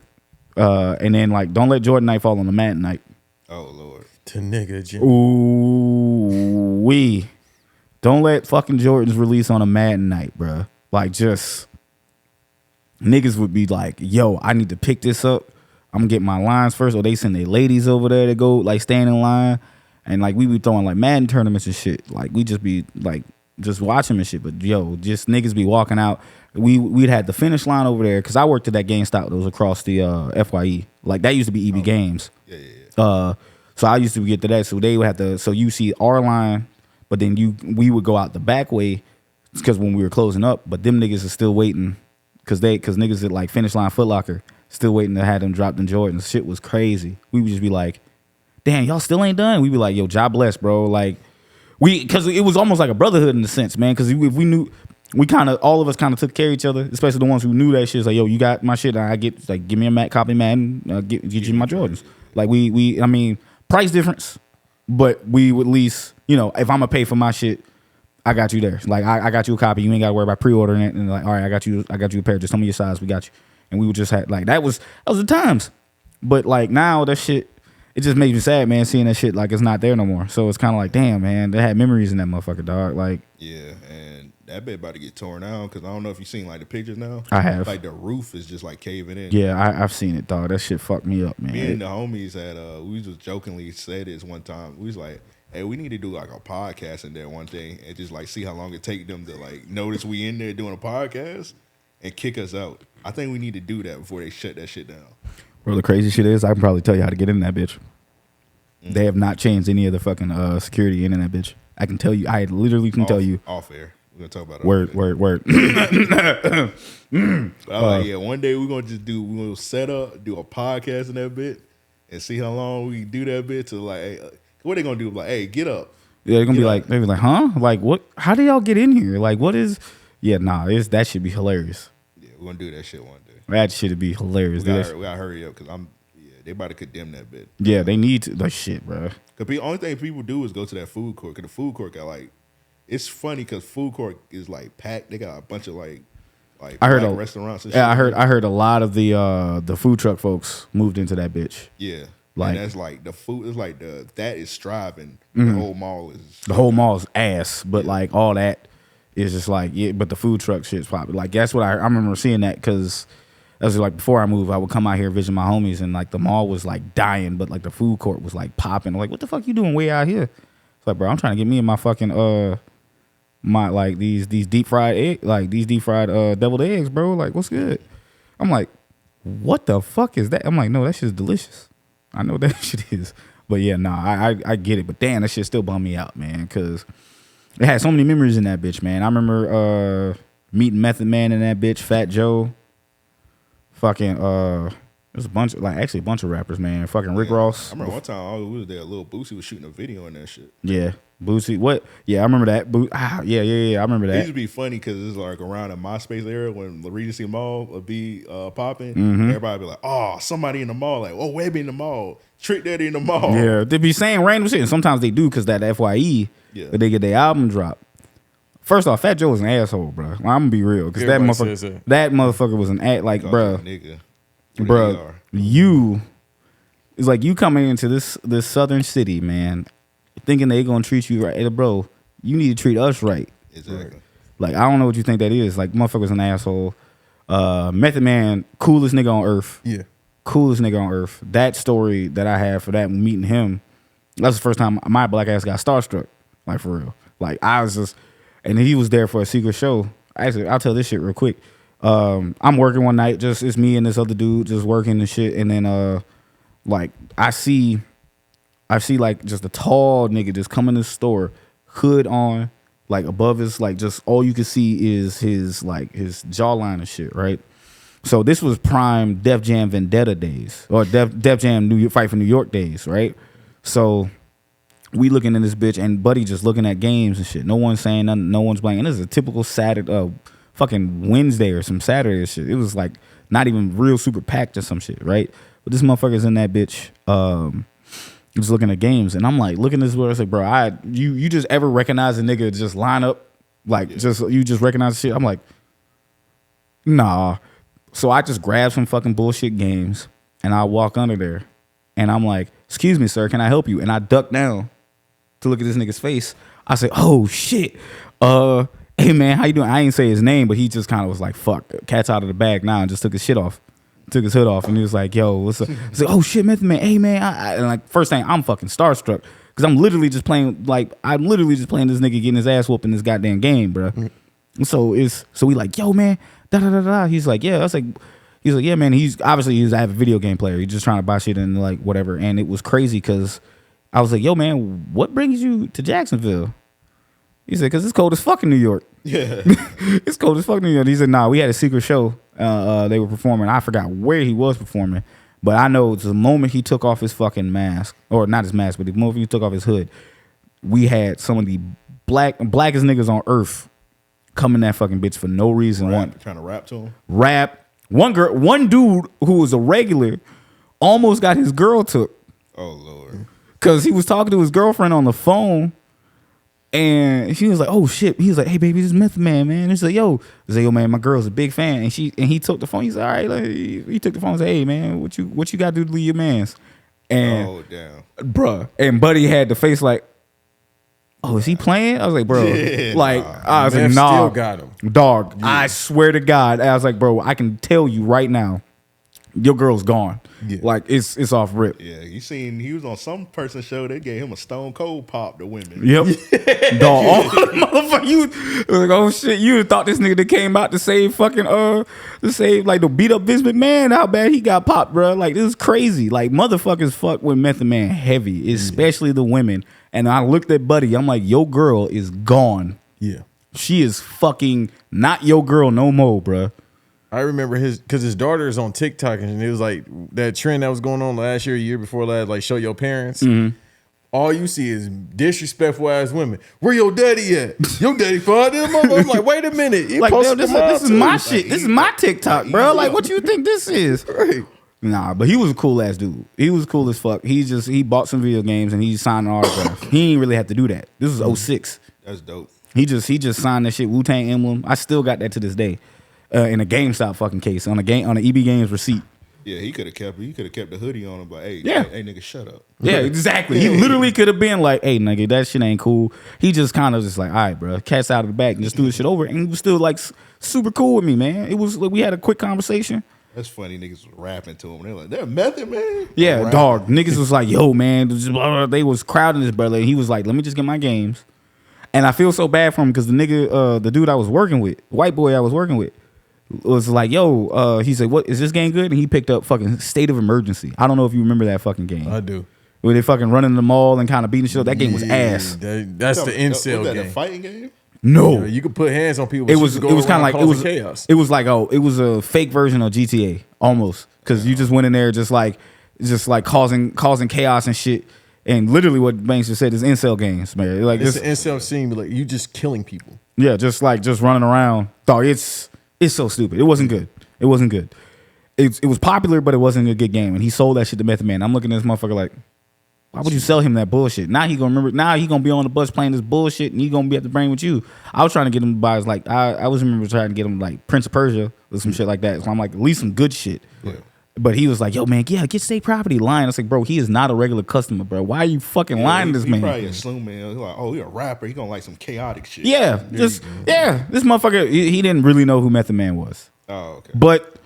[SPEAKER 3] and then like don't let Jordan night fall on the Madden night.
[SPEAKER 1] Oh Lord,
[SPEAKER 2] to nigga, Jim.
[SPEAKER 3] Ooh, don't let fucking Jordans release on a Madden night, bro. Like just niggas would be like, yo, I need to pick this up. I'm gonna get my lines first, or they send their ladies over there to go like stand in line, and like we be throwing like Madden tournaments and shit. Like we just be like. Just watch him and shit, but yo, just niggas be walking out. We'd had the finish line over there because I worked at that GameStop that was across the FYE. Like that used to be EB Games. Yeah. So I used to get to that. So they would have to. So you see our line, but then we would go out the back way because when we were closing up. But them niggas are still waiting because niggas at like finish line Foot Locker still waiting to have them drop them Jordans. Shit was crazy. We would just be like, damn, y'all still ain't done. We'd be like, yo, job bless, bro. Like. Because it was almost like a brotherhood in a sense, man. Because if we knew, all of us kind of took care of each other, especially the ones who knew that shit. It's like, yo, you got my shit. I get like, give me a copy Madden, get you my Jordans. Like I mean, price difference, but we would at least, if I'm gonna pay for my shit, I got you there. Like I got you a copy. You ain't got to worry about pre-ordering it. And like, all right, I got you a pair. Just tell me your size. We got you. And we would just have like that was the times. But like now that shit. It just makes me sad, man, seeing that shit like it's not there no more. So it's kind of like, damn, man, they had memories in that motherfucker, dog. Like,
[SPEAKER 1] yeah, and that bit about to get torn down because I don't know if you've seen like the pictures now.
[SPEAKER 3] I have.
[SPEAKER 1] Like the roof is just like caving in.
[SPEAKER 3] Yeah, I've seen it, dog. That shit fucked me up, man.
[SPEAKER 1] Me and the homies we just jokingly said this one time. We was like, hey, we need to do like a podcast in there one day and just like see how long it take them to like notice we in there doing a podcast and kick us out. I think we need to do that before they shut that shit down.
[SPEAKER 3] Bro, the crazy shit is I can probably tell you how to get in that bitch. They have not changed any of the fucking security in that bitch. I can tell you. I literally can tell you.
[SPEAKER 1] Off air. We're gonna talk about it.
[SPEAKER 3] Word.
[SPEAKER 1] Yeah, one day we're gonna set up, do a podcast in that bit, and see how long we can do that bit to like. What they gonna do? Like, hey, get up.
[SPEAKER 3] Yeah, they're gonna
[SPEAKER 1] Get
[SPEAKER 3] be like, huh? Like, what? How do y'all get in here? Like, what is? Yeah, nah, that should be hilarious.
[SPEAKER 1] Yeah, we're gonna do that shit one day.
[SPEAKER 3] That should be hilarious.
[SPEAKER 1] We gotta hurry up because they about to condemn that bit.
[SPEAKER 3] Yeah, they need to. Like, shit, bro.
[SPEAKER 1] Cause the only thing people do is go to that food court. Cause the food court got like, it's funny because food court is like packed. They got a bunch of like
[SPEAKER 3] I heard
[SPEAKER 1] black restaurants. And
[SPEAKER 3] yeah,
[SPEAKER 1] shit.
[SPEAKER 3] I heard a lot of the food truck folks moved into that bitch.
[SPEAKER 1] Yeah,
[SPEAKER 3] Like,
[SPEAKER 1] and that's like the food is like that is striving.
[SPEAKER 3] Mm-hmm.
[SPEAKER 1] The whole mall is
[SPEAKER 3] the whole mall's ass, but like all that is just like, yeah. But the food truck shit's popping. Like, that's what I remember seeing that because. That was like before I moved, I would come out here visit my homies, and like the mall was like dying, but like the food court was like popping. Like, what the fuck you doing way out here? It's like, bro, I'm trying to get me and my fucking my like these deep fried egg, like these deep fried deviled eggs, bro. Like, what's good? I'm like, what the fuck is that? I'm like, no, that shit's delicious. I know that shit is, but yeah, nah, I get it, but damn, that shit still bummed me out, man, because it had so many memories in that bitch, man. I remember meeting Method Man in that bitch, Fat Joe. Fucking there's a bunch of a bunch of rappers, man. Fucking Rick Ross.
[SPEAKER 1] I remember one time we was there, Lil Boosie was shooting a video on that shit.
[SPEAKER 3] Yeah, Boosie. What? Yeah, I remember that. Yeah. I remember
[SPEAKER 1] It
[SPEAKER 3] that.
[SPEAKER 1] used to be funny because it's like around the MySpace era when the Regency Mall would be popping.
[SPEAKER 3] Mm-hmm.
[SPEAKER 1] Everybody be like, "Oh, somebody in the mall!" Like, "Oh, Webby in the mall, Trick Daddy in the mall."
[SPEAKER 3] Yeah, they be saying random shit, and sometimes they do because that FYE, but they get their album drop. First off, Fat Joe was an asshole, bro. I'm gonna be real because that motherfucker was an like, bro, bro. It's like you coming into this southern city, man, thinking they gonna treat you right, hey, bro. You need to treat us right.
[SPEAKER 1] Exactly.
[SPEAKER 3] Like, I don't know what you think that is. Like, motherfucker's an asshole. Method Man, coolest nigga on earth.
[SPEAKER 2] Yeah,
[SPEAKER 3] coolest nigga on earth. That story that I had for that meeting him, that's the first time my black ass got starstruck. Like, for real. Like, I was just. And he was there for a secret show. Actually, I'll tell this shit real quick. I'm working one night, just it's me and this other dude just working and shit. And then like I see like just a tall nigga just come in the store, hood on, like above his, like just all you can see is his like his jawline and shit, right? So this was prime Def Jam Vendetta days, or Def Jam New York, Fight for New York days, right? So we looking in this bitch, and Buddy just looking at games and shit. No one's saying nothing. No one's playing. And this is a typical Saturday, fucking Wednesday or some Saturday or shit. It was like not even real super packed or some shit, right? But this motherfucker's in that bitch, just looking at games, and I'm like looking at this where I was like, bro, you just ever recognize a nigga just line up, like you just recognize shit? I'm like, nah. So I just grab some fucking bullshit games, and I walk under there, and I'm like, excuse me, sir, can I help you? And I duck down to look at this nigga's face. I say, oh shit. Hey man, how you doing? I ain't say his name, but he just kind of was like, fuck, cat's out of the bag now, and just took his shit off. Took his hood off, and he was like, yo, what's up? I said, oh shit, Method Man. Hey man, and like first thing, I'm fucking starstruck. Cause I'm literally just playing this nigga getting his ass whooped in this goddamn game, bro. Mm-hmm. So we like, yo man, da da da da. He's like, yeah. I was like, he's like, yeah man. He's a video game player. He's just trying to buy shit and like whatever. And it was crazy because I was like, yo, man, what brings you to Jacksonville? He said, because it's cold as fuck in New York.
[SPEAKER 1] Yeah.
[SPEAKER 3] It's cold as fuck in New York. He said, nah, we had a secret show they were performing. I forgot where he was performing. But I know the moment he took off his fucking mask, or not his mask, but the moment he took off his hood, we had some of the blackest niggas on earth come in that fucking bitch for no reason.
[SPEAKER 1] Trying to rap to him?
[SPEAKER 3] Rap. One dude who was a regular almost got his girl took.
[SPEAKER 1] Oh, Lord.
[SPEAKER 3] Because he was talking to his girlfriend on the phone, and she was like, oh shit. He was like, hey baby, this is Method Man, man. He's like, yo. He's like, yo man, my girl's a big fan. And he took the phone. He's like, all right. Like, he took the phone and said, hey man, what you got to do to leave your mans? And
[SPEAKER 1] oh damn.
[SPEAKER 3] Bruh. And Buddy had the face like, oh, is he playing? I was like, bro, I was like, nah,
[SPEAKER 2] still got him.
[SPEAKER 3] Dog. Yeah. I swear to God, I was like, bro, I can tell you right now, your girl's gone. Yeah. Like it's off rip.
[SPEAKER 1] Yeah, you seen he was on some person's show. They gave him a Stone Cold pop to women.
[SPEAKER 3] Yep. Dog, all the motherfucker, you like, oh shit, you thought this nigga that came out to save fucking to beat up Vince McMahon. How bad he got popped, bro? Like this is crazy. Like motherfuckers fuck with Method Man heavy, especially the women. And I looked at Buddy. I'm like, your girl is gone.
[SPEAKER 2] Yeah,
[SPEAKER 3] she is fucking not your girl no more, bro.
[SPEAKER 2] I remember because his daughter is on TikTok, and it was like that trend that was going on last year, year before last, like show your parents. Mm-hmm. all you see is disrespectful ass women. Where your daddy at? Your daddy father? I'm like, wait a minute.
[SPEAKER 3] Like, yo, this is my shit. This is my TikTok, bro. Like, what you think this is?
[SPEAKER 2] Right.
[SPEAKER 3] Nah, but he was a cool ass dude. He was cool as fuck. He bought some video games and he signed an autograph. He didn't really have to do that. This was 06.
[SPEAKER 1] That's dope.
[SPEAKER 3] He just signed that shit, Wu-Tang emblem. I still got that to this day. In a GameStop fucking case on an EB Games receipt.
[SPEAKER 1] Yeah, he could have kept the hoodie on him, but hey,
[SPEAKER 3] yeah.
[SPEAKER 1] hey, nigga, shut up.
[SPEAKER 3] Yeah, exactly. He literally could have been like, hey, nigga, that shit ain't cool. He just kind of just like, all right, bro, cat's out of the bag and just threw the shit over. And he was still like super cool with me, man. It was like we had a quick conversation.
[SPEAKER 1] That's funny. Niggas was rapping to him. They're like, they're method, man.
[SPEAKER 3] Yeah, dog. Niggas was like, yo, man. They was crowding this brother. And he was like, let me just get my games. And I feel so bad for him because the nigga, the dude I was working with, white boy I was working with, was like, yo, he said, what, is this game good? And he picked up fucking State of Emergency. I don't know if you remember that fucking game.
[SPEAKER 2] I do.
[SPEAKER 3] Where they fucking running the mall and kind of beating shit up. That game was ass.
[SPEAKER 2] That's the incel
[SPEAKER 1] game. Was that
[SPEAKER 2] game.
[SPEAKER 1] a fighting game?
[SPEAKER 3] No,
[SPEAKER 2] you could put hands on people.
[SPEAKER 3] It was kind of like
[SPEAKER 2] chaos.
[SPEAKER 3] It was like it was a fake version of GTA almost because you just went in there just like causing chaos and shit. And literally what Banks just said is incel games, man. Like
[SPEAKER 2] it's an incel scene, like you just killing people.
[SPEAKER 3] Yeah, just running around. Dog, it's so stupid. It wasn't good. It wasn't good. It was popular, but it wasn't a good game. And he sold that shit to Method Man. I'm looking at this motherfucker like, why would you sell him that bullshit? Now he gonna remember. Now he gonna be on the bus playing this bullshit, and he gonna be at the brain with you. I was trying to get him to buy like I was trying to get him like Prince of Persia or some shit like that. So I'm like, at least some good shit. Yeah. But he was like, yo, man, yeah, get state property. Lying. I was like, bro, he is not a regular customer, bro. Why are you fucking lying to this man?
[SPEAKER 1] He probably a slim man. He's like, oh, he a rapper. He gonna like some chaotic shit.
[SPEAKER 3] Yeah, this motherfucker. He didn't really know who Method Man was.
[SPEAKER 1] Oh, okay.
[SPEAKER 3] But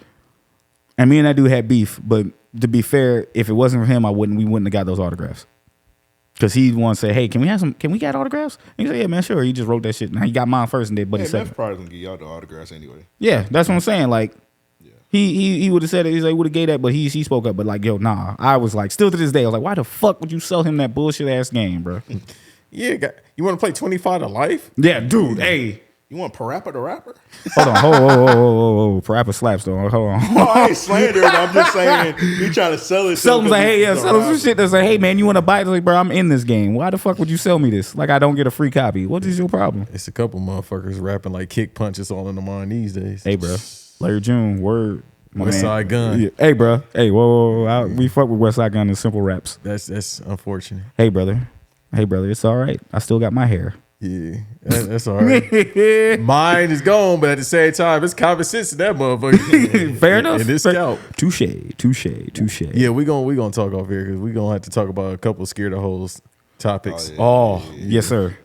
[SPEAKER 3] and me and that dude had beef. But to be fair, if it wasn't for him, we wouldn't have got those autographs. Because he wanted to say, hey, can we get autographs? And he said, yeah, man, sure. He just wrote that shit. Now he got mine first and did Buddy second.
[SPEAKER 1] That's probably gonna give y'all the autographs anyway.
[SPEAKER 3] Yeah, that's what I'm saying. Like, he would have said it. He's like, would have gave that, but he spoke up. But like, yo, nah. I was like, still to this day, I was like, why the fuck would you sell him that bullshit ass game, bro?
[SPEAKER 2] Yeah, you want to play 25 to life?
[SPEAKER 3] Yeah, dude. Hey.
[SPEAKER 1] You want Parappa the Rapper?
[SPEAKER 3] Hold on. Whoa. Parappa slaps though. Hold on.
[SPEAKER 1] No, I ain't slandering. I'm just saying he trying to sell it.
[SPEAKER 3] Sell him like, hey, yeah, sell him some shit that's like, hey, man, you want to buy it? Like, bro, I'm in this game. Why the fuck would you sell me this? Like, I don't get a free copy. What is your problem?
[SPEAKER 2] It's a couple motherfuckers rapping like kick punches all in the mind these days.
[SPEAKER 3] Hey, bro. Larry June, word.
[SPEAKER 2] West Side Gun.
[SPEAKER 3] Yeah. Hey, bro. Hey, whoa. We fuck with West Side Gun and simple raps.
[SPEAKER 2] That's unfortunate.
[SPEAKER 3] Hey, brother. It's all right. I still got my hair.
[SPEAKER 2] Yeah, that's all right. Mine is gone, but at the same time, it's common sense in that motherfucker.
[SPEAKER 3] Fair enough.
[SPEAKER 2] And it's scalp.
[SPEAKER 3] Touche.
[SPEAKER 2] Yeah, we gonna talk off here because we gonna have to talk about a couple scared of holes topics.
[SPEAKER 3] Yes, sir.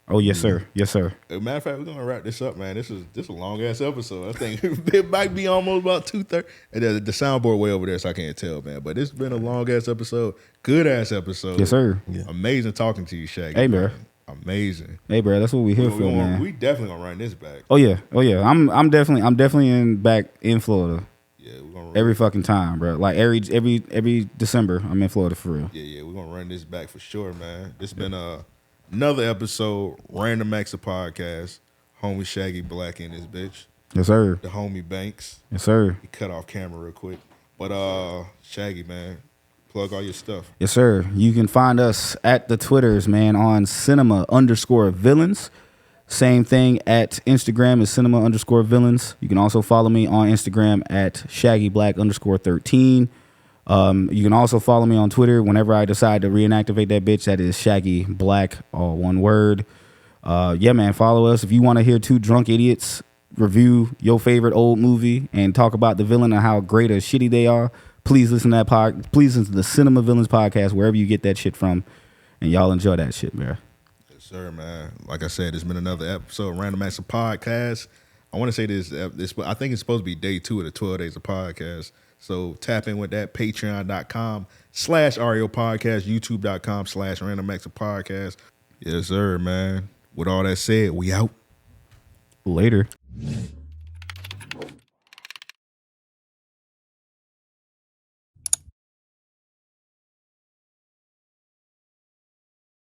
[SPEAKER 3] Oh, yes, sir. Yes, sir.
[SPEAKER 1] As a matter of fact, we're gonna wrap this up, man. This is a long ass episode. I think it might be almost about 2:30. And the soundboard way over there, so I can't tell, man. But it's been a long ass episode, good ass episode.
[SPEAKER 3] Yes, sir.
[SPEAKER 1] Yeah. Amazing talking to you, Shaggy.
[SPEAKER 3] Hey, bro.
[SPEAKER 1] Amazing.
[SPEAKER 3] Hey, bro, that's what we here for, man.
[SPEAKER 1] We definitely gonna run this back.
[SPEAKER 3] Oh yeah. I'm definitely back in Florida.
[SPEAKER 1] Yeah, we're gonna run
[SPEAKER 3] every fucking time, bro. Like every December, I'm in Florida for real.
[SPEAKER 1] Yeah, we're gonna run this back for sure, man. This been another episode, Random Acts of Podcast. Homie Shaggy Black in this bitch.
[SPEAKER 3] Yes, sir.
[SPEAKER 1] The homie Banks.
[SPEAKER 3] Yes, sir.
[SPEAKER 1] He cut off camera real quick, but Shaggy, man. Plug all your stuff.
[SPEAKER 3] Yes, sir. You can find us at the Twitters, man, on cinema_villains. Same thing at Instagram is cinema_villains. You can also follow me on Instagram at ShaggyBlack_13. You can also follow me on Twitter whenever I decide to reinactivate that bitch. That is Shaggy Black, all one word. Yeah, man, follow us. If you want to hear two drunk idiots review your favorite old movie and talk about the villain and how great or shitty they are, please listen to please listen to the Cinema Villains podcast wherever you get that shit from, and y'all enjoy that shit, man.
[SPEAKER 1] Yes, sir, man. Like I said, it's been another episode of Random Acts of Podcast. I want to say this. I think it's supposed to be day 2 of the 12 days of podcast. So tap in with that. Patreon.com/RAO Podcast, YouTube.com/Random Acts of Podcast. Yes, sir, man. With all that said, we out.
[SPEAKER 3] Later.